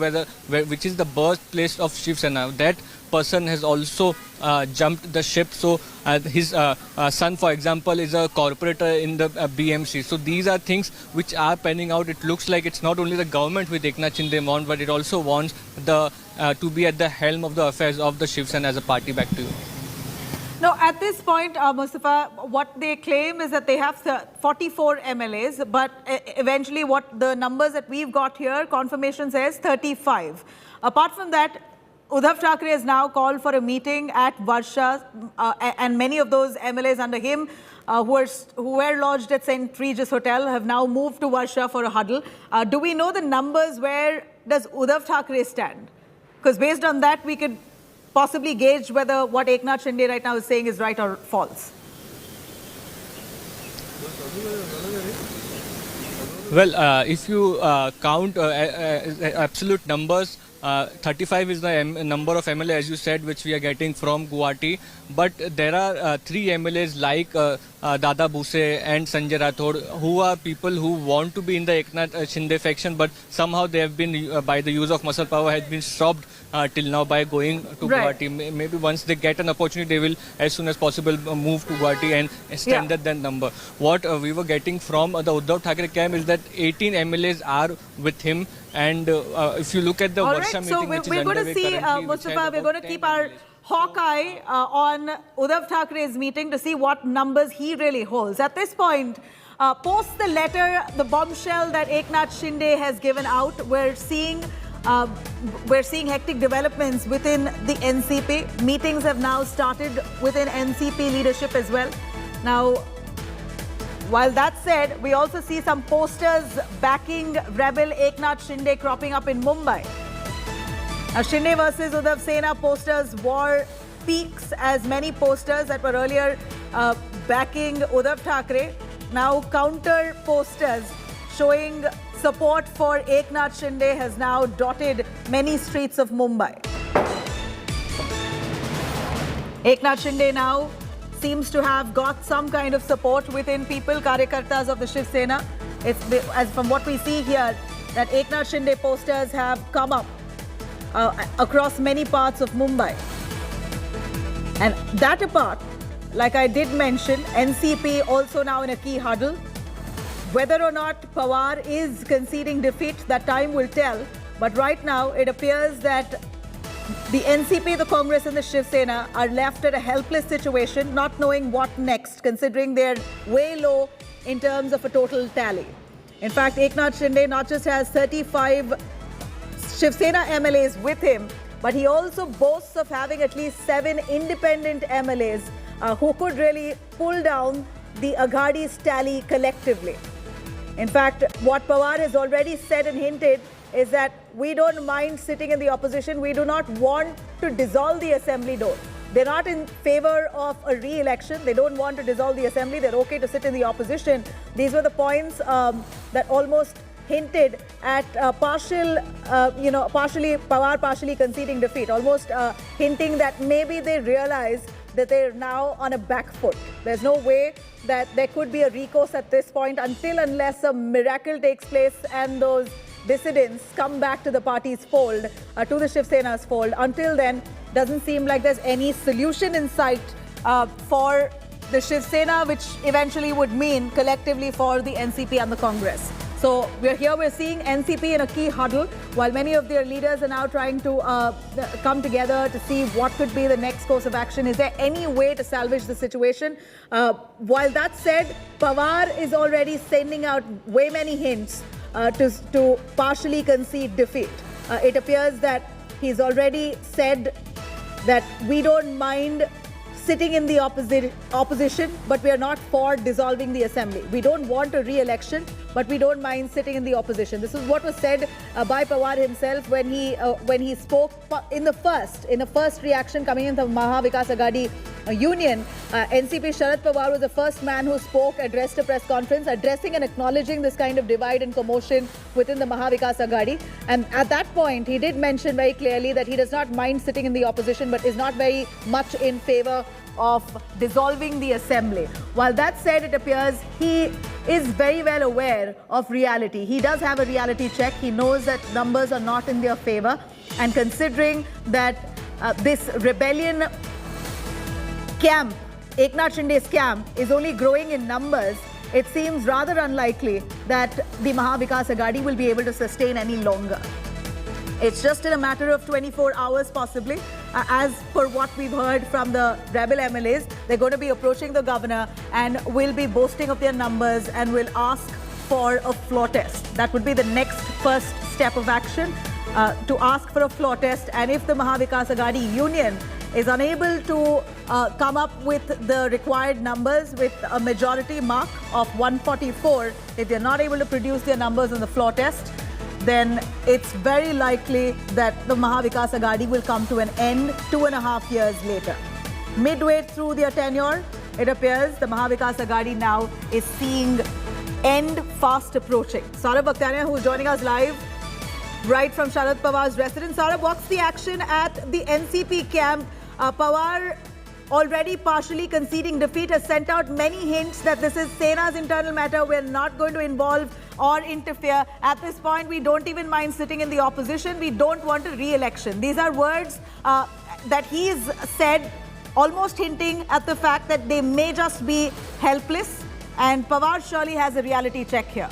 S14: which is the birthplace of Shiv Sena. That person has also jumped the ship. So his son, for example, is a corporator in the BMC. So these are things which are panning out. It looks like it's not only the government with Eknath Shinde wants, but it also wants to be at the helm of the affairs of the Shiv Sena as a party. Back to you.
S2: No, at this point, Mustafa, what they claim is that they have 44 MLAs, but eventually what the numbers that we've got here, confirmation says 35. Apart from that, Uddhav Thackeray has now called for a meeting at Varsha, and many of those MLAs under him who were lodged at St. Regis Hotel have now moved to Varsha for a huddle. Do we know the numbers? Where does Uddhav Thackeray stand? Because based on that, we could possibly gauge whether what Eknath Shinde right now is saying is right or false.
S14: Well, if you count absolute numbers, 35 is the number of MLA, as you said, which we are getting from Guwahati. But there are 3 MLAs like Dada Buse and Sanjay Raut, who are people who want to be in the Eknath Shinde faction, but somehow they have been, by the use of muscle power, has been stopped till now by going to Guwahati. Maybe once they get an opportunity, they will, as soon as possible, move to Guwahati and extend that number. What we were getting from the Uddhav Thackeray camp is that 18 MLAs are with him. And if you look at the Varsha meeting, which is underway currently,
S2: Mustafa, we're going to keep our hawk eye on Uddhav Thackeray's meeting to see what numbers he really holds. At this point, post the letter, the bombshell that Eknath Shinde has given out, we're seeing hectic developments within the NCP. Meetings have now started within NCP leadership as well. Now, while that said, we also see some posters backing rebel Eknath Shinde cropping up in Mumbai. Now, Shinde versus Uddhav Sena posters wore peaks as many posters that were earlier backing Uddhav Thackeray. Now, counter posters showing support for Eknath Shinde has now dotted many streets of Mumbai. Eknath Shinde now seems to have got some kind of support within people, Karyakartas of the Shiv Sena. As from what we see here, that Eknath Shinde posters have come up across many parts of Mumbai. And that apart, like I did mention, NCP also now in a key huddle. Whether or not Pawar is conceding defeat, that time will tell. But right now, it appears that the NCP, the Congress and the Shiv Sena are left at a helpless situation, not knowing what next, considering they're way low in terms of a total tally. In fact, Eknath Shinde not just has 35 Shiv Sena MLAs with him, but he also boasts of having at least 7 independent MLAs who could really pull down the Aghadi's tally collectively. In fact, what Pawar has already said and hinted is that we don't mind sitting in the opposition. We do not want to dissolve the assembly door. They're not in favor of a re-election. They don't want to dissolve the assembly. They're okay to sit in the opposition. These were the points that almost hinted at Pawar partially conceding defeat, almost hinting that maybe they realize that they're now on a back foot. There's no way that there could be a recourse at this point unless a miracle takes place and those dissidents come back to the party's fold, to the Shiv Sena's fold. Until then, doesn't seem like there's any solution in sight for the Shiv Sena, which eventually would mean collectively for the NCP and the Congress. So we're seeing NCP in a key huddle, while many of their leaders are now trying to come together to see what could be the next course of action. Is there any way to salvage the situation? While that said, Pawar is already sending out way many hints to partially concede defeat. It appears that he's already said that we don't mind sitting in the opposition, but we are not for dissolving the assembly. We don't want a re-election, but we don't mind sitting in the opposition. This is what was said by Pawar himself when he spoke in the first reaction coming in from Maha Vikas Aghadi union. NCP Sharad Pawar was the first man who spoke, addressed a press conference, addressing and acknowledging this kind of divide and commotion within the Maha Vikas Aghadi. And at that point, he did mention very clearly that he does not mind sitting in the opposition, but is not very much in favor of dissolving the assembly. While that said, it appears he is very well aware of reality. He does have a reality check. He knows that numbers are not in their favor. And considering that this rebellion camp, Eknath Shinde's camp, is only growing in numbers, it seems rather unlikely that the Maha Vikas Aghadi will be able to sustain any longer. It's just in a matter of 24 hours possibly. As per what we've heard from the rebel MLAs, they're going to be approaching the governor and will be boasting of their numbers and will ask for a floor test. That would be the next first step of action, to ask for a floor test. And if the Maha Vikas Aghadi union is unable to come up with the required numbers with a majority mark of 144, if they're not able to produce their numbers on the floor test, then it's very likely that the Maha Vikas Aghadi will come to an end 2.5 years later. Midway through their tenure, it appears the Maha Vikas Aghadi now is seeing end fast approaching. Saurabh Bakhtiarian, who is joining us live right from Sharad Pawar's residence. Saurabh, what's the action at the NCP camp? Pawar, already partially conceding defeat, has sent out many hints that this is Sena's internal matter. We're not going to involve or interfere. At this point, we don't even mind sitting in the opposition. We don't want a re-election. These are words that he's said, almost hinting at the fact that they may just be helpless. And Pawar surely has a reality check here.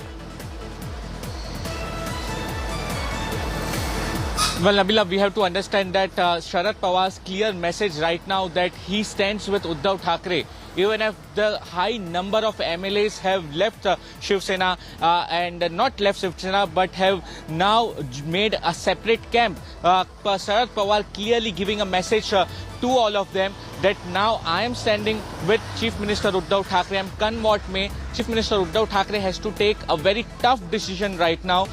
S14: Well, Nabila, we have to understand that Sharad Pawar's clear message right now that he stands with Uddhav Thackeray. Even if the high number of MLAs have left Shiv Sena and not left Shiv Sena but have now made a separate camp, Sharad Pawar clearly giving a message to all of them that now I am standing with Chief Minister Uddhav Thackeray. Come what may, Chief Minister Uddhav Thackeray has to take a very tough decision right now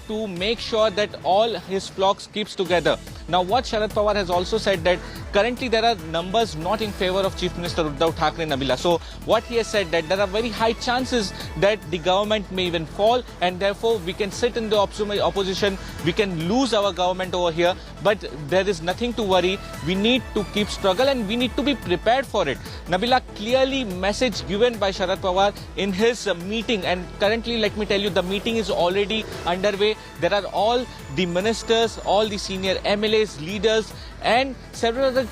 S14: to make sure that all his flocks keeps together. Now, what Sharad Pawar has also said that currently there are numbers not in favor of Chief Minister Uddhav Thackeray, Nabila. So, what he has said that there are very high chances that the government may even fall, and therefore we can sit in the opposition, we can lose our government over here, but there is nothing to worry. We need to keep struggle and we need to be prepared for it. Nabila, clearly message given by Sharad Pawar in his meeting, and currently let me tell you the meeting is already underway. There are all the ministers, all the senior MLAs, leaders and several other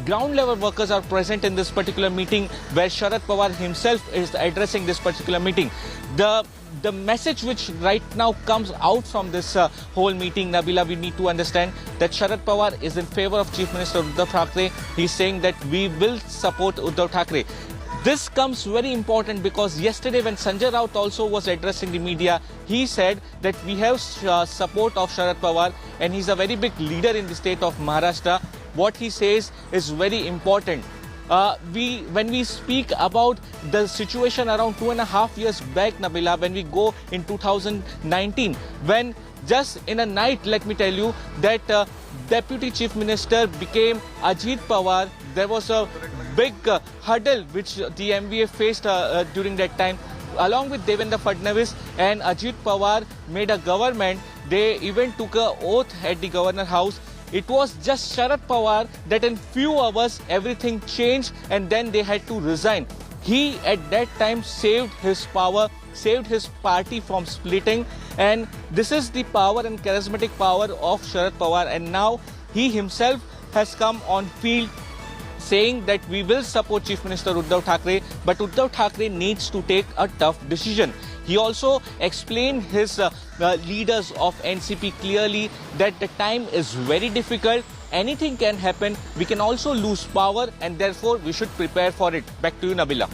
S14: ground level workers are present in this particular meeting where Sharad Pawar himself is addressing this particular meeting. The message which right now comes out from this whole meeting, Nabila, we need to understand that Sharad Pawar is in favor of Chief Minister Uddhav Thackeray. He's saying that we will support Uddhav Thackeray. This comes very important because yesterday when Sanjay Raut also was addressing the media, he said that we have support of Sharad Pawar and he's a very big leader in the state of Maharashtra. What he says is very important. When we speak about the situation around 2.5 years back, Nabila, when we go in 2019, when just in a night, let me tell you, that Deputy Chief Minister became Ajit Pawar, there was a big hurdle which the MVA faced during that time. Along with Devendra Fadnavis and Ajit Pawar made a government. They even took an oath at the Governor House. It was just Sharad Pawar that in few hours everything changed and then they had to resign. He at that time saved his power, saved his party from splitting, and this is the power and charismatic power of Sharad Pawar. And now he himself has come on field saying that we will support Chief Minister Uddhav Thackeray, but Uddhav Thackeray needs to take a tough decision. He also explained his leaders of NCP clearly that the time is very difficult. Anything can happen. We can also lose power and therefore we should prepare for it. Back to you, Nabila.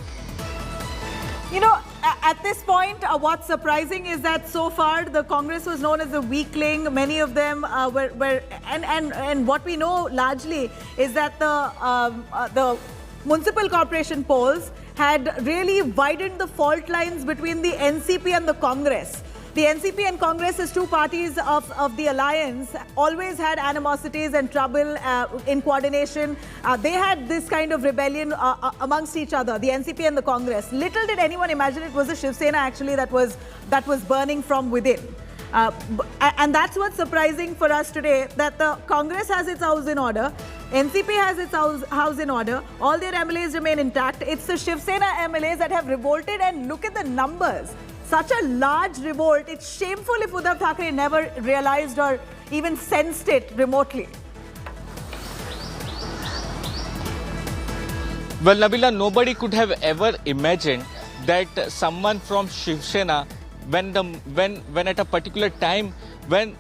S2: You know, at this point, what's surprising is that so far the Congress was known as a weakling. Many of them were and what we know largely is that the municipal corporation polls had really widened the fault lines between the NCP and the Congress. The NCP and Congress, as two parties of the alliance, always had animosities and trouble in coordination. They had this kind of rebellion amongst each other, the NCP and the Congress. Little did anyone imagine it was the Shiv Sena actually that was burning from within. And that's what's surprising for us today, that the Congress has its house in order, NCP has its house in order, all their MLAs remain intact. It's the Shiv Sena MLAs that have revolted, and look at the numbers. Such a large revolt. It's shameful if Uddhav Thackeray never realized or even sensed it remotely.
S14: Well, Nabila, nobody could have ever imagined that someone from Shiv Sena, when at a particular time when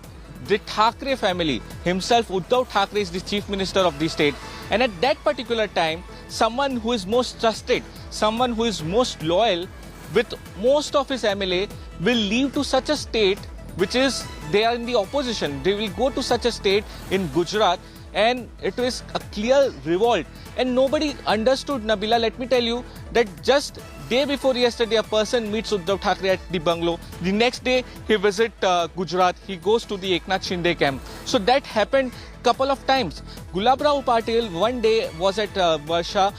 S14: the Thackeray family, himself Uddhav Thackeray is the chief minister of the state, and at that particular time, someone who is most trusted, someone who is most loyal with most of his MLA will leave to such a state which is, they are in the opposition. They will go to such a state in Gujarat, and it is a clear revolt. And nobody understood, Nabila, let me tell you, that just day before yesterday, a person meets Uddhav Thackeray at the bungalow. The next day, he visits Gujarat. He goes to the Eknath Shinde camp. So that happened couple of times. Gulabrao Patil one day was at Varsha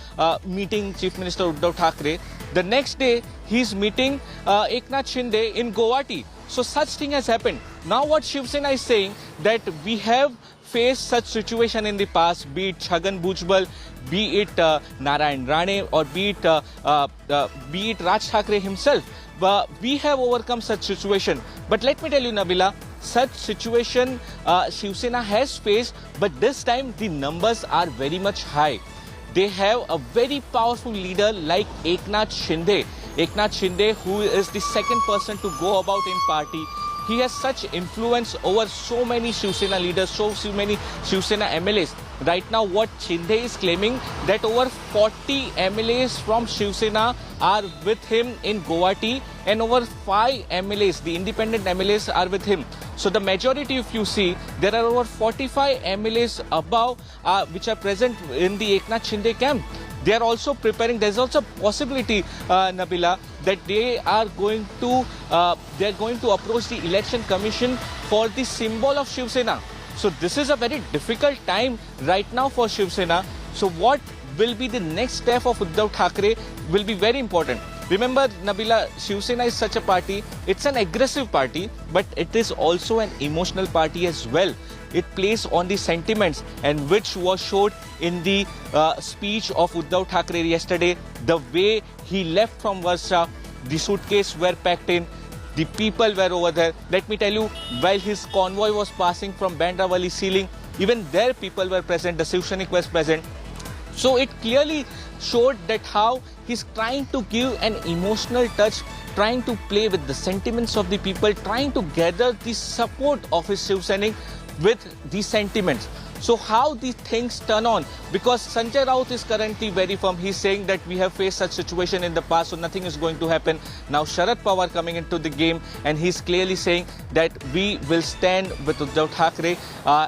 S14: meeting Chief Minister Uddhav Thackeray. The next day, he's meeting Eknath Shinde in Guwahati. So such thing has happened. Now what Shiv Sena is saying, that we have faced such situation in the past, be it Chhagan Bhujbal, be it Narayan Rane, or be it Raj Thackeray himself. But we have overcome such situation. But let me tell you, Nabila, such situation Shiv Sena has faced, but this time the numbers are very much high. They have a very powerful leader like Eknath Shinde. Eknath Shinde, who is the second person to go about in party. He has such influence over so many Shiv Sena leaders, so many Shiv Sena MLAs. Right now, what Shinde is claiming, that over 40 MLAs from Shiv Sena are with him in Guwahati, and over 5 MLAs, the independent MLAs, are with him. So the majority, if you see, there are over 45 MLAs above which are present in the Eknath Shinde camp. They are also preparing. There is also a possibility, Nabila, that they are going to approach the Election Commission for the symbol of Shiv Sena. So this is a very difficult time right now for Shiv Sena. So what will be the next step of Uddhav Thackeray will be very important. Remember, Nabila, Shiv Sena is such a party. It's an aggressive party, but it is also an emotional party as well. It plays on the sentiments, and which was showed in the speech of Uddhav Thackeray yesterday. The way he left from Varsha, the suitcase were packed in, the people were over there. Let me tell you, while his convoy was passing from Bandravali ceiling, even there people were present, the Shiv Sainik was present. So it clearly showed that how he's trying to give an emotional touch, trying to play with the sentiments of the people, trying to gather the support of his Shiv Sainik with these sentiments. So how these things turn on, because Sanjay Raut is currently very firm. He's saying that we have faced such situation in the past, so nothing is going to happen. Now Sharad Pawar coming into the game, and he's clearly saying that we will stand with Uddhav Thackeray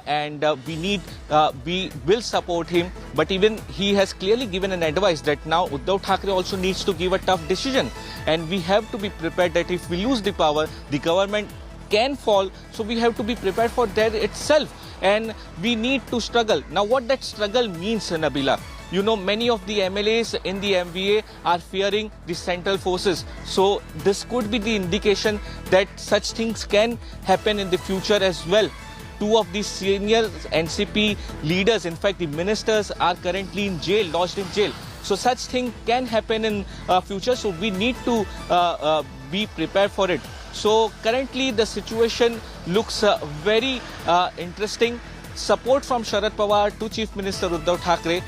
S14: and we will support him. But even he has clearly given an advice that now Uddhav Thackeray also needs to give a tough decision, and we have to be prepared that if we lose the power, the government can fall. So we have to be prepared for that itself, and we need to struggle. Now what that struggle means, Nabila, you know, many of the MLAs in the MVA are fearing the central forces. So this could be the indication that such things can happen in the future as well. Two of the senior NCP leaders, in fact the ministers, are currently in jail, lodged in jail. So such thing can happen in future. So we need to be prepared for it. So currently the situation looks very interesting. Support from Sharad Pawar to Chief Minister Uddhav Thackeray.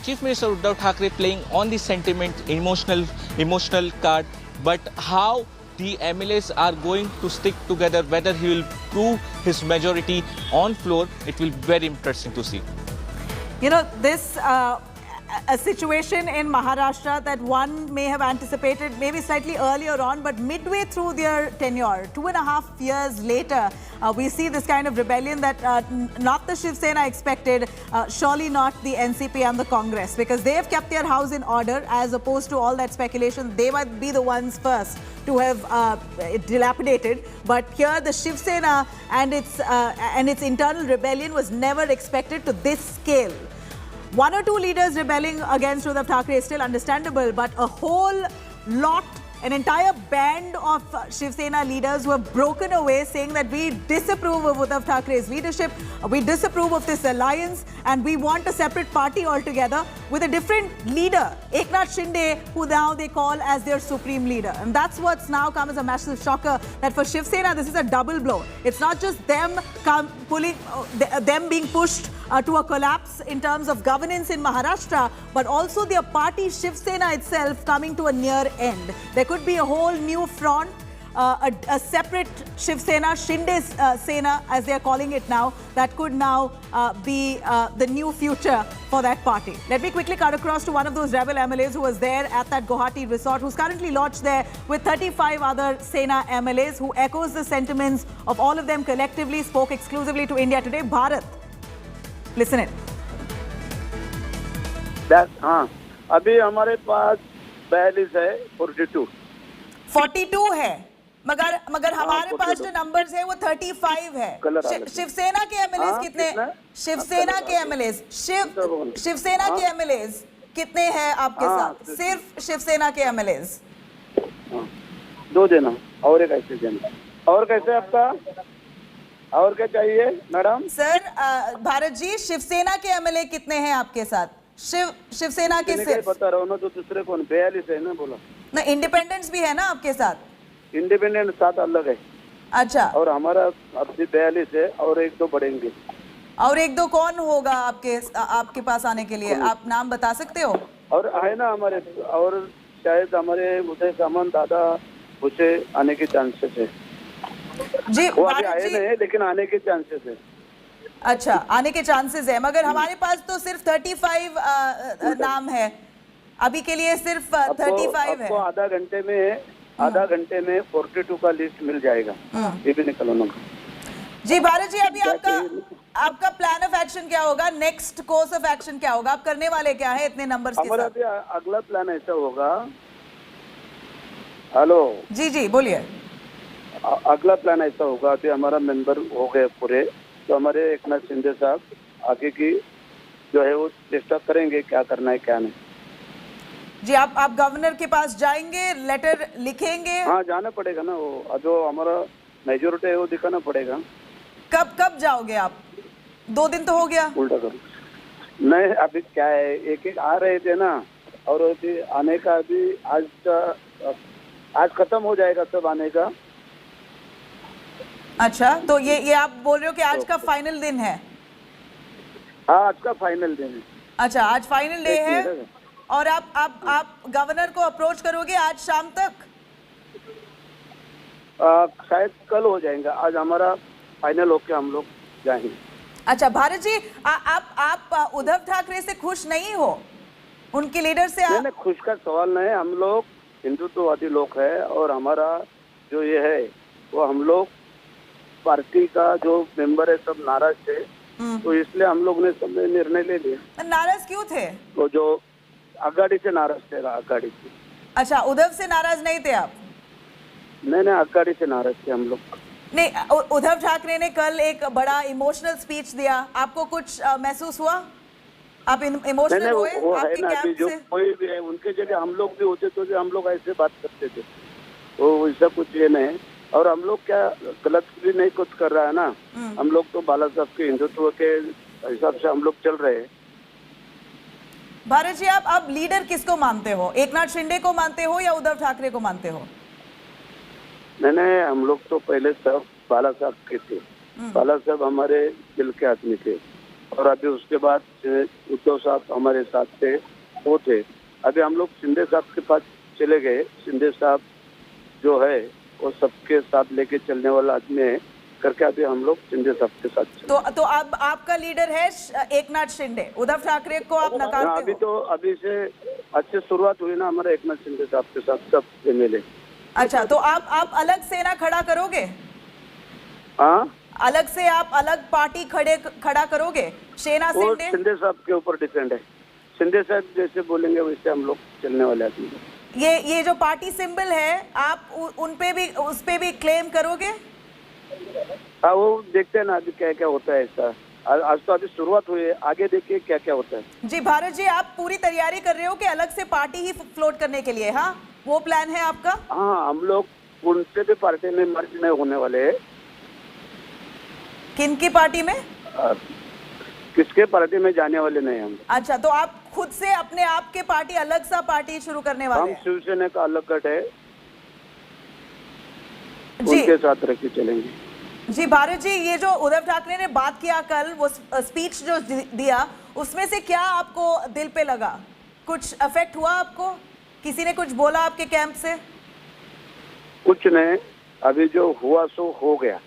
S14: Chief Minister Uddhav Thackeray playing on the sentiment, emotional card. But how the MLAs are going to stick together, whether he will prove his majority on floor, it will be very interesting to see.
S2: You know, this a situation in Maharashtra that one may have anticipated maybe slightly earlier on, but midway through their tenure, 2.5 years later, we see this kind of rebellion that not the Shiv Sena expected, surely not the NCP and the Congress, because they have kept their house in order as opposed to all that speculation. They might be the ones first to have dilapidated, but here the Shiv Sena and its internal rebellion was never expected to this scale. One or two leaders rebelling against Uddhav Thackeray is still understandable, but a whole lot, an entire band of Shiv Sena leaders who have broken away, saying that we disapprove of Uddhav Thackeray's leadership, we disapprove of this alliance, and we want a separate party altogether with a different leader, Eknath Shinde, who now they call as their supreme leader. And that's what's now come as a massive shocker, that for Shiv Sena, this is a double blow. It's not just them being pushed to a collapse in terms of governance in Maharashtra, but also their party Shiv Sena itself coming to a near end. There could be a whole new front a separate Shiv Sena, Shinde Sena, as they are calling it now, that could now be the new future for that party. Let me quickly cut across to one of those rebel MLAs who was there at that Guwahati resort, who's currently lodged there with 35 other Sena MLAs, who echoes the sentiments of all of them collectively, spoke exclusively to India Today. Bharat, listen in.
S5: हाँ, अभी हमारे पास 42 है,
S2: 42 है, मगर हमारे पास जो numbers है वो 35 है। शिवसेना के एमएलएस कितने? शिवसेना के एमएलएस, शिवसेना के एमएलएस कितने हैं आपके साथ? सिर्फ शिवसेना के एमएलएस
S5: 2 देना, और एक ऐसे देना। और कैसे आपका, और क्या चाहिए मैडम?
S2: सर भारत जी, शिवसेना के एमएलए कितने हैं आपके साथ? शिवसेना के सिर्फ
S5: बता रहा हूँ ना, तो दूसरे कौन? 42 है ना, बोला
S2: ना। इंडिपेंडेंस भी है ना आपके साथ?
S5: इंडिपेंडेंट 7 अलग है।
S2: अच्छा,
S5: और हमारा अभी 42 है, और 1-2 बढ़ेंगे।
S2: और 1-2 कौन होगा आपके पास आने के लिए? आप नाम बता सकते हो?
S5: और है ना हमारे, और शायद हमारे उदय सामंत दादा उसे आने के चांसेस है
S2: जी।
S5: वो अभी आए नहीं है, लेकिन आने के चांसेस है।
S2: अच्छा, आने के चांसेस है, मगर हमारे पास तो सिर्फ 35 नाम है अभी के लिए, सिर्फ 35 है।
S5: आपको आधा घंटे में 42 का लिस्ट मिल जाएगा। ये भी निकलो ना
S2: जी। भारत जी, अभी आपका प्लान ऑफ एक्शन क्या होगा? नेक्स्ट कोर्स ऑफ एक्शन क्या होगा? आप करने वाले क्या है इतने नंबर्स के साथ?
S5: हमारा अगला प्लान ऐसा होगा। हेलो
S2: जी, बोलिए।
S5: अगला प्लान ऐसा होगा, अभी हमारा मेंबर हो गए पूरे, तो हमारे एकनाथ शिंदे साहब आगे की जो है वो चेष्टा करेंगे क्या करना है क्या नहीं।
S2: जी, आप गवर्नर के पास जाएंगे, लेटर लिखेंगे?
S5: हाँ, जाना पड़ेगा ना, वो जो हमारा मेजोरिटी है वो दिखाना पड़ेगा।
S2: कब जाओगे आप? 2 दिन तो हो गया।
S5: उल्टा करो नहीं, अभी क्या है, एक आ रहे थे ना, और अभी आने का अभी आज खत्म हो जाएगा सब आने का।
S2: अच्छा, तो ये आप बोल रहे हो कि आज का फाइनल दिन है?
S5: हाँ, आज का फाइनल दिन है।
S2: अच्छा, आज फाइनल डे है, और आप गवर्नर को अप्रोच करोगे आज शाम तक?
S5: शायद कल हो जाएगा, आज हमारा फाइनल होके हम लोग जाएंगे।
S2: अच्छा भारत जी, आप उद्धव ठाकरे से खुश नहीं हो? उनके लीडर से?
S5: नहीं, खुश का सवाल नहीं है। हम लोग हिंदुत्ववादी लोग हैं, और हमारा जो ये है वो हम लोग पार्टी का जो मेंबर है सब नाराज थे, तो इसलिए हम लोग ने सब निर्णय ले लिया।
S2: नाराज क्यों थे?
S5: तो जो आघाड़ी से नाराज थे, आघाड़ी से।
S2: अच्छा, उद्धव से नाराज नहीं थे आप?
S5: नहीं, आघाड़ी से नाराज थे हम लोग।
S2: नहीं, उद्धव ठाकरे ने कल एक बड़ा इमोशनल स्पीच दिया, आपको कुछ महसूस हुआ? आप इमोशनल हुए?
S5: वो है ना, जो कोई भी है उनके जगह हम लोग भी होते तो हम लोग ऐसे बात करते थे, तो ऐसा कुछ ये नहीं। और हम लोग क्या गलत भी नहीं कुछ कर रहा है ना, हम लोग तो बाला साहब के हिंदुत्व के हिसाब से हम लोग चल रहे हैं।
S2: भारत जी, आप लीडर किसको मानते हो? एकनाथ शिंदे को मानते हो या उद्धव ठाकरे को मानते हो?
S5: नहीं, हम लोग तो पहले सब बाला साहब के थे। बाला साहब हमारे दिल के आदमी थे, और अभी उसके बाद उद्धव साहब हमारे साथ थे, वो थे। अभी हम लोग शिंदे साहब के पास चले गए। शिंदे साहब जो है वो सबके साथ लेके चलने वाला आदमी है करके, अभी हम लोग शिंदे साहब के साथ
S2: तो अब आपका लीडर है एकनाथ शिंदे। उद्धव ठाकरे को आप नकारते हो?
S5: अभी से अच्छी शुरुआत हुई ना हमारे एकनाथ शिंदे साहब के साथ सब एमएलए।
S2: अच्छा, तो आप अलग सेना खड़ा करोगे?
S5: हाँ,
S2: अलग से आप अलग पार्टी खड़ा करोगे? सेना
S5: शिंदे साहब के ऊपर डिपेंड है। शिंदे साहब जैसे बोलेंगे वैसे हम लोग चलने वाले आदमी।
S2: ये जो पार्टी सिंबल है, आप उस पे भी क्लेम करोगे?
S5: हाँ, वो देखते हैं ना अभी क्या क्या होता है। ऐसा आज तो अभी शुरुआत हुई है, आगे देखिए क्या क्या होता है।
S2: जी भारत जी, आप पूरी तैयारी कर रहे हो कि अलग से पार्टी ही फ्लोट करने के लिए? हाँ, वो प्लान है आपका?
S5: हाँ, हम लोग उनसे भी पार्टी में मर्ज नहीं होने वाले हैं।
S2: किनकी पार्टी में?
S5: किसके पार्टी में जाने वाले नहीं हम।
S2: अच्छा, तो आप खुद से अपने आप के पार्टी अलग सा पार्टी शुरू करने वाले हैं?
S5: हम शिवसेना का अलग गठ है, उनके साथ रख के चलेंगे।
S2: जी भारत जी, ये जो उद्धव ठाकरे ने बात किया कल, वो स्पीच जो दिया, उसमें से क्या आपको दिल पे लगा? कुछ अफेक्ट हुआ आपको? किसी ने कुछ बोला आपके कैंप से?
S5: कुछ नहीं, अभी जो हुआ सो हो गया।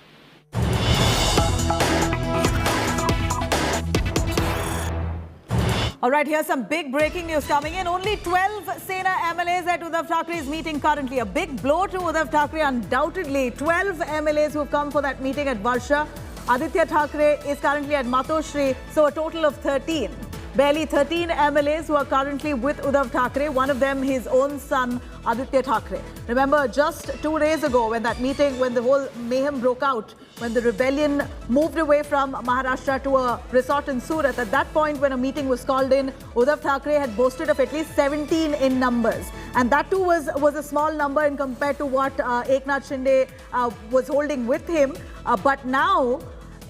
S2: All right, here's some big breaking news coming in. Only 12 Sena MLAs at Uddhav Thackeray's meeting currently. A big blow to Uddhav Thackeray, undoubtedly. 12 MLAs who have come for that meeting at Varsha. Aditya Thackeray is currently at Matoshri, so a total of 13. Barely 13 MLAs who are currently with Uddhav Thackeray, one of them his own son, Aditya Thackeray. Remember, just 2 days ago when that meeting, when the whole mayhem broke out, when the rebellion moved away from Maharashtra to a resort in Surat, at that point when a meeting was called in, Uddhav Thackeray had boasted of at least 17 in numbers. And that too was a small number in compared to what Eknath Shinde was holding with him. But now,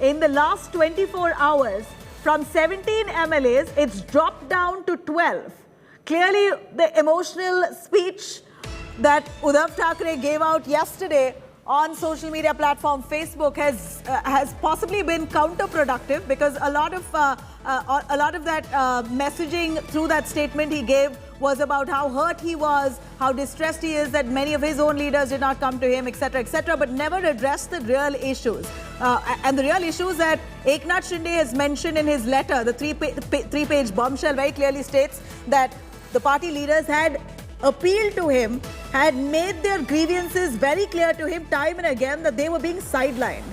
S2: in the last 24 hours, from 17 MLAs, it's dropped down to 12. Clearly, the emotional speech that Uddhav Thackeray gave out yesterday on social media platform Facebook has possibly been counterproductive, because a lot of that messaging through that statement he gave was about how hurt he was, how distressed he is that many of his own leaders did not come to him, etc., but never addressed the real issues. And the real issues that Eknath Shinde has mentioned in his letter, the three-page bombshell, very clearly states that the party leaders had appealed to him, had made their grievances very clear to him time and again that they were being sidelined.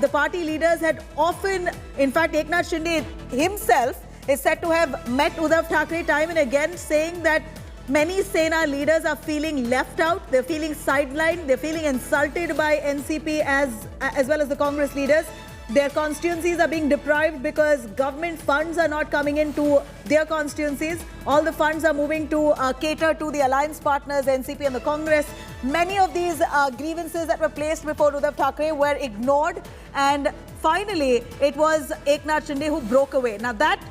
S2: The party leaders had often, in fact, Eknath Shinde himself is said to have met Uddhav Thackeray time and again, saying that many Sena leaders are feeling left out, they're feeling sidelined, they're feeling insulted by NCP as well as the Congress leaders. Their constituencies are being deprived because government funds are not coming into their constituencies. All the funds are moving to cater to the alliance partners, NCP and the Congress. Many of these grievances that were placed before Uddhav Thackeray were ignored. And finally, it was Eknath Shinde who broke away. Now that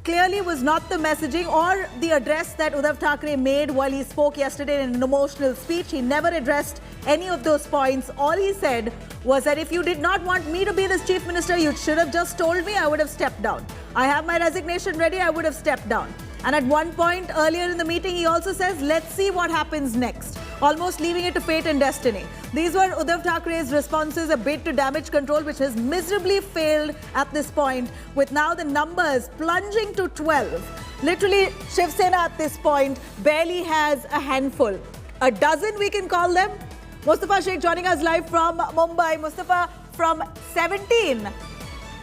S2: clearly was not the messaging or the address that Uddhav Thackeray made while he spoke yesterday in an emotional speech. He never addressed any of those points. All he said was that if you did not want me to be this chief minister, you should have just told me, I would have stepped down. I have my resignation ready, I would have stepped down. And at one point earlier in the meeting, he also says, let's see what happens next, almost leaving it to fate and destiny. These were Uddhav Thackeray's responses, a bid to damage control, which has miserably failed at this point, with now the numbers plunging to 12. Literally, Shiv Sena at this point barely has a handful. A dozen, we can call them. Mustafa Sheikh joining us live from Mumbai. Mustafa, from 17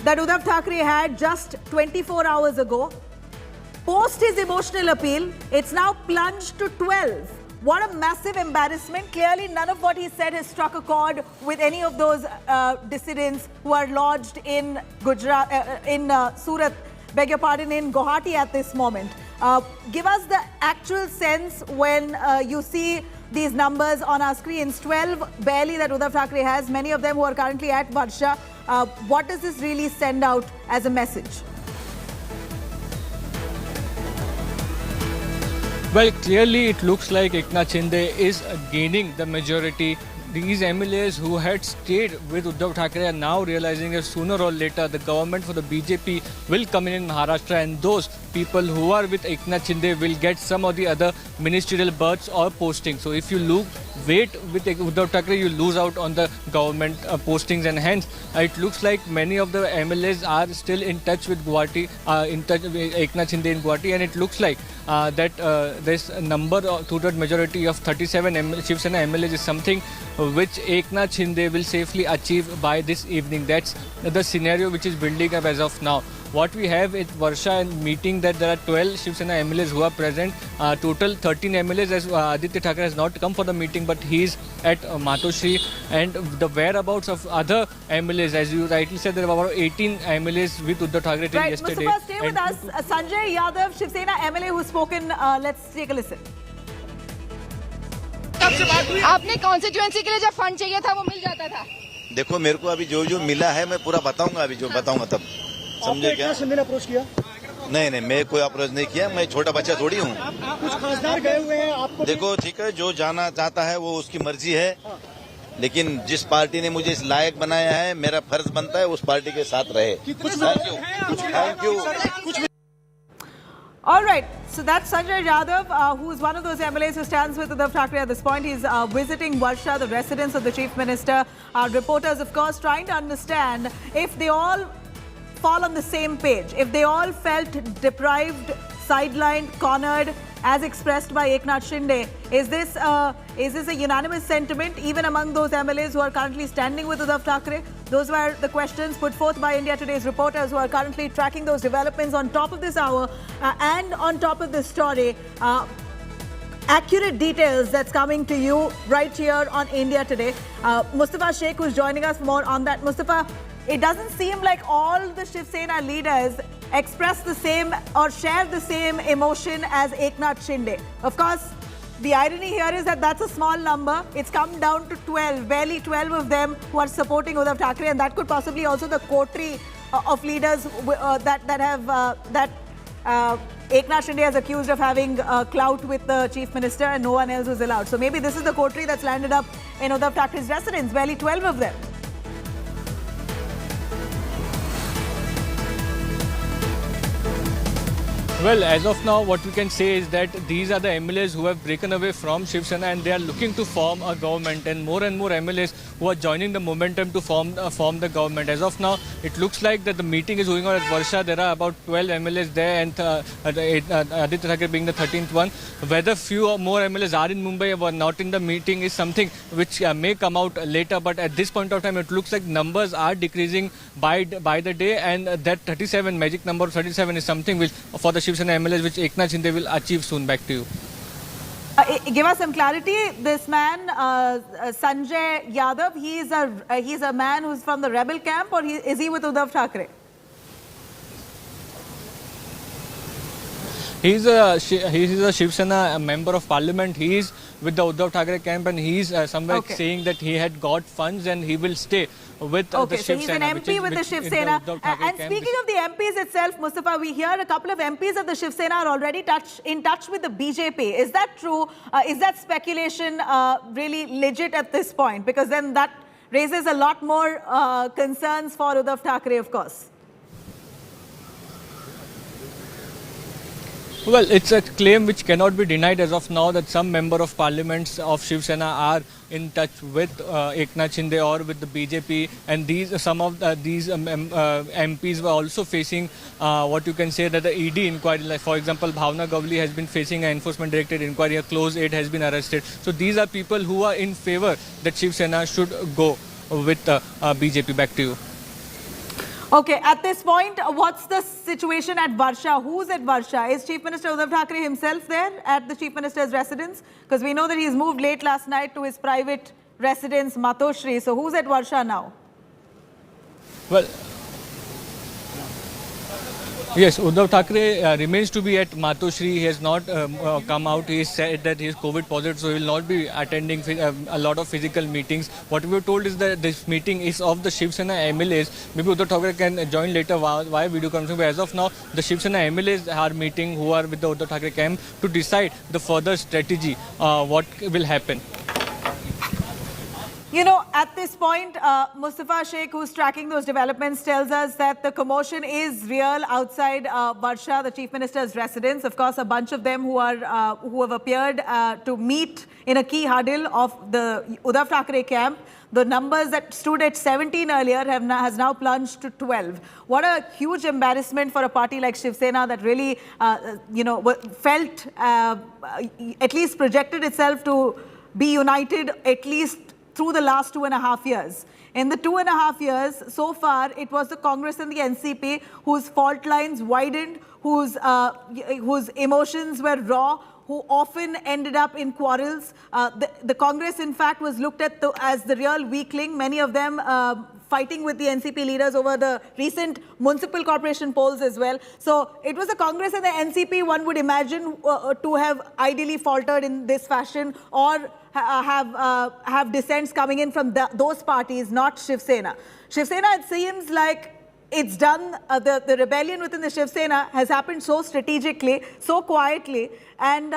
S2: that Uddhav Thackeray had just 24 hours ago, post his emotional appeal, it's now plunged to 12. What a massive embarrassment. Clearly, none of what he said has struck a chord with any of those dissidents who are lodged in Surat, beg your pardon, in Guwahati at this moment. Give us the actual sense when you see these numbers on our screens. 12 barely that Uddhav Thackeray has, many of them who are currently at Varsha. What does this really send out as a message?
S14: Well, clearly it looks like Eknath Shinde is gaining the majority. These MLAs who had stayed with Uddhav Thackeray are now realizing that sooner or later the government for the BJP will come in Maharashtra, and those people who are with Eknath Shinde will get some of the other ministerial berths or postings. So if you wait with Uddhav Thackeray, you lose out on the government postings, and hence it looks like many of the MLAs are still in touch with Guwahati, in touch with Eknath Shinde in Guwahati, and it looks like that this number, two-third majority of 37 Shiv Sena MLAs is something which Eknath Shinde will safely achieve by this evening. That's the scenario which is building up as of now. What we have at Varsha meeting, that there are 12 Shiv Sena MLAs who are present. Total 13 MLAs, as Aditya Thackeray has not come for the meeting, but he is at Matoshri. And the whereabouts of other MLAs, as you rightly said, there were about 18 MLAs with Uddhav Thackeray till yesterday.
S2: Mustafa, stay with us. Sanjay Yadav, Shiv Sena MLA who's spoken. Let's take a listen.
S15: आपने constituency के लिए जब fund चाहिए था वो मिल जाता था।
S16: देखो मेरे को अभी जो मिला है मैं पूरा बताऊंगा, अभी जो बताऊंगा तब समझे क्या।
S7: शिंदे ने अप्रोच किया?
S16: नहीं मैं कोई अप्रोच नहीं किया, मैं छोटा बच्चा थोड़ी हूँ।
S7: कुछ खासदार गए हुए हैं आपको?
S16: देखो ठीक है, जो जाना चाहता है वो उसकी मर्जी है, लेकिन जिस पार्टी ने मुझे इस लायक बनाया है मेरा फर्ज बनता है उस पार्टी के साथ रहे। Thank you.
S2: All right, so that's Sanjay Raut, who is one of those MLAs who stands with Uddhav Thackeray at this point. He's visiting Varsha, the residence of the Chief Minister. Our reporters, of course, trying to understand if they all fall on the same page, if they all felt deprived, sidelined, cornered, as expressed by Eknath Shinde. Is this a unanimous sentiment even among those MLAs who are currently standing with Uddhav Thackeray? Those were the questions put forth by India Today's reporters who are currently tracking those developments on top of this hour and on top of this story. Accurate details that's coming to you right here on India Today. Mustafa Sheikh, who's joining us for more on that. Mustafa, it doesn't seem like all the Shiv Sena leaders express the same or share the same emotion as Eknath Shinde. Of course, the irony here is that that's a small number. It's come down to 12, barely 12 of them who are supporting Uddhav Thackeray, and that could possibly also the coterie of leaders that Eknath Shinde has accused of having clout with the Chief Minister, and no one else was allowed. So maybe this is the coterie that's landed up in Uddhav Thackeray's residence, barely 12 of them.
S14: Well, as of now, what we can say is that these are the MLAs who have broken away from Shiv Sena and they are looking to form a government, and more MLAs who are joining the momentum to form the government. As of now, it looks like that the meeting is going on at Varsha. There are about 12 MLAs there, and Uddhav Thackeray being the 13th one. Whether few or more MLAs are in Mumbai or not in the meeting is something which may come out later. But at this point of time, it looks like numbers are decreasing by the day, and that 37 magic number 37 is something which for the Shiv Sena MLAs which Eknath Shinde will achieve soon. Back to you.
S2: Give us some clarity. This man, Sanjay Raut, he's a man who's from the rebel camp, or is he with Uddhav Thackeray?
S14: He's a Shiv Sena member of parliament. He is with the Uddhav Thackeray camp, and he is somewhere saying that he had got funds and he will stay with the Shiv Sena.
S2: So he's an MP with the Shiv Sena. And speaking of the MPs itself, Mustafa, we hear a couple of MPs of the Shiv Sena are already in touch with the BJP. Is that true? Is that speculation really legit at this point? Because then that raises a lot more concerns for Uddhav Thackeray, of course.
S14: Well, it's a claim which cannot be denied as of now that some member of parliaments of Shiv Sena are in touch with Eknath Shinde or with the BJP, and some of these MPs were also facing what you can say that the ED inquiry. Like for example, Bhavna Gavli has been facing an enforcement directorate inquiry. A close aide has been arrested. So these are people who are in favor that Shiv Sena should go with BJP. Back to you.
S2: Okay, at this point, what's the situation at Varsha? Who's at Varsha? Is Chief Minister Uddhav Thackeray himself there at the Chief Minister's residence? Because we know that he's moved late last night to his private residence, Matoshri. So who's at Varsha now?
S14: Well, yes, Uddhav Thackeray remains to be at Matoshri. He has not come out. He said that he is COVID positive, so he will not be attending a lot of physical meetings. What we were told is that this meeting is of the Shiv Sena MLAs. Maybe Uddhav Thackeray can join later via video conferencing. But as of now, the Shiv Sena MLAs are meeting who are with the Uddhav Thackeray camp to decide the further strategy, what will happen.
S2: You know, at this point, Mustafa Sheikh, who's tracking those developments, tells us that the commotion is real outside Varsha, the Chief Minister's residence. Of course, a bunch of them who have appeared to meet in a key huddle of the Uddhav Thackeray camp. The numbers that stood at 17 earlier has now plunged to 12. What a huge embarrassment for a party like Shiv Sena that really, felt, at least projected itself to be united at least through the last 2.5 years. In the 2.5 years, so far, it was the Congress and the NCP whose fault lines widened, whose emotions were raw, who often ended up in quarrels. The Congress, in fact, was looked at as the real weakling, many of them fighting with the NCP leaders over the recent municipal corporation polls as well. So it was the Congress and the NCP, one would imagine, to have ideally faltered in this fashion, or have dissents coming in from those parties, not Shiv Sena. Shiv Sena, it seems like it's done, the rebellion within the Shiv Sena has happened so strategically, so quietly, and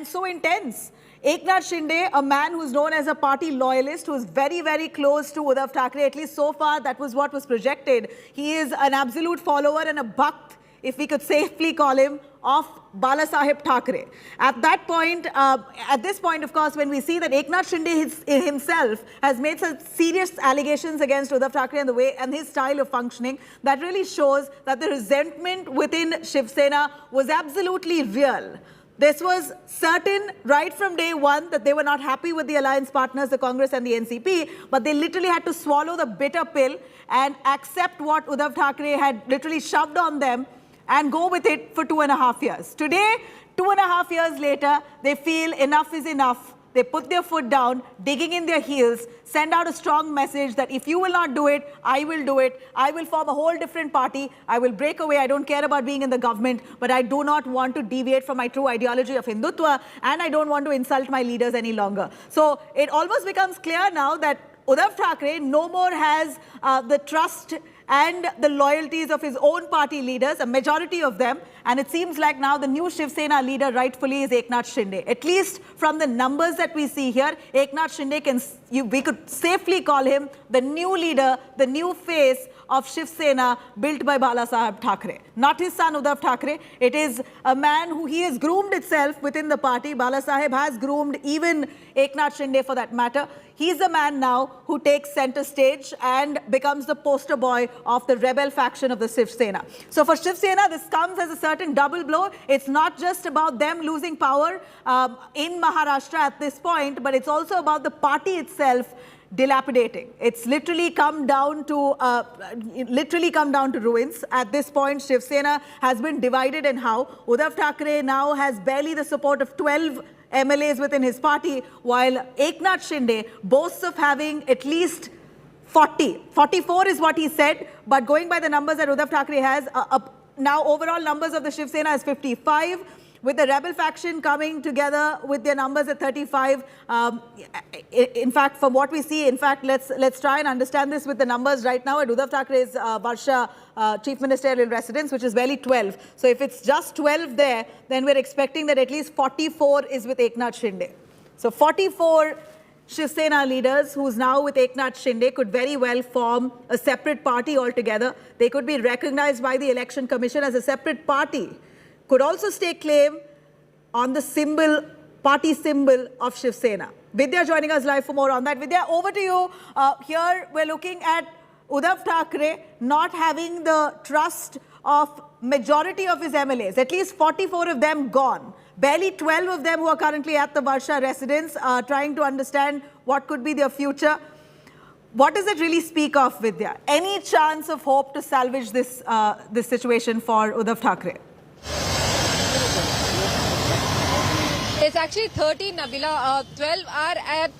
S2: so intense. Eknath Shinde, a man who's known as a party loyalist, who's very, very close to Uddhav Thackeray, at least so far that was what was projected. He is an absolute follower and a bhakt if we could safely call him, of Balasaheb Thackeray. At that point, at this point, of course, when we see that Eknath Shinde himself has made some serious allegations against Uddhav Thackeray and the way and his style of functioning, that really shows that the resentment within Shiv Sena was absolutely real. This was certain right from day one that they were not happy with the alliance partners, the Congress and the NCP, but they literally had to swallow the bitter pill and accept what Uddhav Thackeray had literally shoved on them and go with it for 2.5 years. Today, 2.5 years later, they feel enough is enough. They put their foot down, digging in their heels, send out a strong message that if you will not do it, I will do it. I will form a whole different party. I will break away. I don't care about being in the government, but I do not want to deviate from my true ideology of Hindutva, and I don't want to insult my leaders any longer. So it almost becomes clear now that Uddhav Thackeray no more has the trust and the loyalties of his own party leaders, a majority of them. And it seems like now the new Shiv Sena leader rightfully is Eknath Shinde. At least from the numbers that we see here, Eknath Shinde, we could safely call him the new leader, the new face of Shiv Sena built by Balasaheb Thackeray. Not his son Uddhav Thackeray. It is a man who he has groomed itself within the party. Balasaheb has groomed even Eknath Shinde for that matter. He's the man now who takes center stage and becomes the poster boy of the rebel faction of the Shiv Sena. So for Shiv Sena, this comes as a certain double blow. It's not just about them losing power in Maharashtra at this point, but it's also about the party itself dilapidating. It's literally come down to ruins. At this point, Shiv Sena has been divided in how Uddhav Thackeray now has barely the support of 12 MLAs within his party, while Eknath Shinde boasts of having at least 40. 44 is what he said, but going by the numbers that Uddhav Thackeray has, now overall numbers of the Shiv Sena is 55. With the rebel faction coming together with their numbers at 35, in fact, from what we see, in fact, let's try and understand this with the numbers right now at Uddhav Thackeray's Varsha chief ministerial residence, which is barely 12. So if it's just 12 there, then we're expecting that at least 44 is with Eknath Shinde. So 44 Shiv Sena leaders who's now with Eknath Shinde could very well form a separate party altogether. They could be recognized by the Election Commission as a separate party. Could also stake claim on the symbol, party symbol of Shiv Sena. Vidya joining us live for more on that. Vidya, over to you. Here we're looking at Uddhav Thackeray not having the trust of majority of his MLAs, at least 44 of them gone. Barely 12 of them who are currently at the Varsha residence trying to understand what could be their future. What does it really speak of, Vidya? Any chance of hope to salvage this, this situation for Uddhav Thackeray?
S15: It's actually 13, Nabila. 12 are at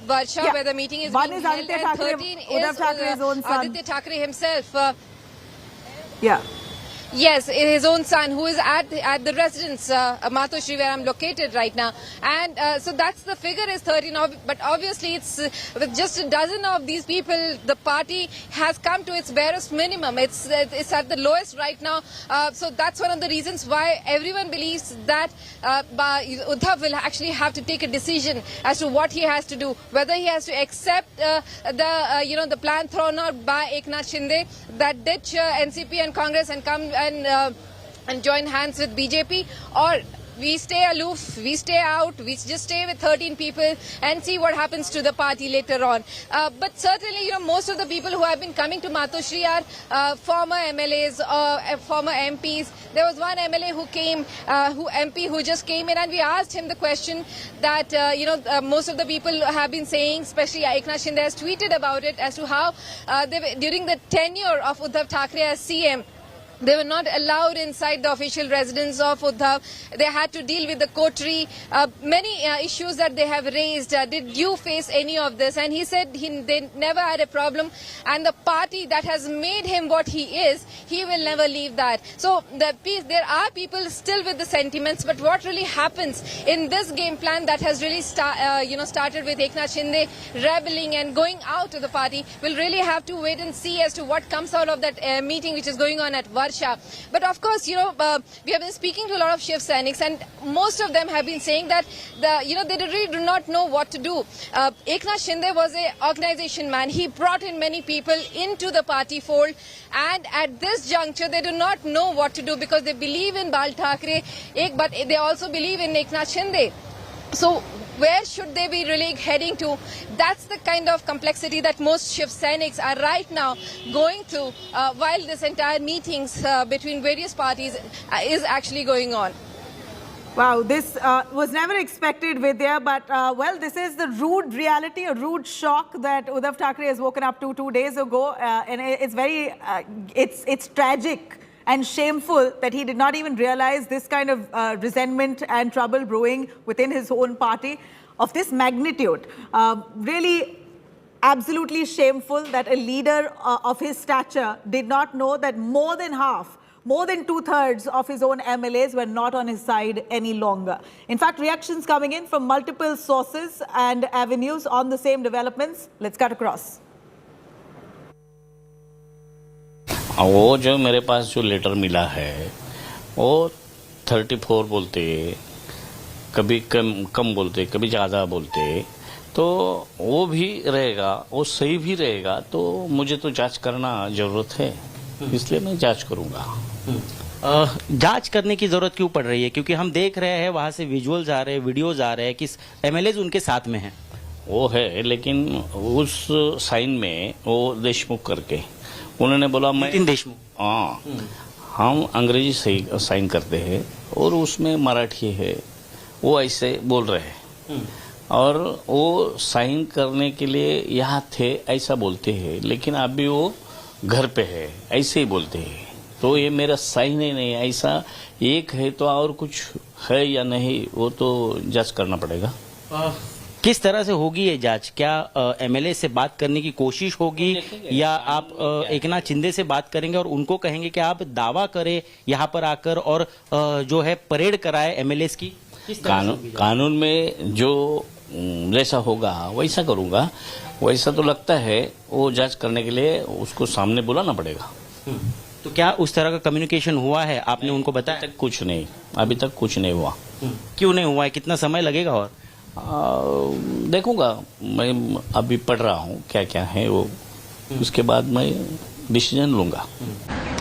S15: Varsha, where the meeting is being held, and 13 is Aditya Thackeray himself. Yes, his own son, who is at the residence, Matoshri, where I'm located right now. And so that's the figure is 13. But obviously, it's with just a dozen of these people, the party has come to its barest minimum. It's at the lowest right now. So that's one of the reasons why everyone believes that Uddhav will actually have to take a decision as to what he has to do, whether he has to accept the plan thrown out by Eknath Shinde, that ditch NCP and Congress and come and join hands with BJP, or we stay aloof, we stay out, we just stay with 13 people and see what happens to the party later on. But certainly, most of the people who have been coming to Matoshri are former MLAs or former MPs. There was one MLA who came, who just came in, and we asked him the question that, most of the people have been saying, especially Eknath Shinde has tweeted about it, as to how during the tenure of Uddhav Thackeray as CM, they were not allowed inside the official residence of Uddhav. They had to deal with the coterie, many issues that they have raised. Did you face any of this? And he said they never had a problem. And the party that has made him what he is, he will never leave that. So there are people still with the sentiments. But what really happens in this game plan that has really started with Eknath Shinde rebelling and going out of the party, we'll really have to wait and see as to what comes out of that meeting which is going on at Varsha. Varsha. But of course, we have been speaking to a lot of Shiv Sainiks, and most of them have been saying that they really do not know what to do. Eknath Shinde was an organization man. He brought in many people into the party fold, and at this juncture, they do not know what to do because they believe in Bal Thackeray, but they also believe in Eknath Shinde. So where should they be really heading to? That's the kind of complexity that most Shiv Sainiks are right now going through while this entire meetings between various parties is actually going on.
S2: Wow, this was never expected, Vidya, but well, this is the rude reality, a rude shock that Uddhav Thackeray has woken up to 2 days ago, and it's very, it's tragic and shameful that he did not even realize this kind of resentment and trouble brewing within his own party of this magnitude. Really absolutely shameful that a leader of his stature did not know that more than 2/3 of his own MLAs were not on his side any longer. In fact, reactions coming in from multiple sources and avenues on the same developments. Let's cut across.
S4: वो जो मेरे पास जो letter मिला है वो 34 बोलते, कभी कम बोलते, कभी ज़्यादा बोलते, तो वो भी रहेगा, वो सही भी रहेगा, तो मुझे तो जांच करना जरूरत है, इसलिए मैं जांच करूंगा।
S3: जांच करने की जरूरत क्यों पड़ रही है? क्योंकि हम देख रहे हैं वहां से विजुअल्स आ रहे हैं, वीडियोज आ रहे हैं कि एमएलएज उनके साथ में हैं।
S4: वो है, लेकिन उस साइन में वो देशमुख करके उन्होंने बोला मैं
S3: देशमुख,
S4: हाँ, हम अंग्रेजी से साइन करते हैं और उसमें मराठी है, वो ऐसे बोल रहे हैं और वो साइन करने के लिए यहाँ थे ऐसा बोलते हैं, लेकिन अभी वो घर पे है ऐसे ही बोलते हैं, तो ये मेरा साइन ही नहीं है। ऐसा एक है तो और कुछ है या नहीं वो तो जांच करना पड़ेगा।
S3: किस तरह से होगी ये जांच? क्या एमएलए से बात करने की कोशिश होगी या आप एकनाथ शिंदे से बात करेंगे और उनको कहेंगे कि आप दावा करें यहाँ पर आकर और जो है परेड कराए एमएलए की?
S4: कानून में जो जैसा होगा वैसा करूंगा। वैसा तो लगता है वो जांच करने के लिए उसको सामने बुलाना पड़ेगा।
S3: तो क्या उस तरह का कम्युनिकेशन हुआ है? आपने उनको बताया?
S4: तक कुछ नहीं, अभी तक कुछ नहीं हुआ।
S3: क्यों नहीं हुआ है? कितना समय लगेगा? और
S4: देखूंगा, मैं अभी पढ़ रहा हूँ क्या क्या है वो, उसके बाद मैं डिसीजन लूंगा।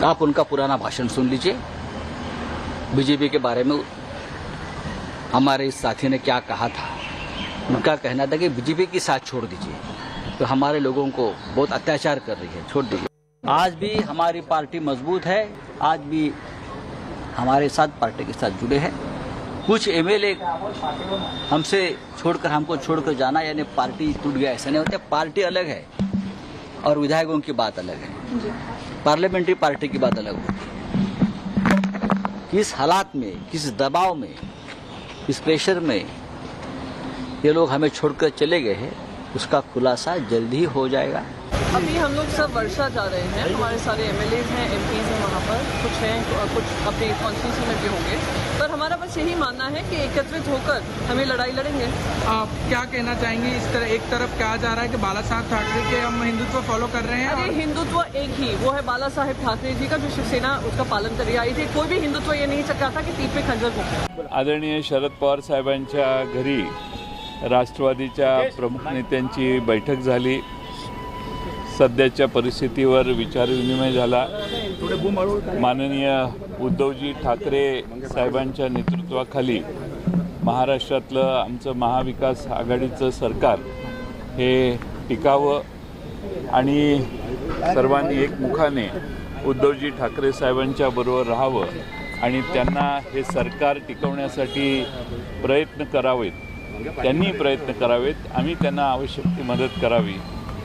S17: आप उनका पुराना भाषण सुन लीजिए, बीजेपी के बारे में हमारे इस साथी ने क्या कहा था। उनका कहना था कि बीजेपी की साथ छोड़ दीजिए, तो हमारे लोगों को बहुत अत्याचार कर रही है, छोड़ दीजिए। आज भी हमारी पार्टी मजबूत है, आज भी हमारे साथ पार्टी के साथ जुड़े हैं। कुछ एमएलए हमसे छोड़कर, हमको छोड़कर जाना यानी पार्टी टूट गया ऐसा नहीं होता। पार्टी अलग है और विधायकों की बात अलग है, पार्लियामेंट्री पार्टी की बात अलग होती। किस हालात में, किस दबाव में, किस प्रेशर में ये लोग हमें छोड़कर चले गए हैं, उसका खुलासा जल्द ही हो जाएगा।
S18: अभी हम लोग सब वर्षा जा रहे हैं, हमारे सारे एमएलएज हैं, एमपीज हैं, वहाँ पर कुछ हैं, कुछ अपने कॉन्स्टिट्यूंसी में भी होंगे, पर हमारा बस यही मानना है कि एकत्रित होकर हमें लड़ाई लड़ेंगे।
S10: आप क्या कहना चाहेंगे? इस तरह एक तरफ कहा जा रहा है कि बाला साहब ठाकरे के हम हिंदुत्व फॉलो कर रहे हैं।
S18: अरे हिंदुत्व एक ही, वो है बाला साहेब ठाकरे जी का, जो शिवसेना उसका पालन कर आई थी। कोई भी हिंदुत्व ये नहीं चाहता था कि पीठ पे खंजर घुसे।
S6: आदरणीय शरद पवार साहेबांच्या घरी राष्ट्रवादीच्या प्रमुख नेत्यांची बैठक झाली, सध्याच्या परिस्थितीवर विचारविनिमय झाला। माननीय उद्धवजी ठाकरे साहेबांच्या नेतृत्वाखाली महाराष्ट्रातलं आमचं महाविकास आघाडीचं सरकार हे टिकावं आणि सर्वांनी एकमुखाने उद्धवजी ठाकरे साहेबांच्या बरोबर राहावं आणि त्यांना हे सरकार टिकवण्यासाठी प्रयत्न करावेत, त्यांनी प्रयत्न करावेत, आम्ही त्यांना आवश्यक ती मदत करावी।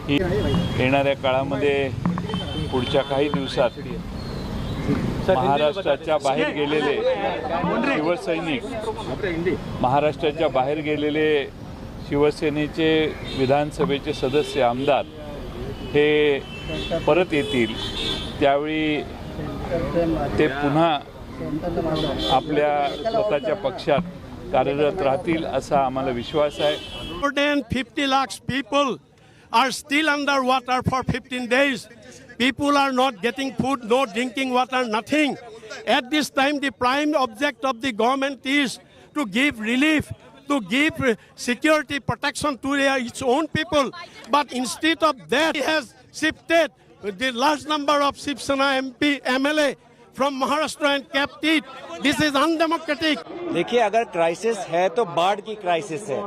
S6: ही येणाऱ्या काळामध्ये पुढच्या काही दिवसात महाराष्ट्राच्या बाहेर गेलेले शिवसैनिक, महाराष्ट्राच्या बाहेर गेलेले शिवसेनेचे विधानसभेचे सदस्य, आमदार हे परत येतील, त्यावेळी ते पुन्हा आपल्या स्वतःच्या पक्षात कार्यरत राहतील असा आम्हाला विश्वास आहे।
S19: More than 50 lakhs people are still underwater for 15 days. People are not getting food, no drinking water, nothing. At this time, the prime object of the government is to give relief, to give security protection to its own people. But instead of that, he has shifted the large number of Shiv Sena MLA from Maharashtra and kept it. This is undemocratic.
S20: देखिए, अगर crisis है तो बाढ़ की crisis है।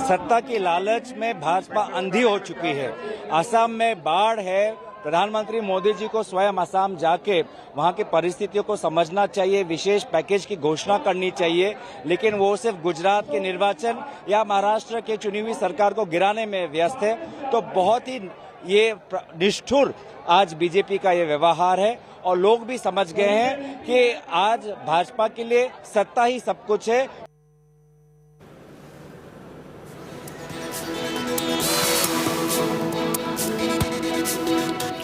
S20: सत्ता की लालच में भाजपा अंधी हो चुकी है। असम में बाढ़ है। प्रधानमंत्री मोदी जी को स्वयं असम जाके वहां की परिस्थितियों को समझना चाहिए, विशेष पैकेज की घोषणा करनी चाहिए, लेकिन वो सिर्फ गुजरात के निर्वाचन या महाराष्ट्र के चुनी हुई सरकार को गिराने में व्यस्त है। तो बहुत ही ये निष्ठुर आज बीजेपी का ये व्यवहार है और लोग भी समझ गए हैं कि आज भाजपा के लिए सत्ता ही सब कुछ है।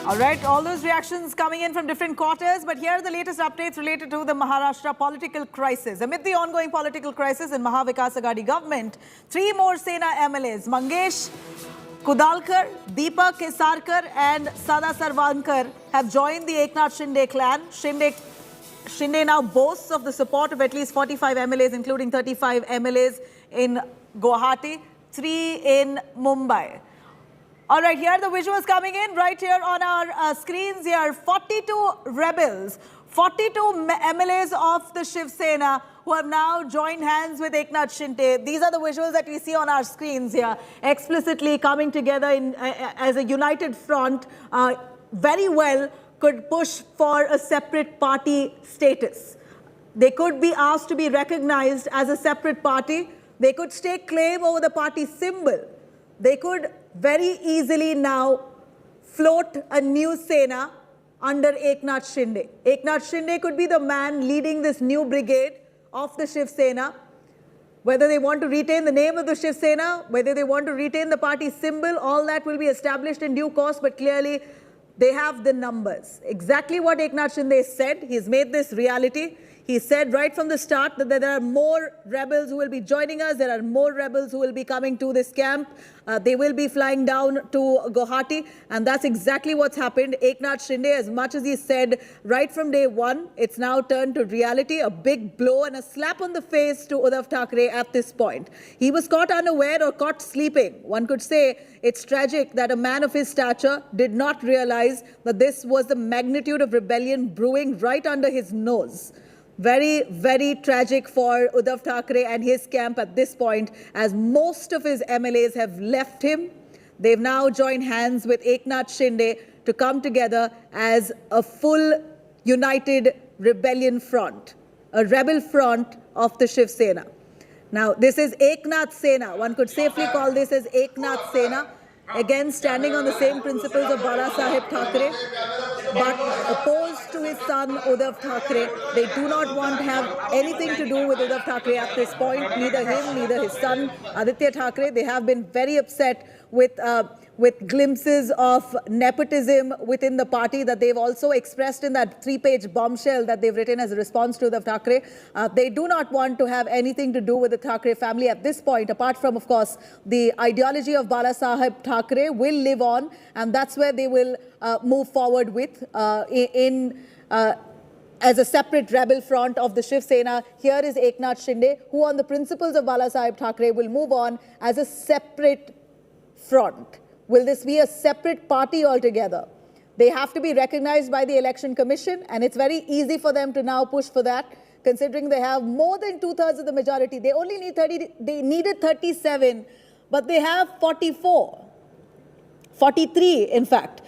S2: All right, all those reactions coming in from different quarters, but here are the latest updates related to the Maharashtra political crisis. Amid the ongoing political crisis in Maha Vikas Aghadi government, 3 more Sena MLAs, Mangesh Kudalkar, Deepak Kesarkar and Sada Sarvankar have joined the Eknath Shinde clan. Shinde now boasts of the support of at least 45 MLAs, including 35 MLAs in Guwahati, 3 in Mumbai. All right, here are the visuals coming in right here on our screens here. 42 rebels, 42 MLAs of the Shiv Sena who have now joined hands with Eknath Shinde. These are the visuals that we see on our screens here, explicitly coming together as a united front, very well could push for a separate party status. They could be asked to be recognized as a separate party. They could stake claim over the party symbol. They could very easily now float a new Sena under Eknath Shinde. Eknath Shinde could be the man leading this new brigade of the Shiv Sena. Whether they want to retain the name of the Shiv Sena, whether they want to retain the party symbol, all that will be established in due course, but clearly they have the numbers. Exactly what Eknath Shinde said, he's made this reality. He said right from the start that there are more rebels who will be joining us. There are more rebels who will be coming to this camp. They will be flying down to Guwahati. And that's exactly what's happened. Eknath Shinde, as much as he said right from day one, it's now turned to reality. A big blow and a slap on the face to Uddhav Thackeray at this point. He was caught unaware or caught sleeping. One could say it's tragic that a man of his stature did not realize that this was the magnitude of rebellion brewing right under his nose. Very, very tragic for Uddhav Thackeray and his camp at this point, as most of his MLAs have left him. They've now joined hands with Eknath Shinde to come together as a full united rebellion front, a rebel front of the Shiv Sena. Now, this is Eknath Sena. One could safely call this as Eknath Sena. Again, standing on the same principles of Bala Saheb Thackeray, but opposed to his son Uddhav Thackeray. They do not want to have anything to do with Uddhav Thackeray at this point. Neither him, neither his son Aditya Thackeray. They have been very upset with glimpses of nepotism within the party that they've also expressed in that 3-page bombshell that they've written as a response to Uddhav Thackeray. They do not want to have anything to do with the Thackeray family at this point, apart from, of course, the ideology of Bala Saheb Thackeray will live on, and that's where they will move forward with as a separate rebel front of the Shiv Sena. Here is Eknath Shinde, who on the principles of Bala Saheb Thackeray will move on as a separate front. Will this be a separate party altogether? They have to be recognized by the Election Commission, and it's very easy for them to now push for that, considering they have more than 2/3 of the majority. They only need 30, they needed 37, but they have 44. 43, in fact.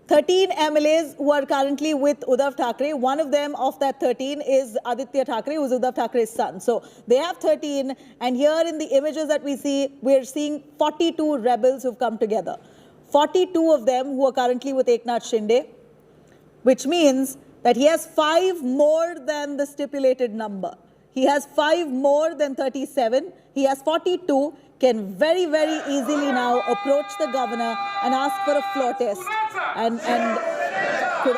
S2: 13 MLAs who are currently with Uddhav Thackeray. One of them of that 13 is Aditya Thackeray, who's Uddhav Thackeray's son. So they have 13, and here in the images that we see, we're seeing 42 rebels who've come together. 42 of them who are currently with Eknath Shinde, which means that he has 5 more than the stipulated number. He has 5 more than 37. He has 42. Can very, very easily now approach the governor and ask for a floor test. And could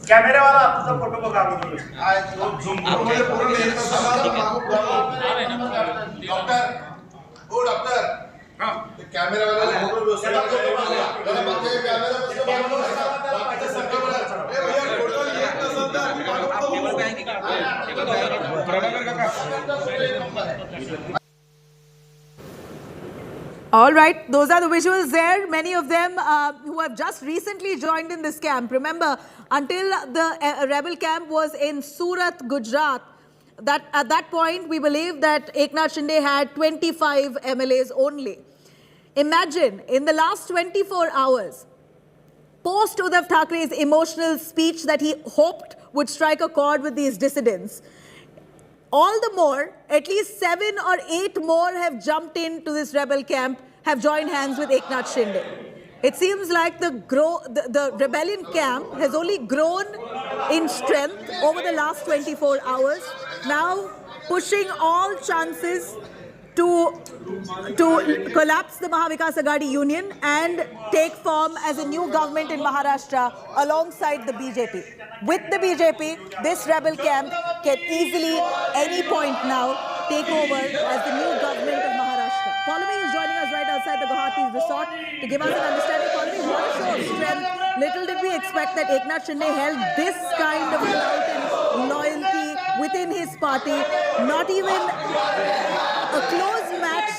S7: कॅमेरावाला तुझा photo बघा अगोदर
S2: All right, those are the visuals there. Many of them who have just recently joined in this camp. Remember, until the rebel camp was in Surat, Gujarat, that at that point we believe that Eknath Shinde had 25 MLAs only. Imagine, in the last 24 hours, post Uddhav Thackeray's emotional speech that he hoped would strike a chord with these dissidents, all the more, at least 7 or 8 more have jumped into this rebel camp, have joined hands with Eknath Shinde. It seems like the rebellion camp has only grown in strength over the last 24 hours, now pushing all chances to collapse the Maha Vikas Aghadi union and take form as a new government in Maharashtra alongside the BJP. With the BJP, this rebel camp can easily, any point now, take over as the new government of Maharashtra. Polami is joining us right outside the Guwahati resort to give us an understanding. Polami, what a show of strength. Little did we expect that Eknath Shinde held this kind of clout and loyalty within his party. Not even a close match.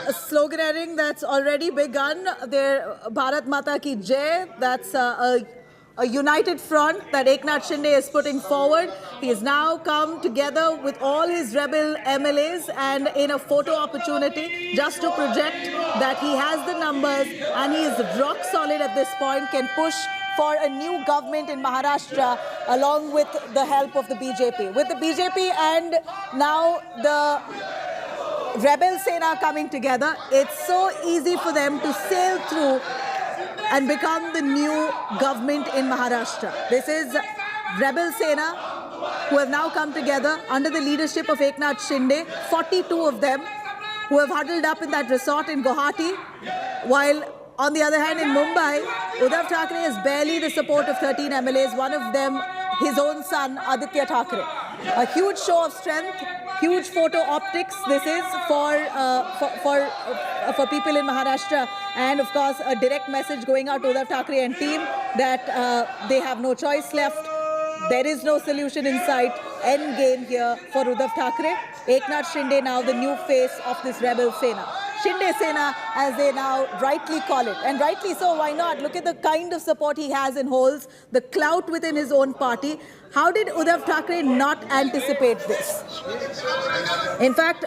S2: A sloganeering that's already begun. There, Bharat Mata Ki Jai. That's a united front that Eknath Shinde is putting forward. He has now come together with all his rebel MLAs and in a photo opportunity just to project that he has the numbers and he is rock solid at this point, can push for a new government in Maharashtra along with the help of the BJP. With the BJP and now the Rebel Sena coming together, it's so easy for them to sail through and become the new government in Maharashtra. This is Rebel Sena who have now come together under the leadership of Eknath Shinde, 42 of them who have huddled up in that resort in Guwahati, while on the other hand in Mumbai, Uddhav Thackeray has barely the support of 13 MLAs, one of them his own son Aditya Thackeray. A huge show of strength, huge photo optics this is for people in Maharashtra, and of course a direct message going out to Uddhav Thackeray and team that they have no choice left. There is no solution in sight. End game here for Uddhav Thackeray. Eknath Shinde now the new face of this rebel Sena. Shinde Sena, as they now rightly call it. And rightly so, why not? Look at the kind of support he has in Holes, the clout within his own party. How did Uddhav Thackeray not anticipate this? In fact,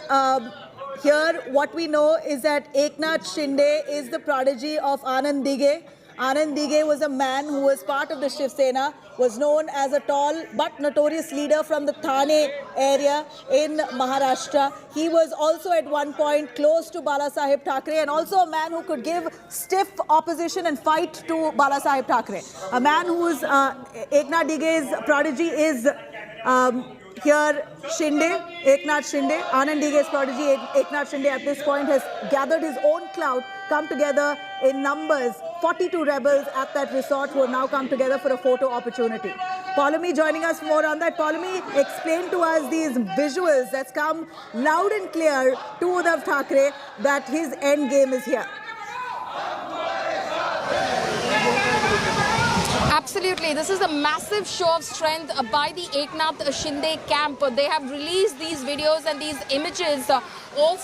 S2: here what we know is that Eknath Shinde is the prodigy of Anand Dige. Anand Dige was a man who was part of the Shiv Sena, was known as a tall but notorious leader from the Thane area in Maharashtra. He was also at one point close to Balasaheb Thackeray and also a man who could give stiff opposition and fight to Balasaheb Thackeray. A man whose Eknath Dige's prodigy is here Shinde, Eknath Shinde. Anand Dige's prodigy Eknath Shinde at this point has gathered his own clout, come together in numbers, 42 rebels at that resort who have now come together for a photo opportunity. Polami joining us more on that. Polami, explain to us these visuals that's come loud and clear to Uddhav Thackeray that his end game is here.
S1: Absolutely. This is a massive show of strength by the Eknath Shinde camp. They have released these videos and these images of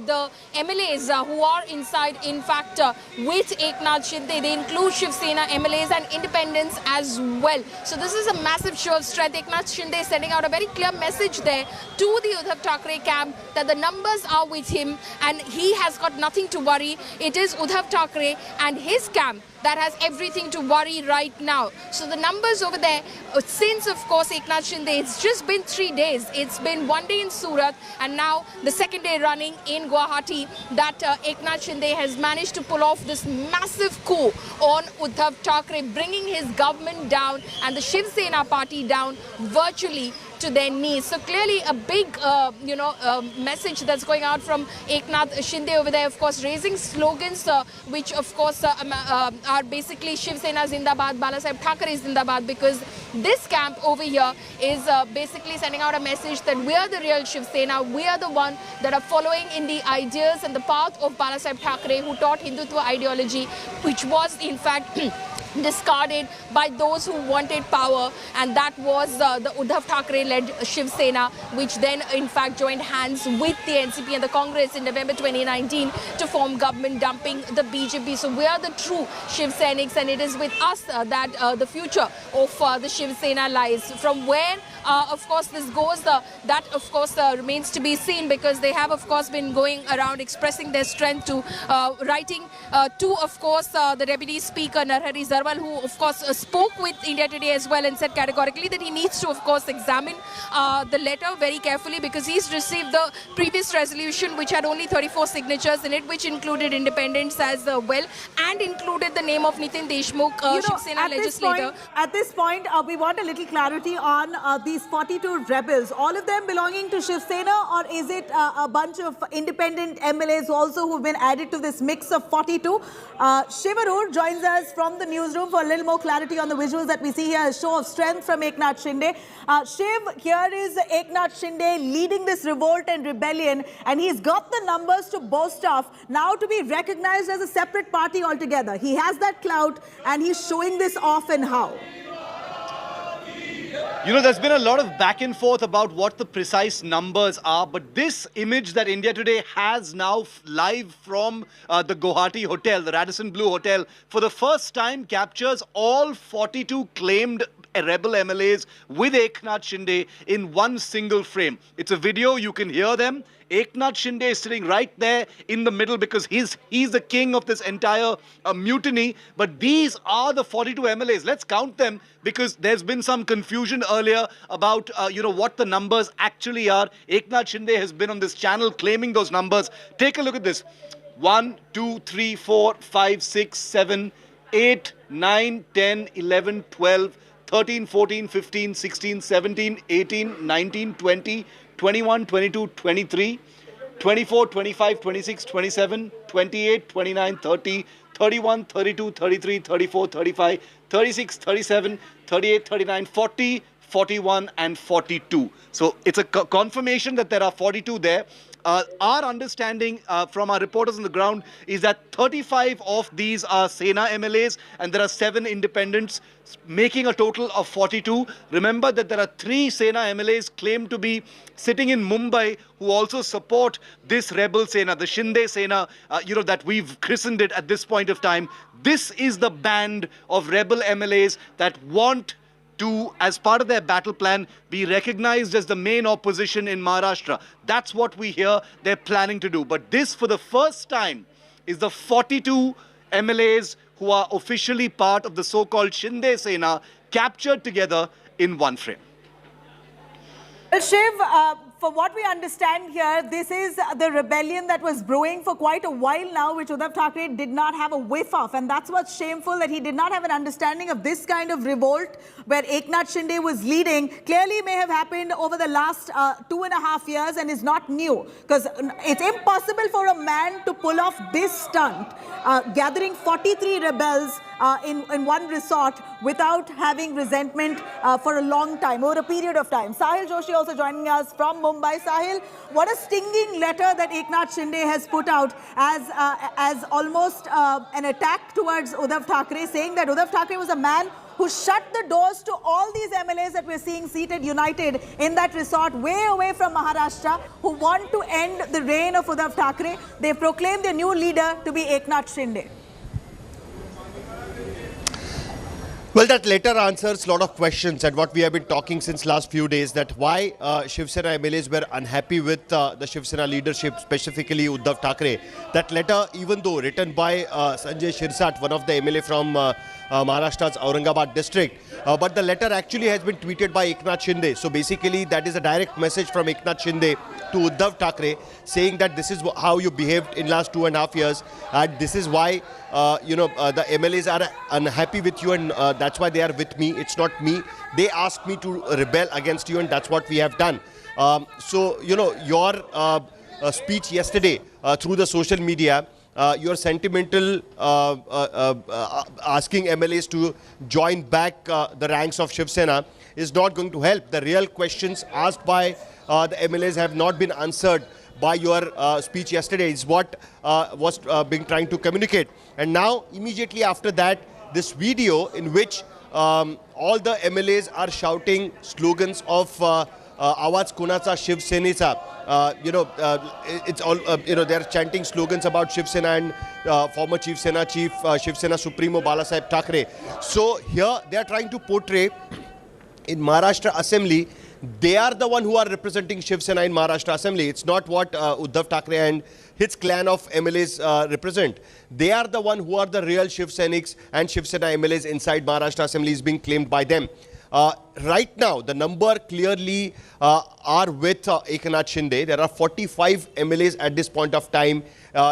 S1: the MLAs who are inside, in fact, with Eknath Shinde. They include Shiv Sena MLAs and independents as well. So this is a massive show of strength. Eknath Shinde is sending out a very clear message there to the Uddhav Thackeray camp that the numbers are with him and he has got nothing to worry. It is Uddhav Thackeray and his camp that has everything to worry right now. So the numbers over there, since of course Eknath Shinde, it's just been 3 days. It's been 1 day in Surat and now the second day running in Guwahati that Eknath Shinde has managed to pull off this massive coup on Uddhav Thackeray, bringing his government down and the Shiv Sena party down virtually to their knees. So clearly a big, message that's going out from Eknath Shinde over there, of course, raising slogans which, of course, are basically Shiv Sena Zindabad, Balasaheb Thackeray Zindabad, because this camp over here is basically sending out a message that we are the real Shiv Sena, we are the one that are following in the ideas and the path of Balasaheb Thackeray, who taught Hindutva ideology, which was in fact discarded by those who wanted power, and that was the Uddhav Thackeray-led Shiv Sena, which then in fact joined hands with the NCP and the Congress in November 2019 to form government, dumping the BJP. So we are the true Shiv Senics, and it is with us that the future of the Shiv Sena lies. From where of course this goes, that of course remains to be seen, because they have of course been going around expressing their strength to writing to of course the Deputy Speaker Narhari Zarwal, who of course spoke with India Today as well and said categorically that he needs to of course examine the letter very carefully, because he's received the previous resolution which had only 34 signatures in it, which included independents as well and included the name of Nitin Deshmukh, Shiv Sena legislator.
S2: At this point, we want a little clarity on these 42 rebels, all of them belonging to Shiv Sena, or is it a bunch of independent MLAs also who've been added to this mix of 42? Shiv Raut joins us from the newsroom for a little more clarity on the visuals that we see here, a show of strength from Eknath Shinde. Shiv, here is Eknath Shinde leading this revolt and rebellion, and he's got the numbers to boast of, now to be recognized as a separate party altogether. He has that clout and he's showing this off, and how?
S21: You know, there's been a lot of back and forth about what the precise numbers are, but this image that India Today has now live from the Guwahati hotel, the Radisson Blu Hotel, for the first time captures all 42 claimed rebel MLAs with Eknath Shinde in one single frame. It's a video, you can hear them. Eknath Shinde is sitting right there in the middle because he's the king of this entire mutiny. But these are the 42 MLAs. Let's count them, because there's been some confusion earlier about what the numbers actually are. Eknath Shinde has been on this channel claiming those numbers. Take a look at this. 1, 2, 3, 4, 5, 6, 7, 8, 9, 10, 11, 12, 13, 14, 15, 16, 17, 18, 19, 20, 21, 22, 23, 24, 25, 26, 27, 28, 29, 30, 31, 32, 33, 34, 35, 36, 37, 38, 39, 40, 41 and 42. So it's a confirmation that there are 42 there. Our understanding from our reporters on the ground is that 35 of these are Sena MLAs and there are 7 independents, making a total of 42. Remember that there are 3 Sena MLAs claimed to be sitting in Mumbai who also support this rebel Sena, the Shinde Sena, that we've christened it at this point of time. This is the band of rebel MLAs that want to, as part of their battle plan, be recognized as the main opposition in Maharashtra. That's what we hear they're planning to do. But this, for the first time, is the 42 MLAs who are officially part of the so-called Shinde Sena captured together in one frame.
S2: Well, Shiv, for what we understand here, this is the rebellion that was brewing for quite a while now, which Uddhav Thackeray did not have a whiff of. And that's what's shameful, that he did not have an understanding of this kind of revolt where Eknath Shinde was leading. Clearly may have happened over the last 2.5 years and is not new. Because it's impossible for a man to pull off this stunt, gathering 43 rebels in one resort without having resentment for a long time, over a period of time. Sahil Joshi also joining us from Mumbai. Sahil, what a stinging letter that Eknath Shinde has put out as almost an attack towards Uddhav Thackeray, saying that Uddhav Thackeray was a man who shut the doors to all these MLAs that we're seeing seated united in that resort way away from Maharashtra, who want to end the reign of Uddhav Thackeray. They've proclaimed their new leader to be Eknath Shinde.
S8: Well, that letter answers a lot of questions and what we have been talking since last few days, that why Shiv Sena MLAs were unhappy with the Shiv Sena leadership, specifically Uddhav Thackeray. That letter, even though written by Sanjay Raut, one of the MLA from Maharashtra's Aurangabad district, but the letter actually has been tweeted by Eknath Shinde. So basically that is a direct message from Eknath Shinde to Uddhav Thackeray, saying that this is how you behaved in last 2.5 years, and this is why the MLAs are unhappy with you, and that's why they are with me. It's not me. They asked me to rebel against you, and that's what we have done. So your speech yesterday through the social media, your sentimental asking MLAs to join back the ranks of Shiv Sena is not going to help. The real questions asked by the MLAs have not been answered by your speech yesterday, is what was being trying to communicate. And now, immediately after that, this video in which all the MLAs are shouting slogans of Awaz Kunacha Shiv Senecha. It's all, they are chanting slogans about Shiv Sena and former Chief Sena Chief, Shiv Sena Supremo Balasaheb Thackeray. So here they are trying to portray in Maharashtra Assembly, they are the one who are representing Shiv Sena in Maharashtra Assembly. It's not what Uddhav Thackeray and his clan of MLAs represent. They are the one who are the real Shiv Senics, and Shiv Sena MLAs inside Maharashtra Assembly is being claimed by them. Right now, the number clearly are with Eknath Shinde. There are 45 MLAs at this point of time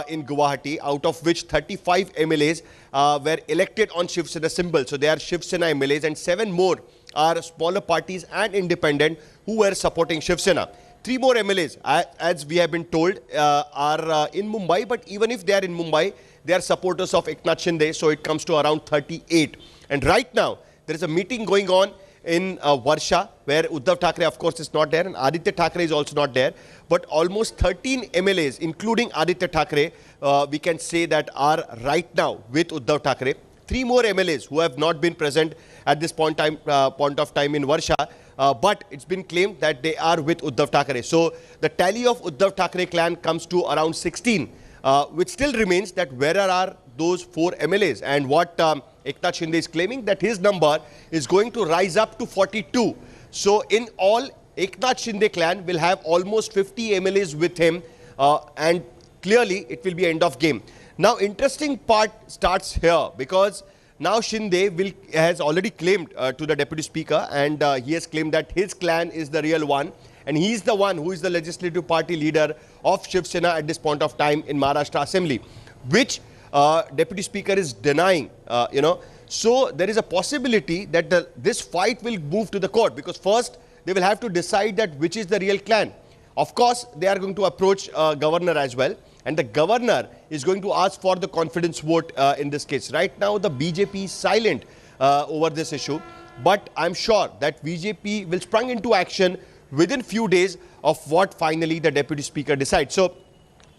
S8: in Guwahati, out of which 35 MLAs were elected on Shiv Sena symbol. So they are Shiv Sena MLAs, and 7 more are smaller parties and independent who were supporting Shiv Sena. 3 more MLAs, as we have been told, are in Mumbai, but even if they are in Mumbai, they are supporters of Eknath Shinde, so it comes to around 38. And right now, there is a meeting going on in Varsha, where Uddhav Thackeray, of course, is not there, and Aditya Thackeray is also not there. But almost 13 MLAs, including Aditya Thackeray, we can say that are right now with Uddhav Thackeray. 3 more MLAs who have not been present at this point of time in Varsha, but it's been claimed that they are with Uddhav Thackeray. So the tally of Uddhav Thackeray clan comes to around 16, which still remains that where are those 4 MLAs, and what Eknath Shinde is claiming that his number is going to rise up to 42. So in all, Eknath Shinde clan will have almost 50 MLAs with him, and clearly it will be end of game. Now, interesting part starts here, because now Shinde has already claimed to the Deputy Speaker, and he has claimed that his clan is the real one, and he is the one who is the legislative party leader of Shiv Sena at this point of time in Maharashtra Assembly, which Deputy Speaker is denying, So there is a possibility that this fight will move to the court, because first they will have to decide that which is the real clan. Of course, they are going to approach governor as well, and the governor is going to ask for the confidence vote in this case. Right now, the BJP is silent over this issue, but I'm sure that BJP will spring into action within few days of what finally the Deputy Speaker decides. So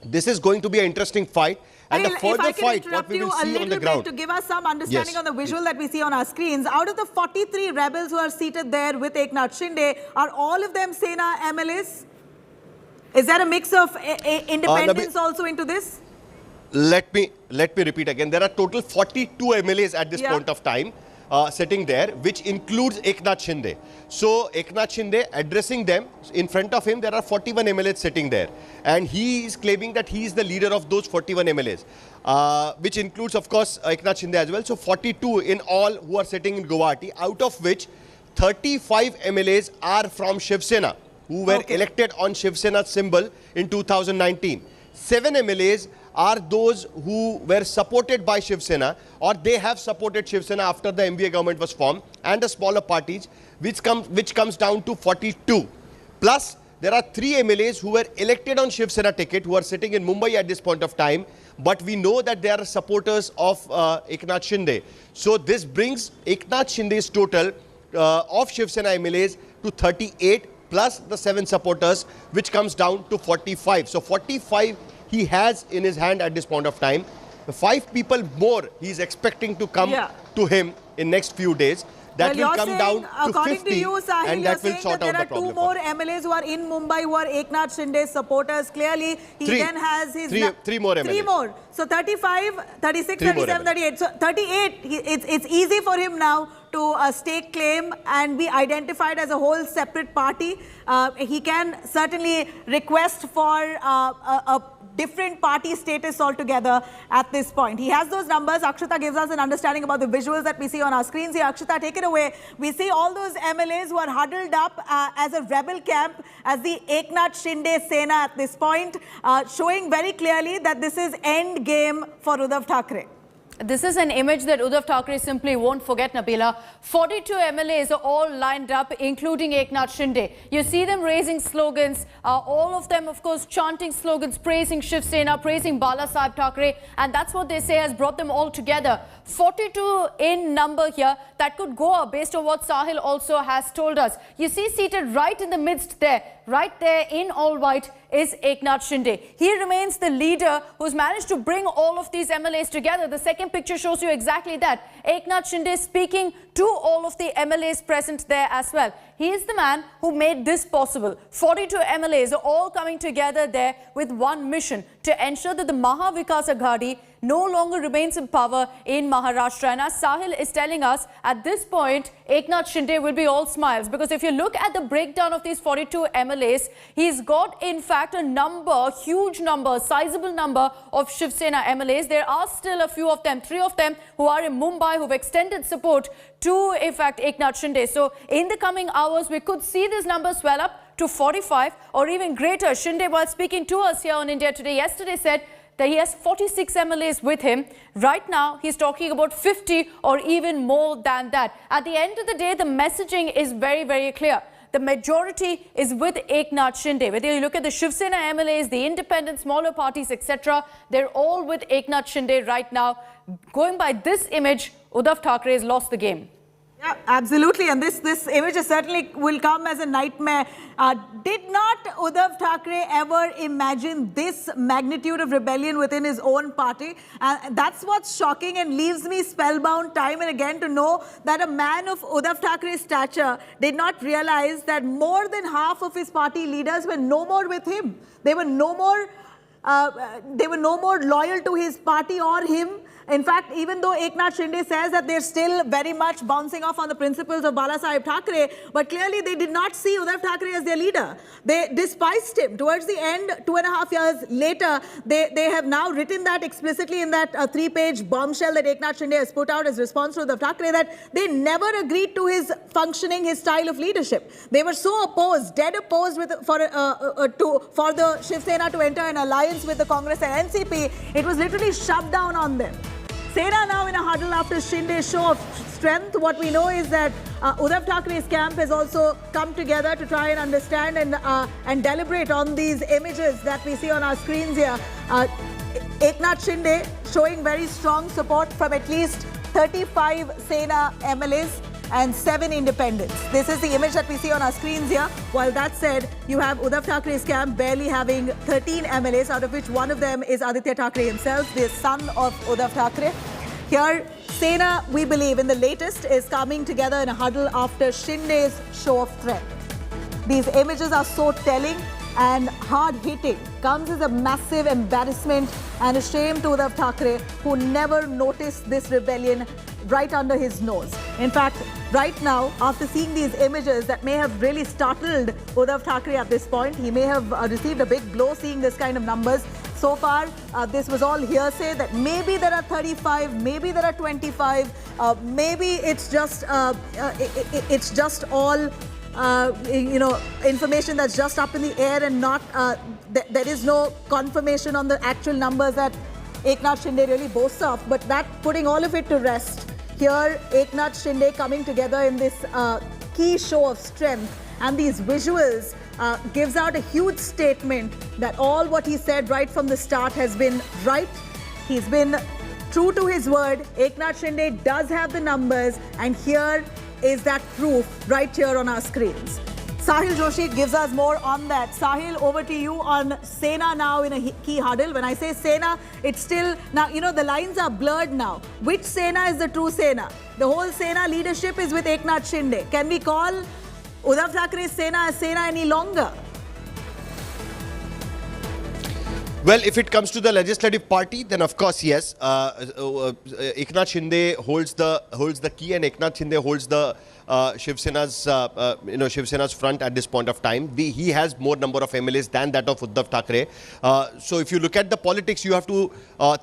S8: this is going to be an interesting fight. And the further fight, what we will see on the ground.
S2: To give us some understanding on the visual that we see on our screens, out of the 43 rebels who are seated there with Eknath Shinde, are all of them Sena MLAs? Is there a mix of independents also into this?
S8: Let me repeat again. There are total 42 MLAs at this point of time sitting there, which includes Eknath Shinde. So Eknath Shinde addressing them, in front of him there are 41 MLAs sitting there, and he is claiming that he is the leader of those 41 MLAs, which includes of course Eknath Shinde as well. So 42 in all who are sitting in Guwahati, out of which 35 MLAs are from Shiv Sena, who were elected on Shiv Sena's symbol in 2019. 7 MLAs are those who were supported by Shiv Sena, or they have supported Shiv Sena after the MVA government was formed, and the smaller parties, which comes down to 42. Plus, there are 3 MLAs who were elected on Shiv Sena ticket, who are sitting in Mumbai at this point of time, but we know that they are supporters of Eknath Shinde. So this brings Eknath Shinde's total of Shiv Sena MLAs to 38, plus the 7 supporters, which comes down to 45. So 45 he has in his hand at this point of time. 5 people more he is expecting to come to him in next few days. that will
S2: you're
S8: come
S2: saying,
S8: down to
S2: according
S8: 50
S2: to you, Sahil,
S8: and
S2: you're
S8: that will
S2: saying
S8: sort
S2: that
S8: out
S2: there
S8: the
S2: are two
S8: problem.
S2: more MLAs who are in Mumbai who are Eknath Shinde's supporters. Clearly, he then has his...
S8: Three more MLAs.
S2: Three more. So 35, 36,
S8: Three
S2: 37, 38. So 38, it's easy for him now to stake claim and be identified as a whole separate party. He can certainly request for a different party status altogether at this point. He has those numbers. Akshita gives us an understanding about the visuals that we see on our screens here. Akshita, take it away. We see all those MLAs who are huddled up as a rebel camp, as the Eknath Shinde Sena at this point, showing very clearly that this is end game for Uddhav Thackeray.
S9: This is an image that Uddhav Thackeray simply won't forget, Nabila. 42 MLAs are all lined up, including Eknath Shinde. You see them raising slogans, all of them, of course, chanting slogans, praising Shiv Sena, praising Balasaheb Thackeray, and that's what they say has brought them all together. 42 in number here. That could go up based on what Sahil also has told us. You see seated right in the midst there, right there in all white, is Eknath Shinde. He remains the leader who's managed to bring all of these MLAs together. The second picture shows you exactly that. Eknath Shinde speaking to all of the MLAs present there as well. He is the man who made this possible. 42 MLAs are all coming together there with one mission: to ensure that the Maha Vikas Aghadi no longer remains in power in Maharashtra. And as Sahil is telling us, at this point, Eknath Shinde will be all smiles, because if you look at the breakdown of these 42 MLAs, he's got, in fact, a number, huge number, sizable number of Shiv Sena MLAs. There are still a few of them, 3 of them, who are in Mumbai, who've extended support to, in fact, Eknath Shinde. So in the coming hours, we could see this number swell up to 45 or even greater. Shinde, while speaking to us here on India Today yesterday, said that he has 46 MLAs with him. Right now, he's talking about 50 or even more than that. At the end of the day, the messaging is very, very clear. The majority is with Eknath Shinde. Whether you look at the Shiv Sena MLAs, the independent, smaller parties, etc., they're all with Eknath Shinde right now. Going by this image, Uddhav Thackeray has lost the game.
S2: Yeah, absolutely. And this image certainly will come as a nightmare. Did not Uddhav Thackeray ever imagine this magnitude of rebellion within his own party? That's what's shocking and leaves me spellbound time and again to know that a man of Uddhav Thackeray's stature did not realize that more than half of his party leaders were no more with him. They were no more loyal to his party or him. In fact, even though Eknath Shinde says that they're still very much bouncing off on the principles of Balasaheb Thackeray, but clearly they did not see Uddhav Thackeray as their leader. They despised him. Towards the end, 2.5 years later, they have now written that explicitly in that 3-page bombshell that Eknath Shinde has put out as response to Uddhav Thackeray, that they never agreed to his functioning, his style of leadership. They were so opposed, dead opposed for the Shiv Sena to enter an alliance with the Congress and NCP. It was literally shoved down on them. Sena now in a huddle after Shinde's show of strength. What we know is that Uddhav Thackeray's camp has also come together to try and understand and deliberate on these images that we see on our screens here. Eknath Shinde showing very strong support from at least 35 Sena MLAs and 7 independents. This is the image that we see on our screens here. While that said, you have Uddhav Thackeray's camp barely having 13 MLAs, out of which one of them is Aditya Thackeray himself, the son of Uddhav Thackeray. Here, Sena, we believe, in the latest, is coming together in a huddle after Shinde's show of strength. These images are so telling and hard-hitting. Comes as a massive embarrassment and a shame to Uddhav Thackeray, who never noticed this rebellion right under his nose. In fact, right now, after seeing these images that may have really startled Uddhav Thackeray at this point, he may have received a big blow seeing this kind of numbers. So far, this was all hearsay that maybe there are 35, maybe there are 25, maybe it's just all information that's just up in the air and not there is no confirmation on the actual numbers that Eknath Shinde really boasts of. But that, putting all of it to rest, here Eknath Shinde coming together in this key show of strength, and these visuals gives out a huge statement that all what he said right from the start has been right. He's been true to his word. Eknath Shinde does have the numbers, and here is that proof right here on our screens. Sahil Joshi gives us more on that. Sahil, over to you on Sena now in a key huddle. When I say Sena, it's still, now, you know, the lines are blurred now. Which Sena is the true Sena? The whole Sena leadership is with Eknath Shinde. Can we call Uddhav Thackeray's Sena as Sena any longer?
S8: Well, if it comes to the legislative party, then of course, yes. Eknath Shinde holds the key, and Eknath Shinde holds the Shiv Sena's Shiv Sena's front at this point of time. He has more number of MLAs than that of Uddhav Thackeray. So if you look at the politics, you have to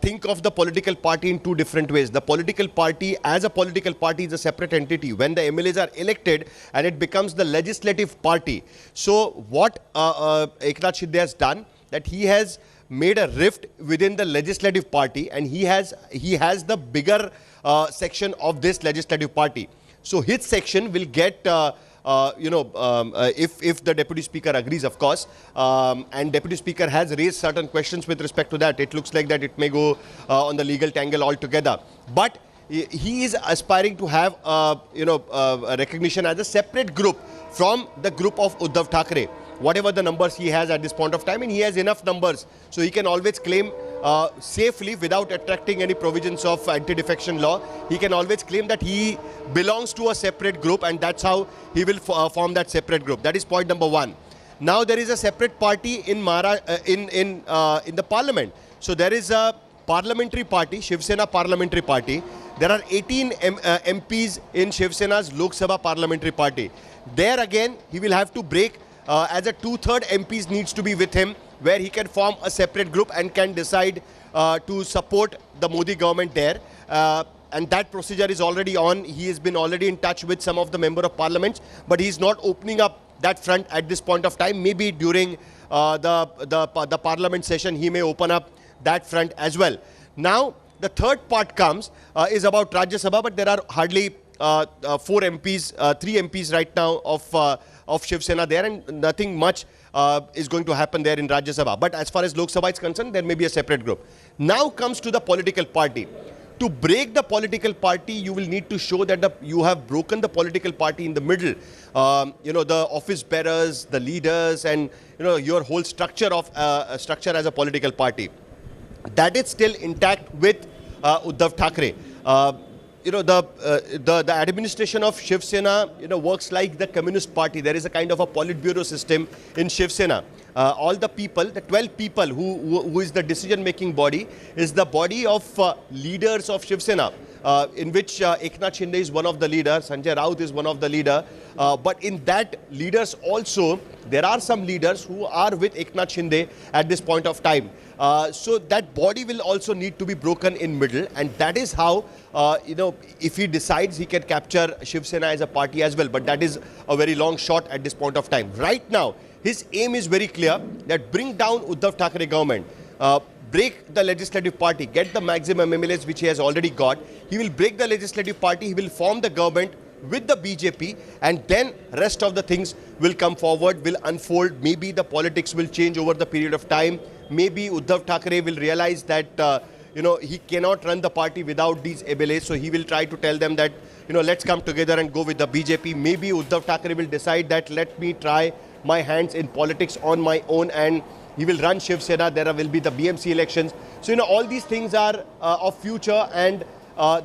S8: think of the political party in two different ways. The political party as a political party is a separate entity. When the MLAs are elected, and it becomes the legislative party. So what Eknath Shinde has done, that he has made a rift within the legislative party, and he has the bigger section of this legislative party. So his section will get if the Deputy Speaker agrees, of course, and Deputy Speaker has raised certain questions with respect to that. It looks like that it may go on the legal tangle altogether, but he is aspiring to have a recognition as a separate group from the group of Uddhav Thackeray. Whatever the numbers he has at this point of time, and he has enough numbers, so he can always claim safely, without attracting any provisions of anti-defection law, he can always claim that he belongs to a separate group, and that's how he will form that separate group. That is point number one. Now there is a separate party in the parliament. So there is a parliamentary party, Shiv Sena parliamentary party. There are 18 MPs in Shiv Sena's Lok Sabha parliamentary party. There again, he will have to break. As a 2/3 MPs needs to be with him, where he can form a separate group and can decide to support the Modi government there. And that procedure is already on. He has been already in touch with some of the member of parliaments, but he's not opening up that front at this point of time. Maybe during the parliament session, he may open up that front as well. Now, the third part comes is about Rajya Sabha, but there are hardly 4 MPs, 3 MPs right now of Shiv Sena there, and nothing much is going to happen there in Rajya Sabha. But as far as Lok Sabha is concerned, there may be a separate group. Now comes to the political party. To break the political party, you will need to show that you have broken the political party in the middle. The office bearers, the leaders, and your whole structure of structure as a political party. That is still intact with Uddhav Thackeray. The administration of Shiv Sena, works like the Communist Party. There is a kind of a Politburo system in Shiv Sena. All the people, the 12 people who is the decision-making body, is the body of leaders of Shiv Sena, in which Eknath Shinde is one of the leaders, Sanjay Raut is one of the leaders. But in that leaders also, there are some leaders who are with Eknath Shinde at this point of time. So that body will also need to be broken in middle, and that is how, if he decides, he can capture Shiv Sena as a party as well. But that is a very long shot at this point of time. Right now, his aim is very clear, that bring down Uddhav Thackeray government, break the legislative party, get the maximum MLAs which he has already got. He will break the legislative party, he will form the government with the BJP, and then rest of the things will come forward, will unfold. Maybe the politics will change over the period of time. Maybe Uddhav Thackeray will realize that he cannot run the party without these MLAs, so he will try to tell them that let's come together and go with the BJP. Maybe Uddhav Thackeray will decide that let me try my hands in politics on my own, and he will run Shiv Sena. There will be the BMC elections. So all these things are of future, and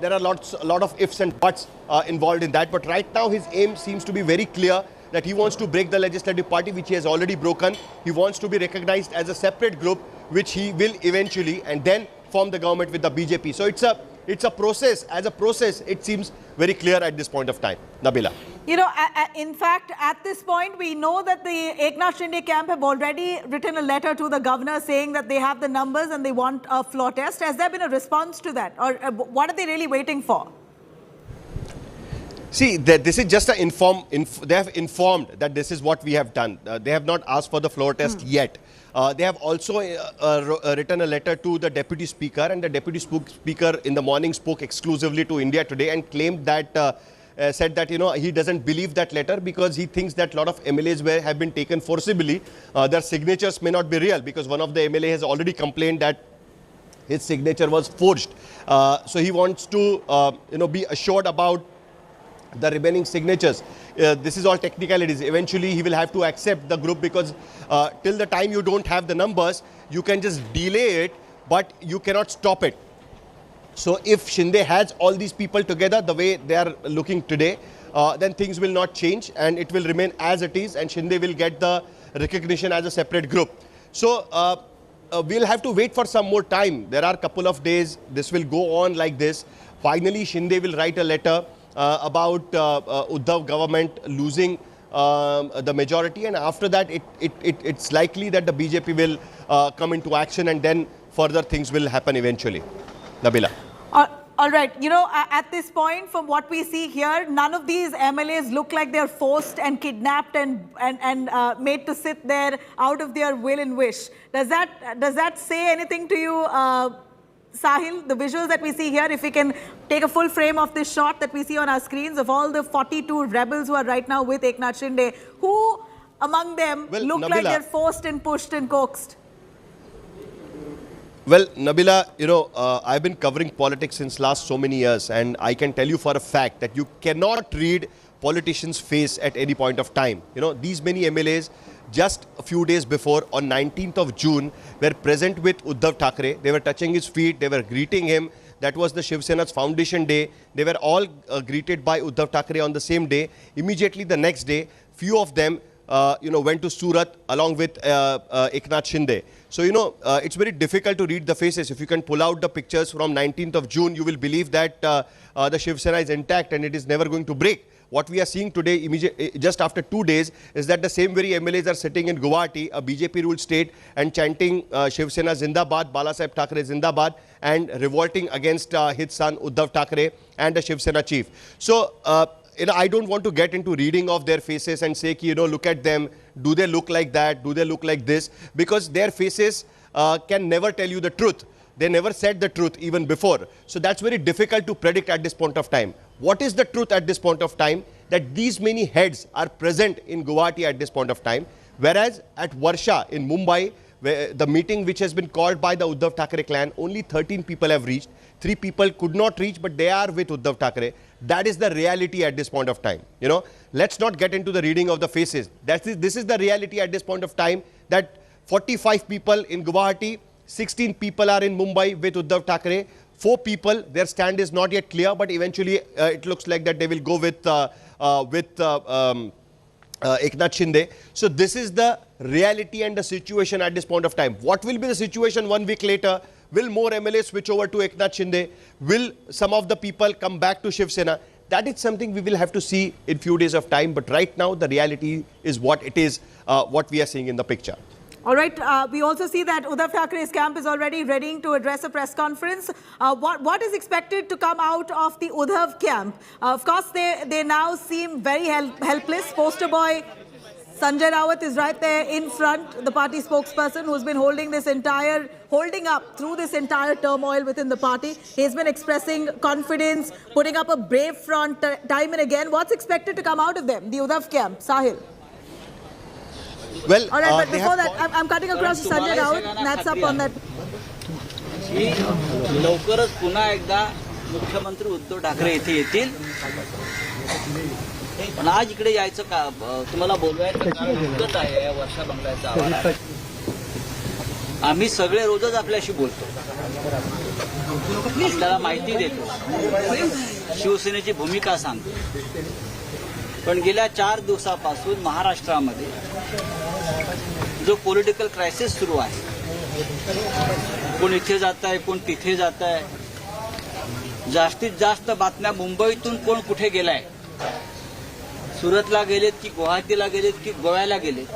S8: there are a lot of ifs and buts involved in that. But right now his aim seems to be very clear, that he wants to break the legislative party, which he has already broken. He wants to be recognized as a separate group, which he will eventually, and then form the government with the BJP. So it's a process. As a process, it seems very clear at this point of time. Nabila.
S2: In fact, at this point, we know that the Eknath Shinde camp have already written a letter to the governor saying that they have the numbers and they want a floor test. Has there been a response to that? Or what are they really waiting for?
S8: See, this is just they have informed that this is what we have done. They have not asked for the floor test yet. They have also written a letter to the Deputy Speaker, and the Deputy Speaker in the morning spoke exclusively to India Today and claimed that, said that, he doesn't believe that letter because he thinks that a lot of MLAs have been taken forcibly. Their signatures may not be real, because one of the MLA has already complained that his signature was forged. So he wants to, be assured about the remaining signatures. This is all technicalities. Eventually, he will have to accept the group because till the time you don't have the numbers, you can just delay it, but you cannot stop it. So if Shinde has all these people together the way they are looking today, then things will not change and it will remain as it is, and Shinde will get the recognition as a separate group. So we'll have to wait for some more time. There are a couple of days. This will go on like this. Finally, Shinde will write a letter about Uddhav government losing the majority, and after that it's likely that the BJP will come into action, and then further things will happen eventually. Nabila.
S2: All right, you know, at this point, from what we see here, none of these MLAs look like they're forced and kidnapped and made to sit there out of their will and wish. Does that say anything to you, Sahil? The visuals that we see here, if we can take a full frame of this shot that we see on our screens of all the 42 rebels who are right now with Eknath Shinde, who among them look like they're forced and pushed and coaxed?
S8: Well, Nabila, you know, I've been covering politics since last so many years, and I can tell you for a fact that you cannot read politicians' face at any point of time. You know, these many MLAs just a few days before, on 19th of June, were present with Uddhav Thackeray. They were touching his feet, they were greeting him. That was the Shiv Sena's foundation day. They were all greeted by Uddhav Thackeray on the same day. Immediately the next day, few of them went to Surat along with Eknath Shinde. So, you know, it's very difficult to read the faces. If you can pull out the pictures from 19th of June, you will believe that the Shiv Sena is intact and it is never going to break. What we are seeing today, just after 2 days, is that the same very MLAs are sitting in Guwahati, a BJP-ruled state, and chanting Shiv Sena Zindabad, Balasaheb Thackeray Zindabad, and revolting against his son Uddhav Thackeray and the Shiv Sena chief. So, you know, I don't want to get into reading of their faces and say, you know, look at them. Do they look like that? Do they look like this? Because their faces can never tell you the truth. They never said the truth even before. So that's very difficult to predict at this point of time. What is the truth at this point of time? That these many heads are present in Guwahati at this point of time. Whereas at Varsha in Mumbai, where the meeting which has been called by the Uddhav Thackeray clan, only 13 people have reached. 3 people could not reach, but they are with Uddhav Thackeray. That is the reality at this point of time. You know, let's not get into the reading of the faces. This is the reality at this point of time, that 45 people in Guwahati, 16 people are in Mumbai with Uddhav Thackeray. 4 people, their stand is not yet clear, but eventually it looks like that they will go with Eknath Shinde. So this is the reality and the situation at this point of time. What will be the situation 1 week later? Will more MLAs switch over to Eknath Shinde? Will some of the people come back to Shiv Sena? That is something we will have to see in few days of time. But right now, the reality is what it is, what we are seeing in the picture.
S2: All right. We also see that Uddhav Thackeray's camp is already readying to address a press conference. What is expected to come out of the Uddhav camp? Of course, they now seem very helpless. Poster boy Sanjay Raut is right there in front, the party spokesperson who's been holding up through this entire turmoil within the party. He's been expressing confidence, putting up a brave front time and again. What's expected to come out of them, the Uddhav camp? Sahil.
S8: Well,
S2: all right, but before that, I'm cutting across to Sanjay Raut. That's up on that.
S17: लवकरच पुन्हा एकदा मुख्यमंत्री उद्धव ठाकरे येथे येतील. पण आज इकडे यायचं का तुम्हाला बोलवायचं कारण मुदत आहे या वर्षा बंगल्याचा आवाज. आम्ही सगळे रोजच आपल्याशी बोलतो, आपल्याला माहिती देतो, शिवसेनेची भूमिका सांगतो. पण गेल्या 4 दिवसापासून महाराष्ट्रामध्ये जो पॉलिटिकल क्रायसिस सुरू आहे, कोण इथे जात आहे, कोण तिथे जात आहे, जास्तीत जास्त बातम्या मुंबईतून कोण कुठे गेलाय, सुरतला गेलेत की गुवाहाटीला गेलेत की गोव्याला गेलेत,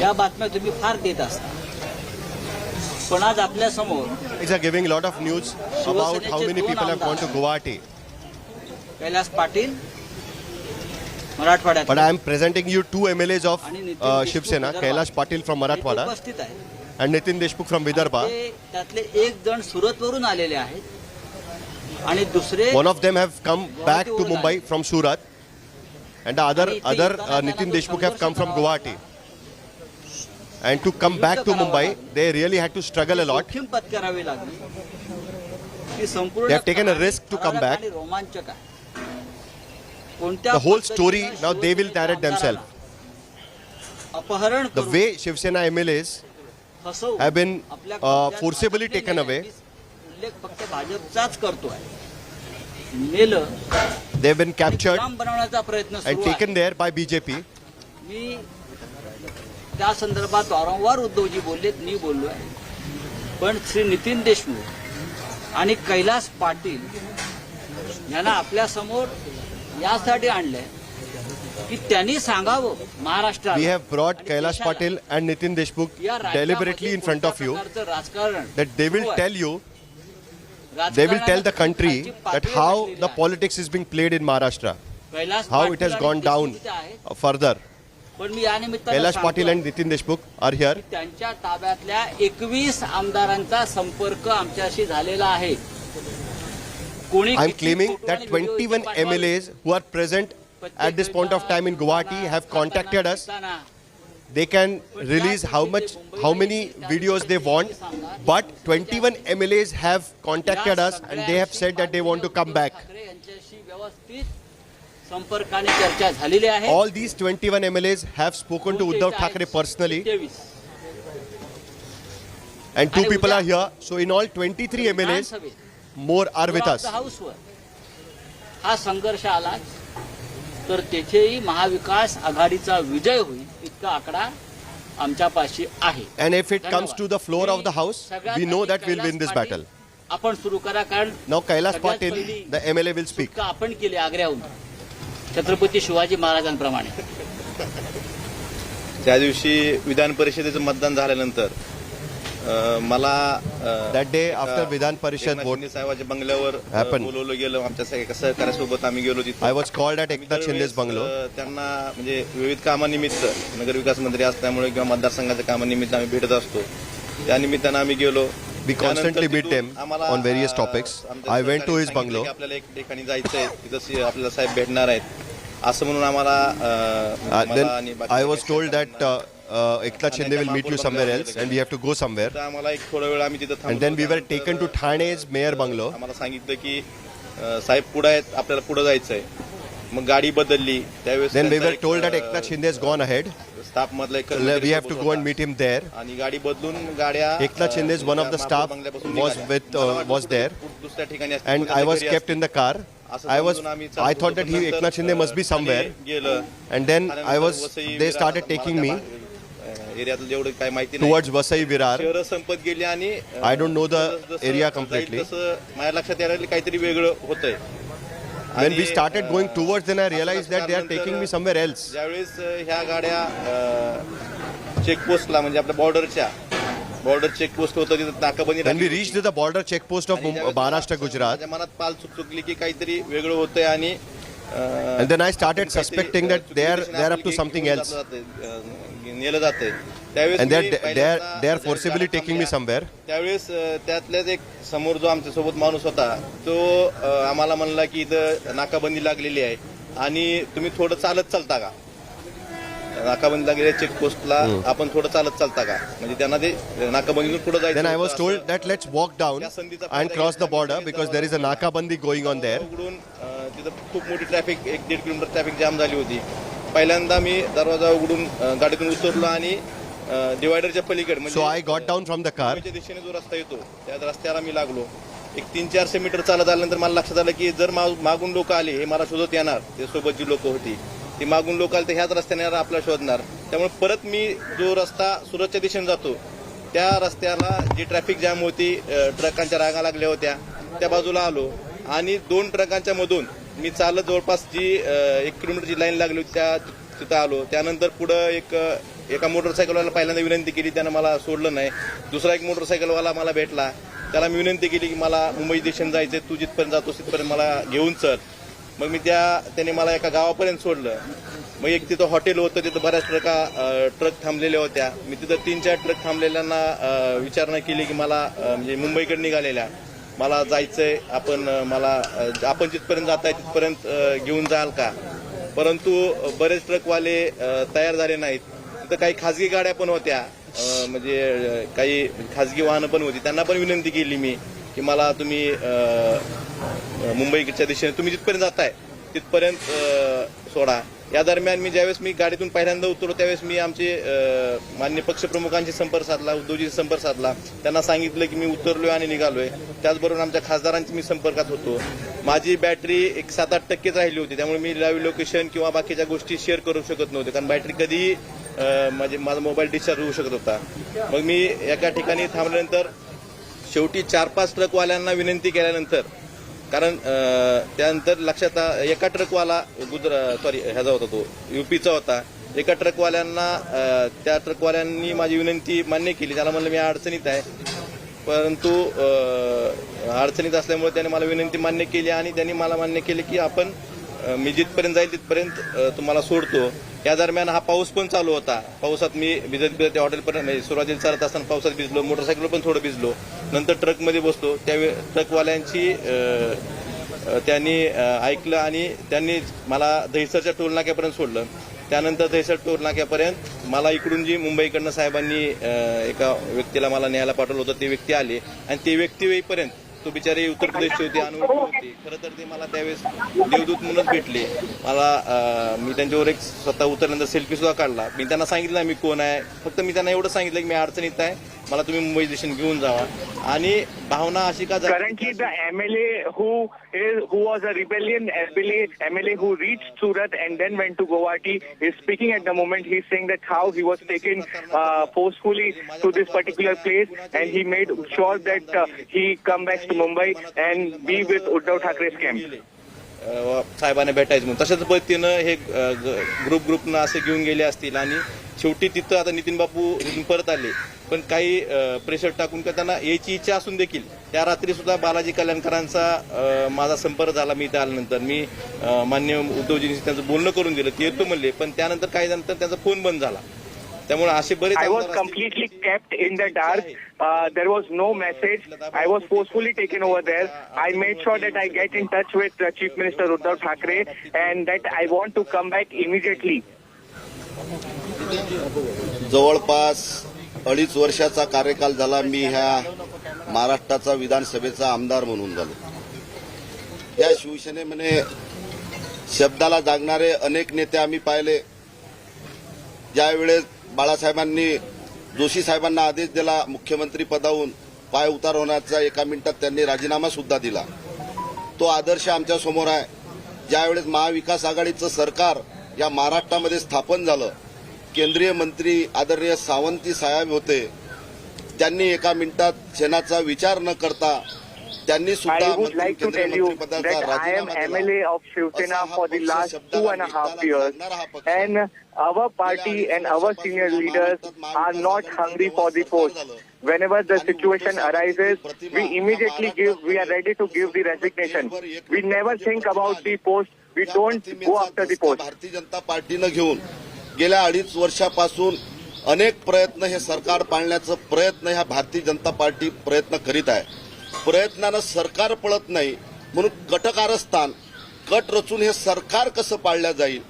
S17: या बातम्या तुम्ही फार देत असता. पण आज आपल्या समोर
S8: It's giving a lot of news about how many people have gone to Guwahati.
S17: Kailash Patil मराठवाड्यात.
S8: But I am presenting you 2 MLAs of Shiv Sena, Kailash Patil from Marathwada and Nitin Deshmukh from Vidarbha.
S17: त्यातले एक जण सुरतवरून आलेले आहेत आणि दुसरे
S8: one of them have come back to Mumbai from Surat and the other Nitin Deshmukh have come from Guwahati. And to come back to Mumbai, they really had to struggle a lot. They have taken a risk to come back. the whole story now they will narrate themselves. The way Shiv Sena MLAs have been forcibly taken away. They've been captured and taken there by BJP.
S17: त्या संदर्भात वारंवार उद्धवजी बोललेत, मी बोललोय, पण श्री नितीन देशमुख आणि कैलास पाटील यांना आपल्या समोर यासाठी आणले की त्यांनी सांगावं महाराष्ट्रात.
S8: We have brought Kailash Patil and Nitin Deshmukh deliberately in front of you that they will tell the country that how the politics is being played in Maharashtra, how it has gone down further. Kailash Patil and Nitin Deshmukh are here.
S17: त्यांच्या ताब्यातल्या 21 आमदारांचा संपर्क आमच्याशी झालेला आहे.
S8: I am claiming that 21 MLAs who are present at this point of time in Guwahati have contacted us. They can release how many videos they want, but 21 MLAs have contacted us and they have said that they want to come back. All these 21 MLAs have spoken to Uddhav Thackeray personally, and 2 people are here. So in all 23 MLAs, more are with us.
S17: हा संघर्ष आला तर तेथेही महाविकास आघाडीचा विजय होईल इतका आकडा आमच्यापाशी आहे.
S8: And if it comes to the floor of the house, we know that we'll win this battle.
S17: आपण सुरू करा, कारण
S8: Now Kailash Patil, the MLA, will speak.
S17: आपण केले आग्र्याहून छत्रपती शिवाजी महाराजांप्रमाणे.
S16: त्या दिवशी विधान परिषदेचं मतदान झाल्यानंतर मला
S8: that day after Vidhan Parishad vote
S16: साहेबांच्या बंगल्यावर बोलवलं गेलं. आमच्या सगळ्या सहकार्यासोबत आम्ही गेलो तिथे.
S8: I was called at Eknath Shinde's bungalow.
S16: त्यांना म्हणजे विविध कामानिमित्त नगर विकास मंत्री असल्यामुळे किंवा मतदारसंघाच्या कामानिमित्त आम्ही भेटत असतो. त्या निमित्तानं आम्ही गेलो.
S8: We constantly meet him on various topics. I went to his bungalow.
S16: आपल्याला एक ठिकाणी जायचंय, तिथं आपल्याला साहेब भेटणार आहेत असं म्हणून आम्हाला.
S8: Then I was told that Eknath Shinde will meet you somewhere else and we have to go somewhere.
S16: आम्हाला एक थोडा वेळ आम्ही तिथं थांबलो.
S8: And then we were taken to Thane's mayor bungalow.
S16: आम्हाला सांगितलं की साहेब पुढे आहेत, आपल्याला पुढे जायचंय. मग गाडी बदलली. त्यावेळेस
S8: Then we were told that Eknath Shinde has gone ahead.
S16: Staff मधला एक
S8: We have to go and meet him there.
S16: आणि गाडी बदलून गाड्या
S8: Eknath Shinde's one of the staff was there,
S16: दुसऱ्या ठिकाणी
S8: and I was kept in the car. I thought that Eknath Shinde must be somewhere, and then they started taking me
S16: एरियातलं जेवढं काय माहिती
S8: towards Vasai Virar.
S16: शहर संपत गेली आणि
S8: I don't know the area completely.
S16: माझ्या लक्षात यायला काहीतरी वेगळं होतंय.
S8: When we started going towards, then I realized that they are taking me somewhere else.
S16: ज्यावेळेस ह्या गाड्या चेकपोस्टला म्हणजे आपल्या बॉर्डर चेकपोस्ट होतं तिथं नाकाबंदी.
S8: When we reached the border checkpost of Maharashtra Gujarat,
S16: माझ्या मनात पाल चुकली की काहीतरी वेगळं होतंय आणि
S8: and then I started suspecting that they are up to something else.
S16: नेलं जातंय.
S8: And they are forcibly taking me somewhere.
S16: त्यावेळेस त्यातल्याच एक समोर जो आमच्या सोबत माणूस होता तो आम्हाला म्हणला की इथं नाकाबंदी लागलेली आहे आणि तुम्ही थोडं चालत चालता का. नाकाबंदी लागलेल्या चेकपोस्टला आपण थोडं चालत चालता का, म्हणजे त्यांना ते नाकाबंदीतून पुढे जायचं.
S8: Then I was told that let's walk down and cross the border because there is a nakabandi going on there.
S16: तिथं खूप मोठी ट्रॅफिक 1-1.5 किलोमीटर ट्रॅफिक जाम झाली होती. पहिल्यांदा मी दरवाजा उघडून गाडीतून उतरलो आणि डिवायडरच्या पलीकडे म्हणजे
S8: So I got down from the car.
S16: दिशेने जो रस्ता येतो त्या रस्त्याला मी लागलो. एक 300-400 मीटर चालत आल्यानंतर मला लक्षात आलं की जर मागून लोक आले हे मला शोधत येणार. ते सोबत जी लोक होती ती मागून लोक आले तर ह्याच रस्त्याने आपल्याला शोधणार. त्यामुळे परत मी जो रस्ता सुरतच्या दिशेने जातो त्या रस्त्याला जी ट्रॅफिक जॅम होती, ट्रकांच्या रांगा लागल्या होत्या, त्या बाजूला आलो आणि 2 ट्रकांच्या मधून मी चालत जवळपास जी 1 किलोमीटरची लाईन लागली होती त्या तिथं आलो. त्यानंतर पुढं एका मोटरसायकलवाला पहिल्यांदा विनंती केली, त्यानं मला सोडलं नाही. दुसरा एक मोटरसायकलवाला मला भेटला, त्याला मी विनंती केली की मला मुंबई दिशेने जायचंय, तू जिथपर्यंत जातोस तिथपर्यंत मला घेऊन चल. मग मी त्याने मला एका गावापर्यंत सोडलं. मग एक तिथं हॉटेल होतं, तिथं बऱ्याच ट्रक थांबलेल्या होत्या. मी तिथं 3-4 ट्रक थांबलेल्यांना विचारणा केली की मला म्हणजे मुंबईकडे निघालेल्या मला जायचंय, आपण जिथपर्यंत जाताय तिथपर्यंत घेऊन जाल का. परंतु बरेच ट्रकवाले तयार झाले नाहीत. तिथं काही खाजगी गाड्या पण होत्या, म्हणजे काही खाजगी वाहनं पण होती. त्यांना पण विनंती केली मी की मला तुम्ही मुंबईच्या दिशेने तुम्ही जिथपर्यंत जाताय तिथपर्यंत सोडा. या दरम्यान मी ज्यावेळेस मी गाडीतून पहिल्यांदा उतरलो त्यावेळेस मी आमचे मान्य पक्षप्रमुखांची संपर्क साधला, उद्धवजींशी संपर्क साधला. त्यांना सांगितलं की मी उतरलोय आणि निघालोय. त्याचबरोबर आमच्या खासदारांची मी संपर्कात होतो. माझी बॅटरी एक 7-8% राहिली होती, त्यामुळे मी लाईव्ह लोकेशन किंवा बाकीच्या गोष्टी शेअर करू शकत नव्हते, कारण बॅटरी कधीही म्हणजे माझा मोबाईल डिस्चार्ज होऊ शकत होता. मग मी एका ठिकाणी थांबल्यानंतर शेवटी 4-5 ट्रकवाल्यांना विनंती केल्यानंतर, कारण त्यानंतर लक्षात एका ट्रकवाला ह्याचा होता, तो युपीचा होता. एका ट्रकवाल्यांना त्या ट्रकवाल्यांनी माझी विनंती मान्य केली. त्याला म्हणलं मी अडचणीत आहे, परंतु अडचणीत असल्यामुळे त्याने मला विनंती मान्य केली आणि त्यांनी मला मान्य केले की आपण मी जिथपर्यंत जाईल तिथपर्यंत तुम्हाला सोडतो. या दरम्यान हा पाऊस पण चालू होता. पावसात मी भिजत त्या हॉटेलपर्यंत म्हणजे सुरुवातीला चालत असताना पावसात भिजलो, मोटरसायकलवर पण थोडं भिजलो. नंतर ट्रकमध्ये बसलो, त्यावेळी ट्रकवाल्यांची त्यांनी ऐकलं आणि त्यांनी मला दहिसरच्या टोलनाक्यापर्यंत सोडलं. त्यानंतर दहिसर टोलनाक्यापर्यंत मला इकडून जी मुंबईकडनं साहेबांनी एका व्यक्तीला मला न्यायला पाठवलं होतं, ते व्यक्ती आले आणि ते व्यक्ती येईपर्यंत तो बिचारी उत्तर प्रदेशची होती, अनुभवी होती. खरं तर ते मला त्यावेळेस देवदूत म्हणून भेटले. मला मी त्यांच्यावर एक स्वतः उतरल्यानंतर सेल्फी सुद्धा काढला. मी त्यांना सांगितलं मी कोण आहे, फक्त मी त्यांना एवढं सांगितलं की मी अडचणीत आहे, मला तुम्ही मुंबई स्टेशन घेऊन जावा. आणि भावना अशी का
S11: currently the MLA who was a rebellion MLA who reached Surat and then went to Guwahati is speaking at the moment. He's saying that how he was taken forcefully to this particular place and he made sure that he come back to Mumbai and be with Uddhav Thackeray's camp.
S16: साहेबांना भेटायचं म्हणून तशाच पद्धतीनं हे ग्रुपनं असे घेऊन गेले असतील आणि शेवटी तिथं आता नितीन बापू इथून परत आले, पण काही प्रेशर टाकून का त्यांना यायची इच्छा असून देखील त्या रात्री सुद्धा बालाजी कल्याणकरांचा माझा संपर्क झाला. मी इथं आल्यानंतर मी मान्य उद्धवजींशी त्यांचं बोलणं करून दिलं, ते येतो म्हणले, पण त्यानंतर काही नंतर त्यांचा फोन बंद झाला. त्यामुळे असे बरेच
S11: I was completely kept in the dark. There was no message. I was forcefully taken over there. I made sure that I get in touch with Chief Minister Uddhav Thackeray and that I want to come back immediately.
S22: जवळपास 2.5 वर्षाचा कार्यकाल झाला. मी ह्या महाराष्ट्राचा विधानसभेचा आमदार म्हणून झालो. या शिवसेनेमध्ये शब्दाला जागणारे अनेक नेते आम्ही पाहिले. ज्यावेळेस बाळासाहेबांनी जोशी साहेबांना आदेश दिला मुख्यमंत्री पदावरून पाय उतार होण्याचा, 1 मिनिटात त्यांनी राजीनामा सुद्धा दिला. तो आदर्श आमच्या समोर आहे. ज्यावेळेस महाविकास आघाडीचं सरकार या महाराष्ट्रामध्ये स्थापन झालं, केंद्रीय मंत्री आदरणीय सावंत साहेब होते, त्यांनी 1 मिनिटात क्षणाचा विचार न करता त्यांनी सुद्धा
S11: I would like to tell you that I am MLA of Shiv Sena for the last 2.5 years and our party and our senior leaders are not hungry for the post. Whenever the situation arises, we are ready to give the resignation. We never think about the post. We don't go after the post.
S22: Bharatiya Janata पार्टीनं घेऊन गेल्या 2.5 वर्षापासून अनेक प्रयत्न हे सरकार पाळण्याचा प्रयत्न ह्या Bharatiya Janata party प्रयत्न करीत आहे. प्रयत्नानं सरकार पळत नाही म्हणून कटकारस्थान कट रचून हे सरकार कसं पाळलं जाईल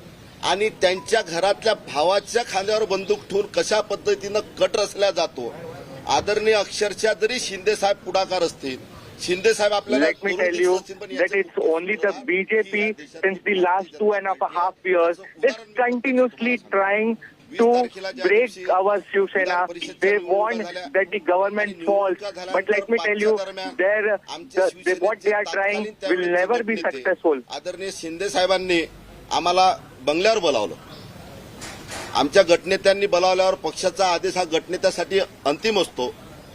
S22: आणि त्यांच्या घरातल्या भावाच्या खांद्यावर बंदूक ठेवून कशा पद्धतीनं कट रचल्या जातो. आदरणीय अक्षरशः जरी शिंदे साहेब पुढाकार असतील, शिंदे साहेब आपल्याला
S11: Let me tell you that it's only the BJP since the last 2.5 years is continuously trying to break our Shiv Sena. They want that the government falls. But let me tell you, what they are trying will never be successful.
S22: आदरणीय शिंदे साहेबांनी आम्हाला बंगल्यावर बोलावलं. आमच्या गटनेत्यांनी बोलावल्यावर पक्षाचा आदेश हा गटनेत्यासाठी अंतिम असतो.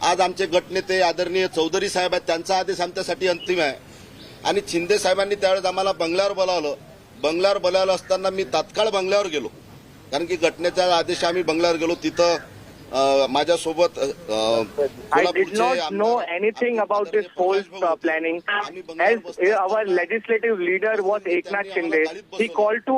S22: आज आमचे गटनेते आदरणीय चौधरी साहेब आहेत, त्यांचा आदेश आमच्यासाठी अंतिम आहे. आणि शिंदे साहेबांनी त्यावेळेस आम्हाला बंगल्यावर बोलावलं. बंगल्यावर बोलावलं असताना मी तात्काळ बंगल्यावर गेलो, कारण की घटनेचा आदेश आम्ही बंगल्यावर गेलो. तिथं माझ्यासोबत
S11: I did not know anything about this whole planning. As our legislative leader was Eknath Shinde, he called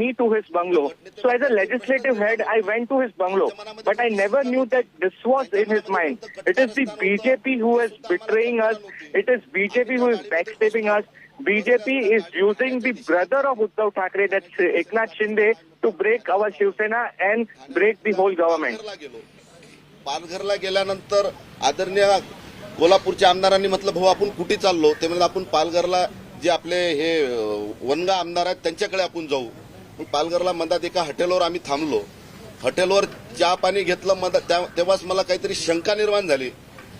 S11: me to his bungalow. So as a legislative head, I went to his bungalow, but I never knew that this was in his mind. It is the BJP who is betraying us. It is BJP who is backstabbing us. BJP is using the brother of Uddhav Thackeray, that's Eknath Shinde, to break our Shiv Sena and break the whole government.
S22: पालघरला गेल्यानंतर आदरणीय कोल्हापूरच्या आमदारांनी म्हटलं भाऊ आपण कुठे चाललो, ते म्हणजे आपण पालघरला जे आपले हे वनगा आमदार आहेत त्यांच्याकडे आपण जाऊ. मग पालघरला मधात एका हॉटेलवर आम्ही थांबलो. हॉटेलवर चहा पाणी घेतलं मधात. तेव्हाच मला काहीतरी शंका निर्माण झाली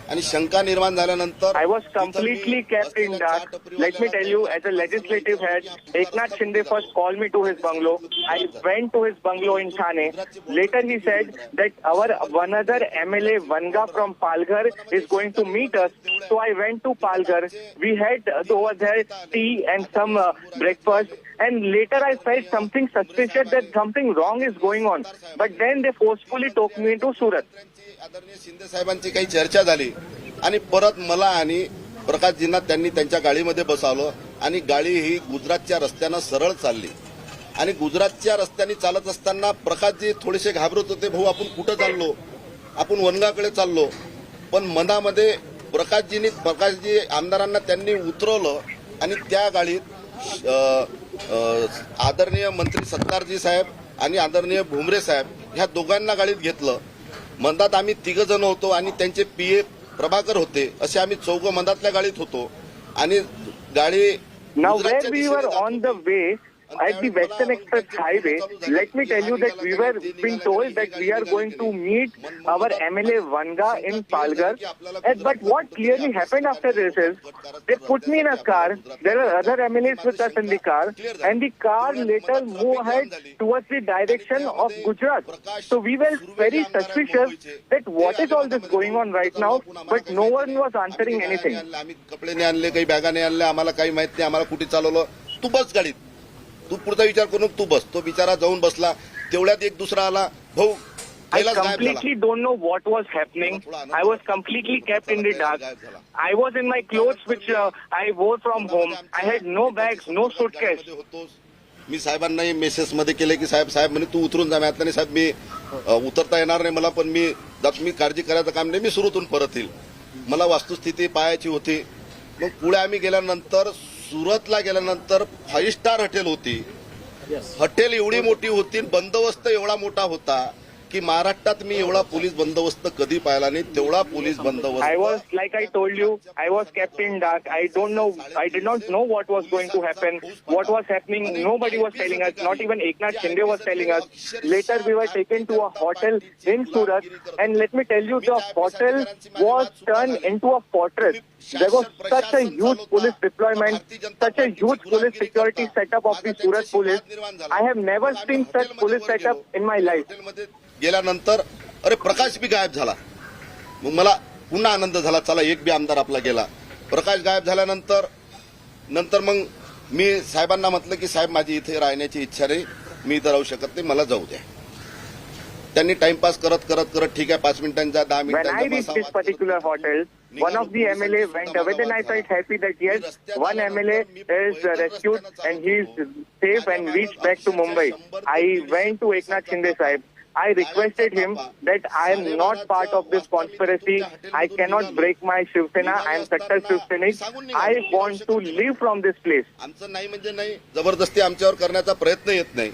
S22: आणि शंका निर्माण झाल्यानंतर
S11: I was completely kept in dark. Let me tell you, as a legislative head, Eknath Shinde first called me to his bungalow. I went to his bungalow in Thane. Later he said that our another MLA Vanga from Palghar is going to meet us. So I went to Palghar. We had over there tea and some breakfast. And later I felt something suspicious that something wrong is going on. But then they forcefully took me to Surat.
S22: आदरणीय शिंदे साहेबांची काही चर्चा झाली आणि परत मला आणि प्रकाशजींना त्यांनी त्यांच्या गाडीमध्ये बसवलं आणि गाडी ही गुजरातच्या रस्त्यानं सरळ चालली. आणि गुजरातच्या रस्त्याने चालत असताना प्रकाशजी थोडेसे घाबरत होते, भाऊ आपण कुठं चाललो, आपण वनगाकडे चाललो. पण मनामध्ये प्रकाशजी आमदारांना त्यांनी उतरवलं आणि त्या गाडीत आदरणीय मंत्री सत्तारजी साहेब आणि आदरणीय भुमरे साहेब ह्या दोघांना गाडीत घेतलं. मधात आम्ही 3 जण होतो आणि त्यांचे PA प्रभाकर होते. असे आम्ही 4 मधातल्या गाडीत होतो आणि गाडी
S11: Now where we were on the way at the Western Express Highway, let me tell you that we were being told that we are going to meet our MLA Vanga in Palghar. But what clearly happened after this is they put me in a car. There are other MLAs with us in the car, and the car later moved ahead towards the direction of Gujarat. So we were very suspicious that what is all this going on right now, but no one was answering anything.
S22: आम्ही कपडे नाही आणले, काही बॅगा नाही आणल्या, आम्हाला काही माहित नाही, आम्हाला कुठे चालवलं. तू बस गाडीत, तू पुढचा विचार करून तू बस. तो बिचारा जाऊन बसला. तेवढ्यात एक दुसरा आला, भाऊ
S11: I completely don't know what was happening. I was completely kept in the dark. I was in my clothes which I wore from home. I had no bags, no suitcase.
S22: Me साहेबांनाही message मध्ये केले की साहेब म्हणे तू उतरून जा. मी साहेब मी उतरता येणार नाही मला, पण मी काळजी करायचं काम नाही, मी सुरतून परत येईल. मला वस्तुस्थिती पाहायची होती. मग पुढे आम्ही गेल्यानंतर सुरतला गेल्यानंतर 5 स्टार हॉटेल होती. हॉटेल एवढी मोठी होती, बंदोबस्त एवढा मोठा होता की महाराष्ट्रात मी एवढा पोलीस बंदोबस्त कधी पाहिला नाही. तेवढा पोलीस बंदोबस्त.
S11: I was, like I told you, I was kept in dark. I did not know what was going to happen. What was happening, nobody was telling us. Not even Eknath Shinde was telling us. Later we were taken to a hotel in Surat, and let me tell you, the hotel was turned into a fortress. There was such a huge police deployment, such a huge police security setup of the Surat police. I have never seen such police setup in my life.
S22: गेल्यानंतर अरे प्रकाश B गायब झाला. मग मला पुन्हा आनंद झाला, चला एक B आमदार आपला गेला. प्रकाश गायब झाल्यानंतर मग मी साहेबांना म्हटलं की साहेब माझी इथे राहण्याची इच्छा नाही, मी इथं राहू शकत नाही, मला जाऊ द्या. त्यांनी टाइमपास करत ठीक आहे 5 मिनिटांचा 10
S11: मिनिटांचा. When I reached this particular hotel, one of the MLA went away. Then I felt happy that yes, one MLA is rescued and he is safe and reached back to Mumbai. I went to Eknath Shinde Sahib. I requested him that I am not part of this conspiracy. I cannot break my Shiv Sena. I am Sattar Shiv Sainik. I want to leave from this place.
S22: आमचं नाही म्हणजे नाही, जबरदस्ती आमच्यावर करण्याचा प्रयत्न येत नाही.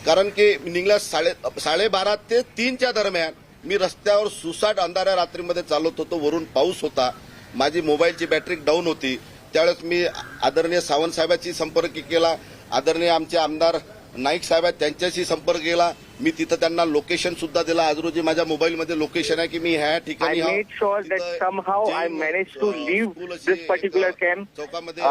S22: कारण की निघल्या 12:30 ते 3च्या दरम्यान मी रस्त्यावर सुसाट अंधाऱ्या रात्रीमध्ये चालत होतो. वरून पाऊस होता, माझी मोबाईलची बॅटरी डाऊन होती. त्यावेळेस मी आदरणीय सावंत साहेबांशी संपर्क केला, आदरणीय आमचे आमदार नाईक साहेब आहेत त्यांच्याशी संपर्क केला. मी तिथं त्यांना लोकेशन सुद्धा दिला. आज रोजी माझ्या मोबाईलमध्ये लोकेशन आहे की मी ह्या ठिकाणी.
S11: I made sure that somehow I managed to leave this particular camp,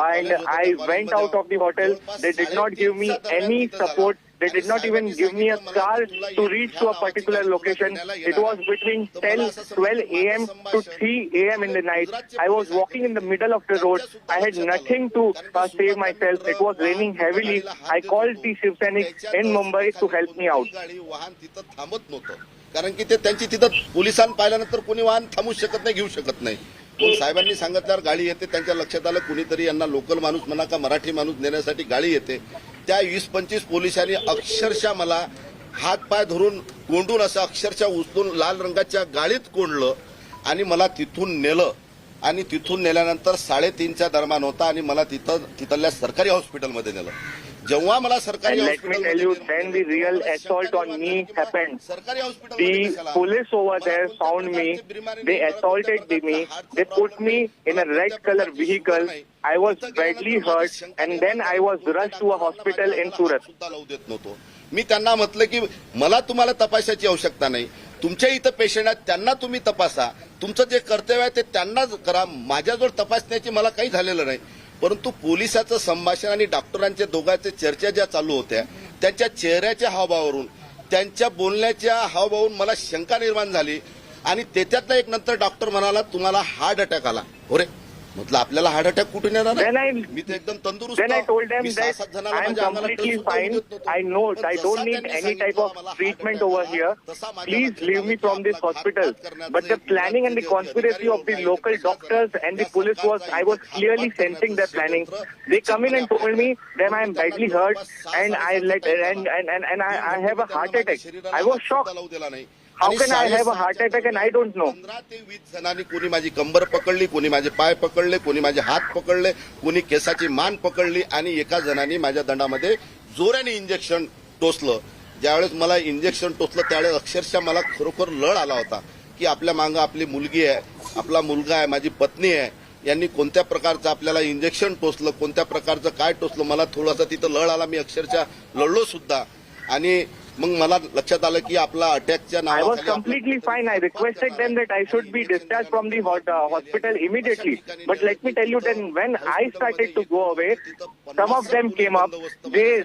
S11: and I went out of the hotel. They did not give me any support. They did not even give me a car to reach to a particular location. It was between 12 a.m. to 3 a.m. in the night. I was walking in the middle of the road. I had nothing to save myself. It was raining heavily. I called the Shiv Sainik in Mumbai to help me out.
S22: वाहन तिथं थांबत नव्हतं, कारण की ते त्यांची तिथं पोलिसांना पाहिल्यानंतर कोणी वाहन थांबू शकत नाही, घेऊ शकत नाही. पण साहेबांनी सांगितल्यावर गाडी येते. त्यांच्या लक्षात आलं कुणीतरी यांना लोकल माणूस म्हणा का मराठी माणूस नेण्यासाठी गाडी येते. त्या 20-25 पोलिसांनी अक्षरशः मला हात पाय धरून कोंडून असं अक्षरशः उचलून लाल रंगाच्या गाडीत कोंडलं आणि मला तिथून नेलं. आणि तिथून नेल्यानंतर 3:30च्या दरम्यान होता आणि मला तिथल्या सरकारी हॉस्पिटलमध्ये नेलं. जेव्हा मला सरकारी
S11: let me tell you, then the real assault on me happened. The police over there found me. They assaulted me. They put me in a red color vehicle. I was badly hurt, and then I was rushed to a hospital in Surat.
S22: मी त्यांना म्हटलं की मला तुम्हाला तपासायची आवश्यकता नाही. तुमच्या इथं पेशंट आहेत त्यांना तुम्ही तपासा. तुमचं जे कर्तव्य आहे ते त्यांनाच करा. माझ्याजवळ तपासण्याची मला काही झालेलं नाही. परंतु पोलिसाचं संभाषण आणि डॉक्टरांच्या दोघांच्या चर्चा ज्या चालू होत्या त्यांच्या चेहऱ्याच्या हावभावावरून त्यांच्या बोलण्याच्या हावभावावरून मला शंका निर्माण झाली आणि त्याच्यातला एक नंतर डॉक्टर म्हणाला तुम्हाला हार्ट अटॅक आला. अरे म्हटलं आपल्याला हार्ट अटॅक कुठून येणार आहे? मी तर एकदम तंदुरुस्त.
S11: Then I told them that I am completely fine. I know I don't need any type of treatment over here. Please leave me from this hospital. But the planning and the conspiracy of the local doctors and the police I was clearly sensing their planning. They come in and told me that I am badly hurt and I have a heart attack. I was shocked. How can I have a heart attack and I don't know?
S22: 15 ते 20 जणांनी कोणी माझी कंबर पकडली, कोणी माझे पाय पकडले, कोणी माझे हात पकडले, कोणी केसाची मान पकडली आणि एका जणांनी माझ्या दंडामध्ये जोराने इंजेक्शन टोचलं. ज्यावेळेस मला इंजेक्शन टोचलं त्यावेळेस अक्षरशः मला खरोखर लळ आला होता की आपल्या मागं आपली मुलगी आहे, आपला मुलगा आहे, माझी पत्नी आहे, यांनी कोणत्या प्रकारचं आपल्याला इंजेक्शन टोचलं, कोणत्या प्रकारचं काय टोचलं. मला थोडासा तिथं लळ आला. मी अक्षरशः लढलो सुद्धा आणि मग मला लक्षात आलं की आपला अटॅकच्या
S11: I was completely fine. I requested them that I should be discharged from the hospital immediately. But let me tell you, then when I started to go away, some of them came up.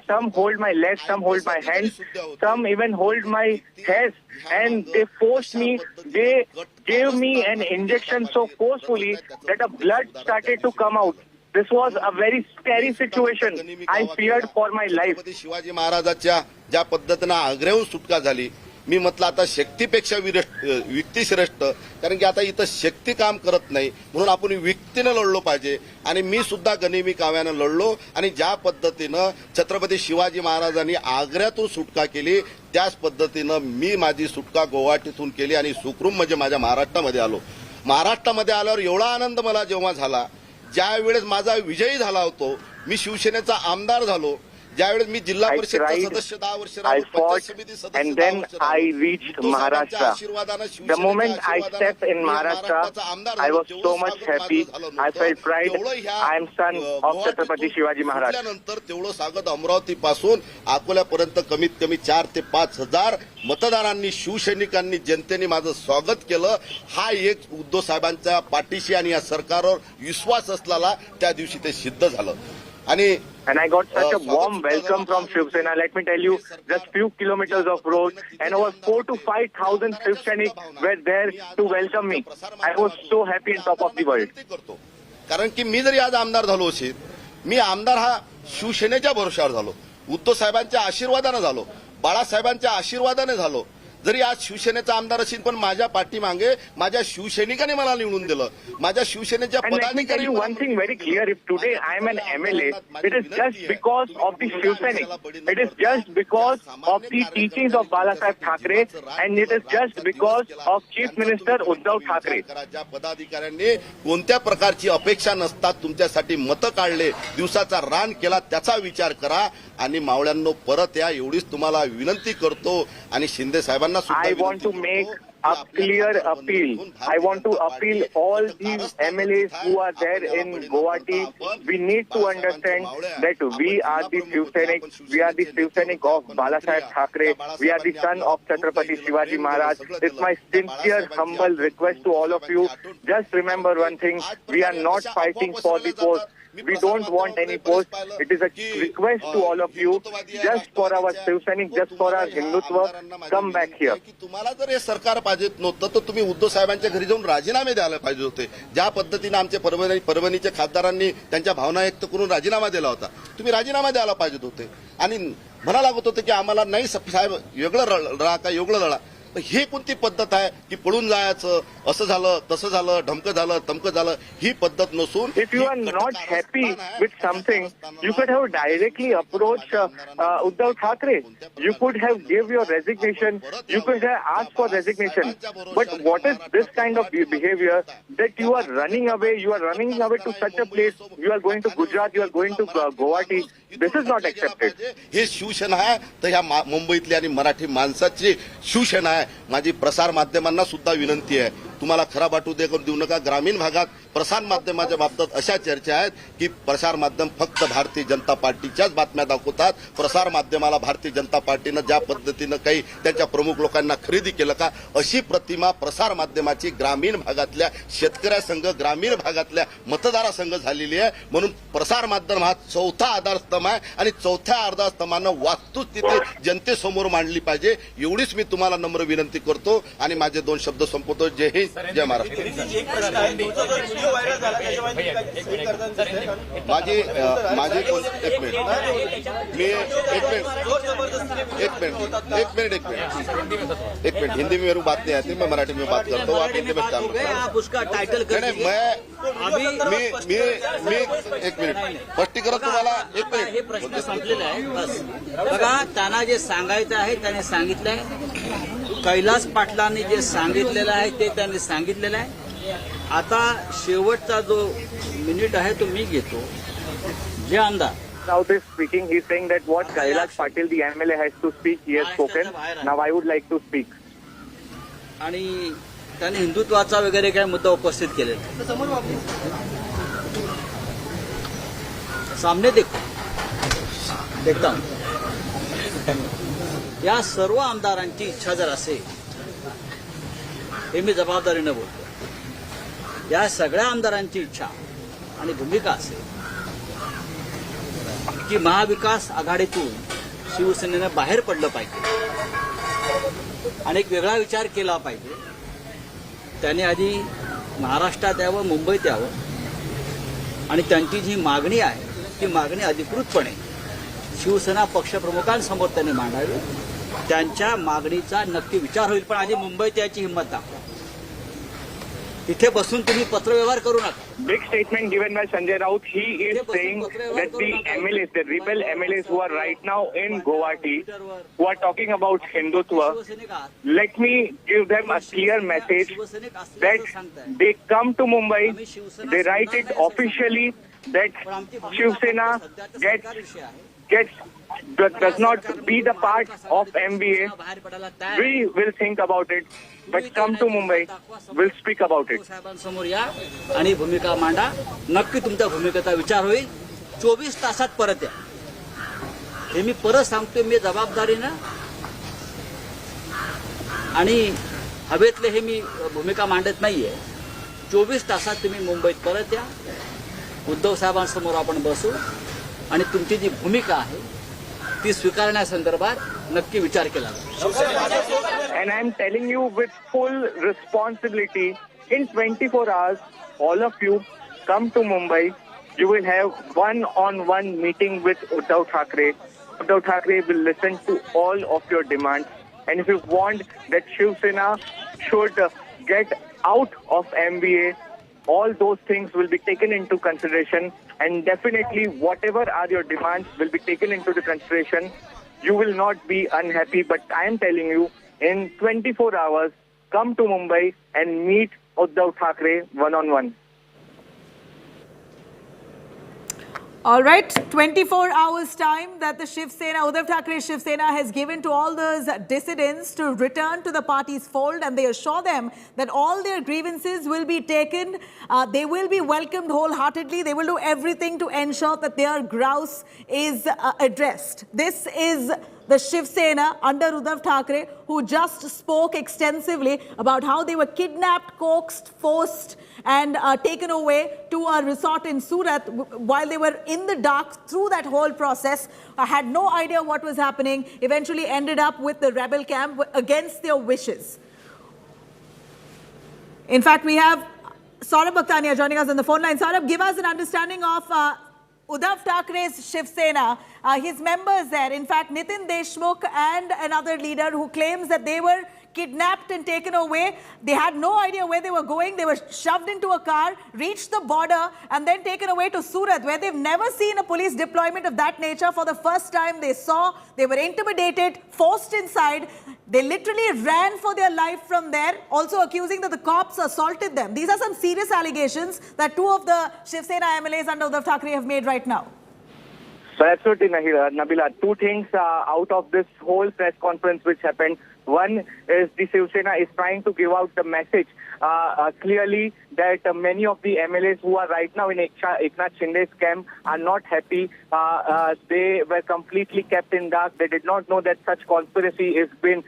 S11: Some hold my legs, some hold my hands, some even hold my head, and they forced me. They gave me an injection so forcefully that the blood started to come out. This was a very scary situation. I feared for my life.
S22: Shivaji महाराजांच्या ज्या पद्धतीनं आग्र्याहून सुटका झाली, मी म्हटलं आता शक्तीपेक्षा युक्ती श्रेष्ठ. कारण की आता इथं शक्ती काम करत नाही म्हणून आपण युक्तीनं लढलो पाहिजे. आणि मी सुद्धा गनिमी काव्यानं लढलो आणि ज्या पद्धतीनं छत्रपती शिवाजी महाराजांनी आग्र्यातून सुटका केली त्याच पद्धतीनं मी माझी सुटका गुवाहाटीतून केली आणि सुखरूप म्हणजे माझ्या महाराष्ट्रामध्ये आलो. महाराष्ट्रामध्ये आल्यावर एवढा आनंद मला जेव्हा झाला, ज्या वेळेस माझा विजयी झाला होतो, मी शिवसेनेचा आमदार झालो, ज्यावेळेस मी जिल्हा परिषदचा सदस्य 10 वर्ष
S11: I fought and then I reached Maharashtra. The moment I stepped in Maharashtra, I was so much happy. I felt pride. I am son of Chhatrapati Shivaji Maharaj.
S22: त्यानंतर तेवढं सांगत अमरावती पासून अकोल्यापर्यंत कमीत कमी 4 ते 5 हजार मतदारांनी, शिवसैनिकांनी, जनतेने माझं स्वागत केलं. हा एक उद्धव साहेबांच्या पाठीशी आणि या सरकारवर विश्वास असलेला त्या दिवशी ते सिद्ध झालं.
S11: And I got such a warm welcome from Shiv Sena. Let me tell you, just few kilometers of road and over 4,000 to 5,000 Shiv Sainik were there to welcome me. I was so happy on top of the world.
S22: कारण की मी जरी आज आमदार झालो असेल, मी आमदार हा शिवसेनेच्या भरोशावर झालो, उद्धव साहेबांच्या आशीर्वादाने झालो, बाळासाहेबांच्या आशीर्वादाने झालो. जरी आज शिवसेनेचा आमदार असेल पण माझ्या पाठीमागे माझ्या शिवसैनिकांनी मला निवडून दिलं. माझ्या शिवसेनेच्या
S11: And let me tell you one thing very clear. If today I am an MLA, it is just because of the Shiv Sainik. It is just because of the teachings of Balasaheb Thackeray, and it is just because of Chief Minister Uddhav Thackeray.
S22: ज्या पदाधिकाऱ्यांनी कोणत्या प्रकारची अपेक्षा नसतात तुमच्यासाठी मतं काढले, दिवसाचा रान केला, त्याचा विचार करा आणि मावळ्यांनो परत या, एवढीच तुम्हाला विनंती करतो. आणि शिंदे साहेबांना
S11: I want to make a clear appeal. I want to appeal all these MLAs who are there in Guwahati. We need to understand that we are the Shiv Sainik. We are the Shiv Sainik of Balasaheb Thackeray. We are the son of Chhatrapati Shivaji Maharaj. It's my sincere, humble request to all of you. Just remember one thing. We are not fighting for the post. We don't want any post. It is a request to all of you, just for our Shiv Sainik, just for our Hindutva, come back here.
S22: तुम्हाला जर हे सरकार पाहिजे नव्हतं तर तुम्ही उद्धव साहेबांच्या घरी जाऊन राजीनामे द्यायला पाहिजे होते. ज्या पद्धतीने आमच्या परभणीच्या खासदारांनी त्यांच्या भावना व्यक्त करून राजीनामा दिला होता, तुम्ही राजीनामा द्यायला पाहिजे होते. आणि म्हणा लागत होतं की आम्हाला नाही साहेब वेगळं लढा का वेगळं लढा. ही कोणती पद्धत आहे की पळून जायचं, असं झालं तसं झालं, ढमकं झालं तमकं झालं, ही पद्धत नसून
S11: If you are not happy with something, you could have directly approached Uddhav Thackeray. You could have give your resignation. You could have asked for resignation. But what is this kind of behavior that you are running away? You are running away to such a place. You are going to Gujarat. You are going to Guwahati. This is not accepted.
S22: हे शिवसेना आहे तर ह्या मुंबईतली आणि मराठी माणसाची शिवसेना आहे. माझी प्रसार माध्यमांना सुद्धा विनंती आहे, तुम्हाला खराब वाटू देऊ नका. ग्रामीण भागात प्रसार माध्यमाच्या बाबतीत अशा चर्चा आहेत की प्रसार माध्यम फक्त भारतीय जनता पार्टीच्याच बातम्या दाखवतात. प्रसार माध्यमाला भारतीय जनता पार्टीनं ज्या पद्धतीनं काही त्यांच्या प्रमुख लोकांना खरेदी केलं का, अशी प्रतिमा प्रसार माध्यमाची ग्रामीण भागातल्या शेतकऱ्यासंघ, ग्रामीण भागातल्या मतदारासंघ झालेली आहे. म्हणून प्रसार माध्यम हा चौथा आधारस्तंभ आहे आणि चौथ्या आधारस्तंभानं वास्तुस्थिती जनतेसमोर मांडली पाहिजे. एवढीच मी तुम्हाला नम्र विनंती करतो आणि माझे 2 शब्द संपवतो. जय हिंद, जय महाराष्ट्र. माझी एक मिनट हिंदी में मेरी बात नहीं आती, मैं मराठी में बात करता हूँ. आप हिंदी में काम करें.
S17: आप उसका टाइटल
S22: मैं एक मिनिट स्पष्टीकरण तुम्हाला. एक मिनिट,
S17: हे प्रश्न संपलेला आहे. बस बघा, त्यांना जे सांगायचं आहे त्याने सांगितलंय. कैलास पाटलांनी जे सांगितलेलं आहे ते त्यांनी सांगितलेलं आहे. आता शेवटचा जो मिनिट आहे तो मी घेतो. जे आमदार
S11: Raut is speaking. He's saying that what Kailash Patil, the MLA, has to speak, he has spoken. Now I would like to speak.
S17: आणि त्यांनी हिंदुत्वाचा वगैरे काय मुद्दा उपस्थित केलेला सामने देखता या सर्व आमदारांची इच्छा जर असेल, हे मी जबाबदारीनं बोलतो, या सगळ्या आमदारांची इच्छा आणि भूमिका असेल की महाविकास आघाडीतून शिवसेनेनं बाहेर पडलं पाहिजे आणि एक वेगळा विचार केला पाहिजे, त्याने आधी महाराष्ट्रात यावं, मुंबईत यावं आणि त्यांची जी मागणी आहे ती मागणी अधिकृतपणे शिवसेना पक्षप्रमुखांसमोर त्यांनी मांडावी. त्यांच्या मागणीचा नक्की विचार होईल, पण आधी मुंबईत याची हिंमत दाखवा. इथे बसून तुम्ही पत्रव्यवहार करू नका.
S11: Big statement given by Sanjay Raut. He is saying that the MLAs, the rebel MLAs who are right now in Guwahati, who are talking about Hindutva, let me give them a clear message that they come to Mumbai, they write it officially that Shiv Sena does not be the part of MBA. We will think about it, but come to Mumbai, we'll speak about it.
S17: समोर या आणि भूमिका मांडा. नक्की तुमच्या भूमिकेचा विचार होईल. 24 तासात परत या. हे मी परत सांगतोय, मी जबाबदारीनं आणि हवेतले हे मी भूमिका मांडत नाहीये. 24 तासात तुम्ही मुंबईत परत या. उद्धव साहेबांसमोर आपण बसू आणि तुमची जी भूमिका आहे ती स्वीकारण्यासंदर्भात नक्की विचार केला जाईल.
S11: And I am telling you with full responsibility, in 24 hours, all of you come to Mumbai. You will have one-on-one meeting with Uddhav Thackeray. Uddhav Thackeray will listen to all of your demands. And if you want that Shiv Sena should get out of MBA, all those things will be taken into consideration. And definitely whatever are your demands will be taken into the consideration. You will not be unhappy, but I am telling you, in 24 hours, come to Mumbai and meet Uddhav Thackeray one-on-one.
S2: All right, 24 hours time that the Shiv Sena, Uddhav Thackeray Shiv Sena has given to all those dissidents to return to the party's fold, and they assure them that all their grievances will be taken. They will be welcomed wholeheartedly. They will do everything to ensure that their grouse is addressed. This is the Shiv Sena under Uddhav Thackeray, who just spoke extensively about how they were kidnapped, coaxed, forced and taken away to a resort in Surat while they were in the dark through that whole process, had no idea what was happening, eventually ended up with the rebel camp against their wishes. In fact, we have Saurabh Bhaktania joining us on the phone line. Saurabh, give us an understanding of Uddhav Thackeray's Shiv Sena his members there. In fact, Nitin Deshmukh and another leader who claims that they were kidnapped and taken away. They had no idea where they were going. They were shoved into a car, reached the border, and then taken away to Surat, where they've never seen a police deployment of that nature. For the first time, they saw, they were intimidated, forced inside. They literally ran for their life from there, also accusing that the cops assaulted them. These are some serious allegations that two of the Shiv Sena MLAs under Uddhav Thackeray have made right now.
S11: So absolutely, Nabila. Two things out of this whole press conference which happened. One is the Shiv Sena is trying to give out the message clearly that many of the MLAs who are right now in Eknath Shinde's camp are not happy. They were completely kept in dark. They did not know that such conspiracy is been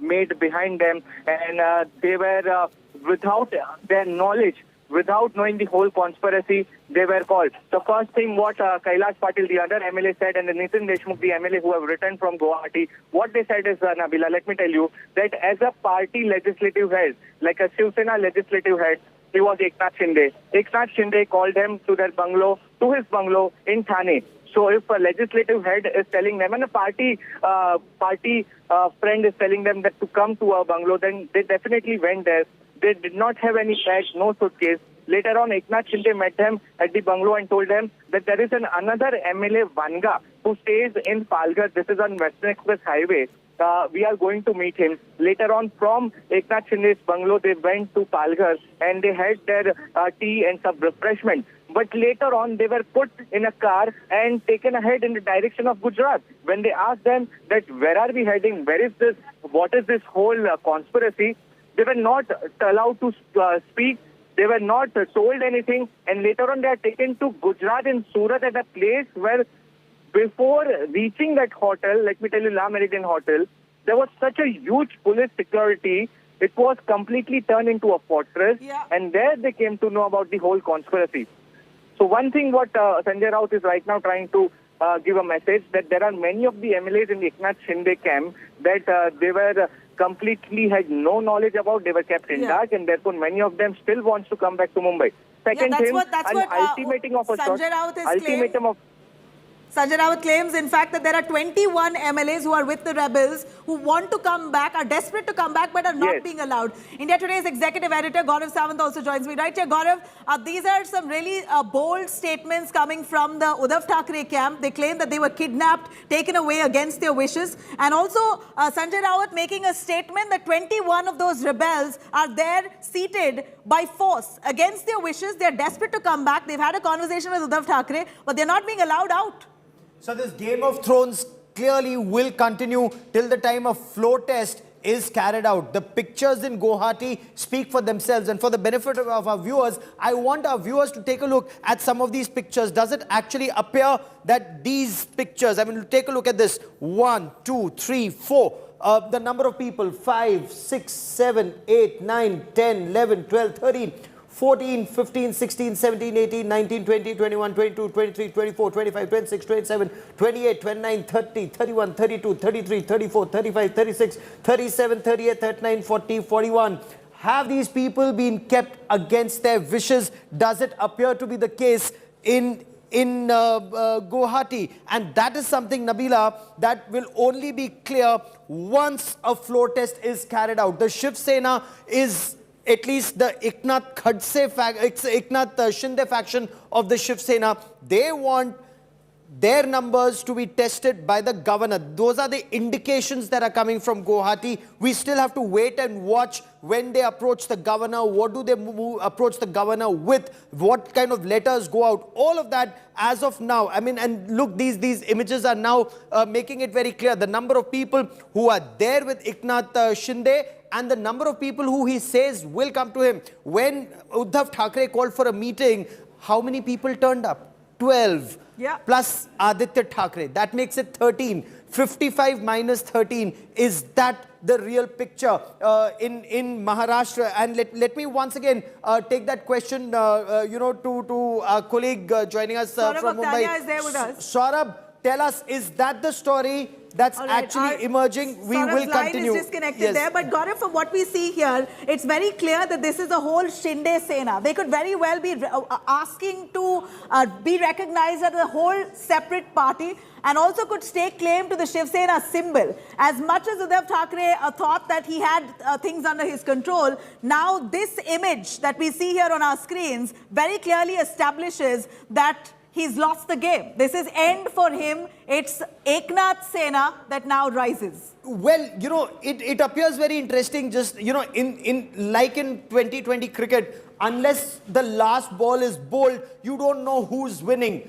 S11: made behind them, and they were without their knowledge. Without knowing the whole conspiracy, they were called. The first thing what Kailash Patil, the other MLA, said, and the Nitin Deshmukh, the MLA who have returned from Guwahati, what they said is, Nabila, let me tell you, that as a party legislative head, like a Shiv Sena legislative head, he was Eknath Shinde. Eknath Shinde called them to their bungalow, to his bungalow in Thane. So if a legislative head is telling them, and a party friend is telling them that to come to a bungalow, then they definitely went there. They did not have any bag, no suitcase. Later on, Eknath Shinde met them at the bungalow and told them that there is another MLA, Vanga, who stays in Palghar. This is on Western Express Highway. We are going to meet him. Later on, from Eknath Shinde's bungalow, they went to Palghar and they had their tea and some refreshment. But later on, they were put in a car and taken ahead in the direction of Gujarat. When they asked them that where are we heading, where is this, what is this whole conspiracy, they were not allowed to speak. They were not told anything. And later on, they are taken to Gujarat in Surat at a place where before reaching that hotel, let me tell you, La Meridian Hotel, there was such a huge police security. It was completely turned into a fortress. Yeah. And there they came to know about the whole conspiracy. So one thing what Sanjay Raut is right now trying to give a message that there are many of the MLAs in the Eknath Shinde camp that they were completely had no knowledge about. They were kept in dark, and therefore many of them still wants to come back to Mumbai. Second thing, ultimatum of a
S2: Sanjay Raut is
S11: ultimatum of
S2: Sanjay Raut claims, in fact, that there are 21 MLAs who are with the rebels who want to come back, are desperate to come back, but are not being allowed. India Today's executive editor, Gaurav Sawant, also joins me. Right here, Gaurav, these are some really bold statements coming from the Uddhav Thackeray camp. They claim that they were kidnapped, taken away against their wishes. And also, Sanjay Raut making a statement that 21 of those rebels are there seated by force against their wishes. They're desperate to come back. They've had a conversation with Uddhav Thackeray, but they're not being allowed out.
S12: So this Game of Thrones clearly will continue till the time a floor test is carried out. The pictures in Guwahati speak for themselves, and for the benefit of our viewers, I want our viewers to take a look at some of these pictures. Does it actually appear that these pictures, I mean, take a look at this, 1, 2, 3, 4, the number of people, 5, 6, 7, 8, 9, 10, 11, 12, 13, 14, 15, 16, 17, 18, 19, 20, 21, 22, 23, 24, 25, 26, 27, 28, 29, 30, 31, 32, 33, 34, 35, 36, 37, 38, 39, 40, 41. Have these people been kept against their wishes? Does it appear to be the case in Guwahati? And that is something, Nabila, that will only be clear once a floor test is carried out. The Shiv Sena is, at least the Eknath Shinde faction of the Shiv Sena, they want their numbers to be tested by the governor. Those are the indications that are coming from Guwahati. We still have to wait and watch when they approach the governor. What do they approach the governor with? What kind of letters go out? All of that as of now. I mean, and look, these images are now making it very clear. The number of people who are there with Eknath Shinde and the number of people who he says will come to him. When Uddhav Thackeray called for a meeting, how many people turned up? 12.
S2: Yeah.
S12: Plus Aditya Thackeray. That makes it 13. 55 minus 13. Is that the real picture in Maharashtra? And let me once again take that question, to our colleague joining us from Mumbai.
S2: Is there with us.
S12: Saurabh, tell us, is that the story? that's
S2: All right,
S12: actually emerging. We will continue.
S2: Line is disconnected there, but Gaurav, from what we see here, it's very clear that this is a whole Shinde Sena. They could very well be asking to be recognized as a whole separate party, and also could stake claim to the Shiv Sena symbol. As much as Uddhav Thackeray thought that he had things under his control, now this image that we see here on our screens very clearly establishes that he's lost the game. This is end for him. It's Eknath Sena that now rises.
S12: Well, you know, it appears very interesting. Just, you know, like in 2020 cricket, unless the last ball is bowled, you don't know who's winning.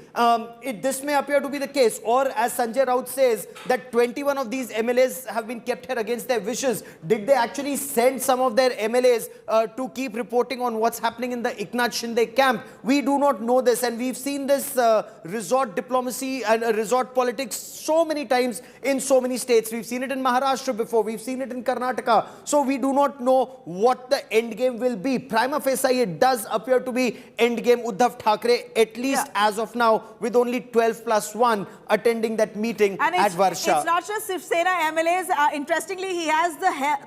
S12: This may appear to be the case. Or as Sanjay Raut says, that 21 of these MLAs have been kept here against their wishes. Did they actually send some of their MLAs to keep reporting on what's happening in the Eknath Shinde camp? We do not know this. And we've seen this resort diplomacy and resort politics so many times in so many states. We've seen it in Maharashtra before. We've seen it in Karnataka. So we do not know what the end game will be. Prima facie, it does appear to be endgame Uddhav Thackeray, at least as of now, with only 12+1 attending that meeting at Varsha.
S2: It's not just Shiv Sena MLAs. Interestingly, he has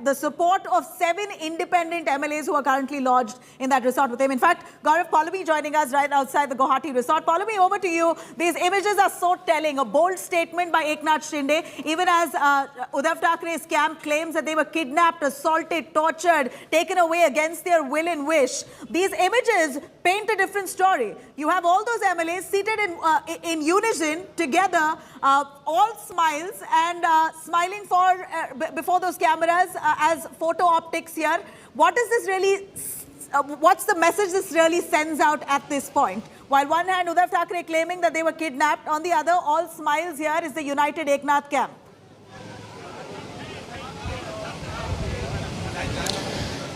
S2: the support of 7 independent MLAs who are currently lodged in that resort with him. In fact, Gaurav, Pallavi joining us right outside the Guwahati resort. Pallavi, over to you. These images are so telling. A bold statement by Eknath Shinde, even as Uddhav Thackeray's camp claims that they were kidnapped, assaulted, tortured, taken away against their will and wish. These images paint a different story. You have all those MLAs seated in unison together, all smiles and smiling before those cameras as photo optics here. What is this really? What's the message this really sends out at this point? While one hand Uddhav Thackeray claiming that they were kidnapped, on the other, all smiles here is the united Eknath camp.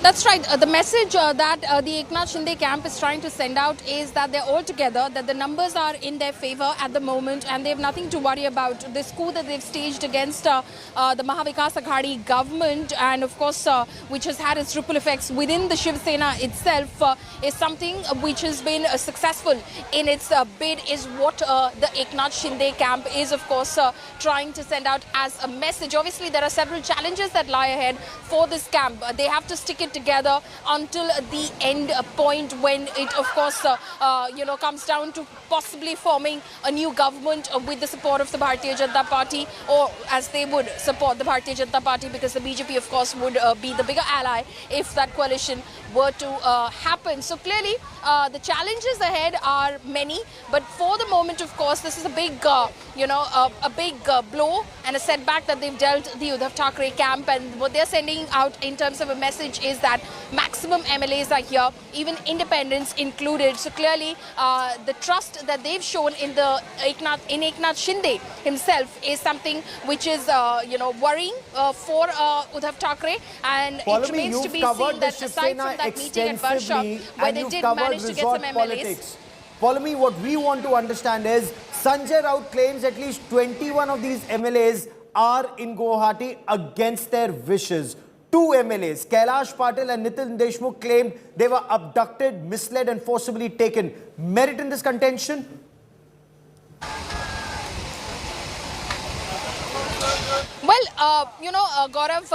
S1: That's right. The message that the Eknath Shinde camp is trying to send out is that they're all together, that the numbers are in their favor at the moment, and they have nothing to worry about. This coup that they've staged against the Maha Vikas Aghadi government, and of course, which has had its ripple effects within the Shiv Sena itself, is something which has been successful in its bid, is what the Eknath Shinde camp is, of course, trying to send out as a message. Obviously, there are several challenges that lie ahead for this camp. They have to stick it together until the end point, when it, of course, comes down to possibly forming a new government with the support of the Bharatiya Janata Party, or as they would support the Bharatiya Janata Party, because the BJP, of course, would be the bigger ally if that coalition were to happen. So clearly, the challenges ahead are many, but for the moment, of course, this is a big, a big blow and a setback that they've dealt the Uddhav Thackeray camp, and what they're sending out in terms of a message is that maximum MLAs are here, even independents included. So clearly, the trust that they've shown in Eknath Shinde himself is something which is, worrying for Uddhav Thackeray, and it remains to be seen that aside from that meeting at Varsha, where they did manage to get some MLAs.
S12: Pallavi, what we want to understand is Sanjay Raut claims at least 21 of these MLAs are in Guwahati against their wishes. 2 MLAs, Kailash Patil and Nitin Deshmukh, claimed they were abducted, misled and forcibly taken. Merit in this contention?
S1: Well, Gaurav,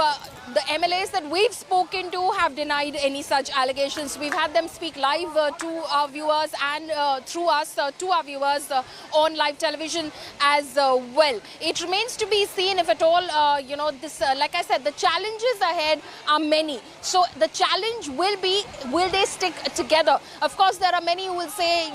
S1: the MLAs that we've spoken to have denied any such allegations. We've had them speak live to our viewers and through us to our viewers on live television as well. It remains to be seen if at all, like I said, the challenges ahead are many. So the challenge will be, will they stick together? Of course, there are many who will say,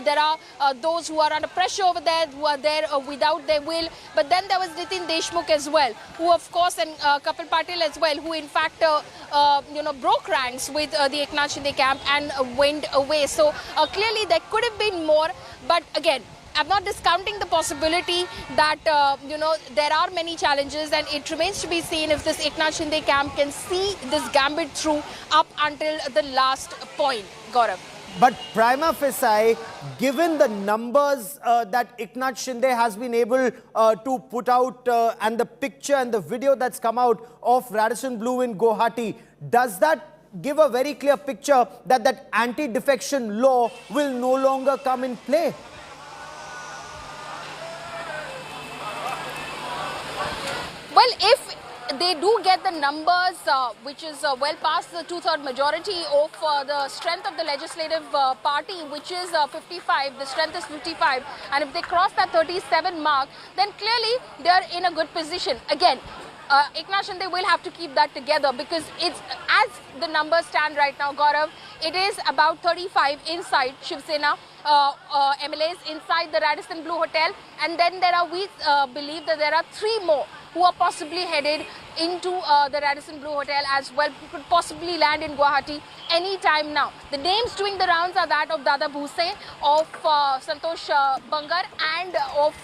S1: there are those who are under pressure over there, who are there without their will. But then there was Nitin Deshmukh as well, who of course, and Kapil Patil as well, who in fact broke ranks with the Eknath Shinde camp and went away. So clearly there could have been more, but again, I'm not discounting the possibility that there are many challenges, and it remains to be seen if this Eknath Shinde camp can see this gambit through up until the last point. Gaurav.
S12: But prima facie, given the numbers that Eknath Shinde has been able to put out and the picture and the video that's come out of Radisson Blu in Guwahati, does that give a very clear picture that that anti-defection law will no longer come in play?
S1: they do get the numbers, which is well past the two-third majority of the strength of the legislative party, which is 55. The strength is 55. And if they cross that 37 mark, then clearly they are in a good position. Again, Eknath Shinde will have to keep that together, because it's, as the numbers stand right now, Gaurav, it is about 35 inside Shiv Sena MLAs inside the Radisson Blu Hotel, and then there are, we believe that there are 3 more who are possibly headed into the Radisson Blu Hotel as well, who could possibly land in Guwahati any time now. The names doing the rounds are that of Dada Bhuse, of Santosh Bangar, and of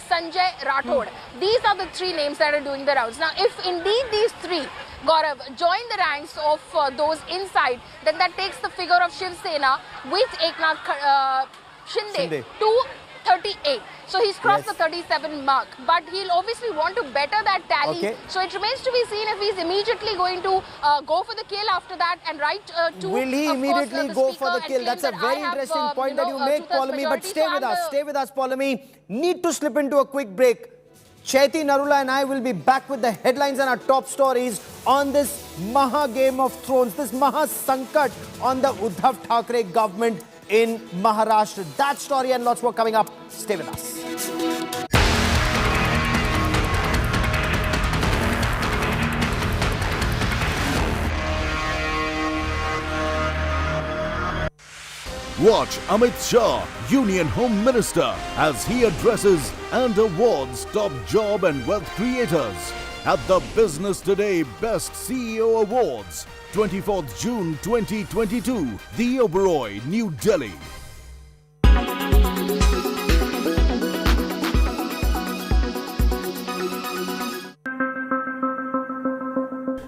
S1: Sanjay Raut. These are the 3 names that are doing the rounds. Now, if indeed these 3, Gaurav, join the ranks of those inside, then that takes the figure of Shiv Sena with Eknath Shinde to 38. So he's crossed the 37 mark, but he'll obviously want to better that tally. Okay. So it remains to be seen if he's immediately going to go for the kill after that and write to.
S12: Will he immediately go for the kill? That's a very interesting point that you make, Paulami. But stay with us, Paulami. Need to slip into a quick break. Chaiti Narula and I will be back with the headlines and our top stories on this Maha Game of Thrones, this Maha Sankat on the Uddhav Thackeray government in Maharashtra. That story and lots more coming up. Stay with us.
S5: Watch Amit Shah, Union Home Minister, as he addresses and awards top job and wealth creators at the Business Today Best CEO Awards, 24th June 2022, The Oberoi, New Delhi.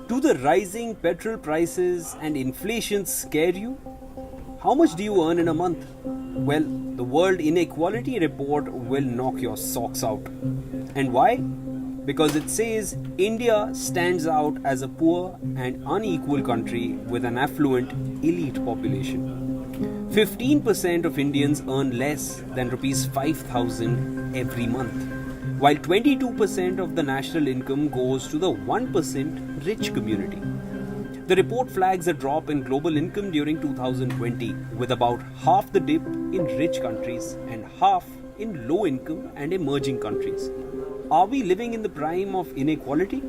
S13: Do the rising petrol prices and inflation scare you? How much do you earn in a month? Well, the World Inequality Report will knock your socks out. And why? Because it says India stands out as a poor and unequal country with an affluent elite population. 15% of Indians earn less than Rs 5,000 every month, while 22% of the national income goes to the 1% rich community. The report flags a drop in global income during 2020, with about half the dip in rich countries and half in low income and emerging countries. Are we living in the prime of inequality?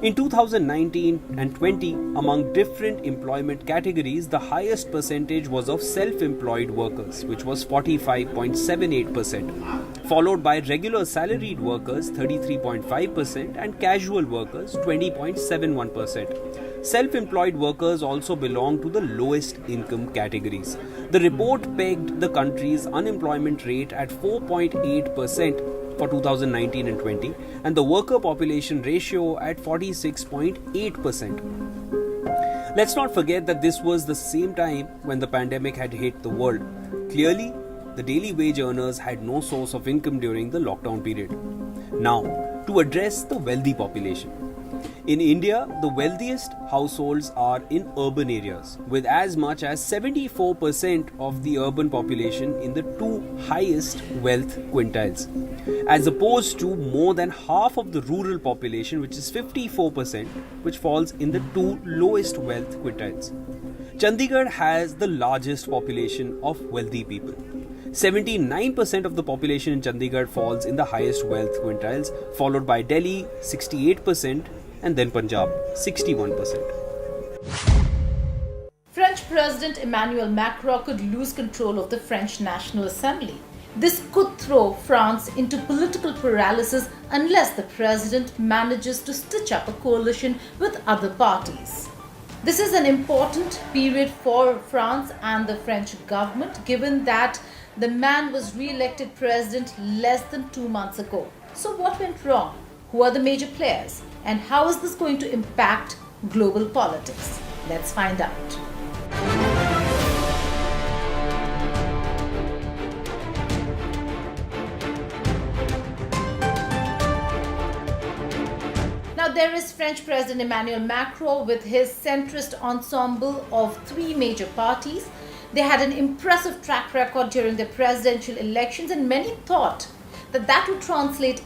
S13: In 2019 and 20, among different employment categories, the highest percentage was of self-employed workers, which was 45.78%, followed by regular salaried workers 33.5% and casual workers 20.71%. Self-employed workers also belong to the lowest income categories. The report pegged the country's unemployment rate at 4.8% for 2019 and 20, and the worker population ratio at 46.8%. Let's not forget that this was the same time when the pandemic had hit the world. Clearly, the daily wage earners had no source of income during the lockdown period. Now, to address the wealthy population. In India, the wealthiest households are in urban areas, with as much as 74% of the urban population in the 2 highest wealth quintiles, as opposed to more than half of the rural population, which is 54%, which falls in the 2 lowest wealth quintiles. Chandigarh has the largest population of wealthy people. 79% of the population in Chandigarh falls in the highest wealth quintiles, followed by Delhi, 68%, and then Punjab, 61%.
S23: French President Emmanuel Macron could lose control of the French National Assembly. This could throw France into political paralysis unless the president manages to stitch up a coalition with other parties. This is an important period for France and the French government, given that the man was re-elected president less than 2 months ago. So what went wrong? Who are the major players? And how is this going to impact global politics? Let's find out. Now there is French President Emmanuel Macron with his centrist ensemble of 3 major parties. They had an impressive track record during the presidential elections, and many thought that would translate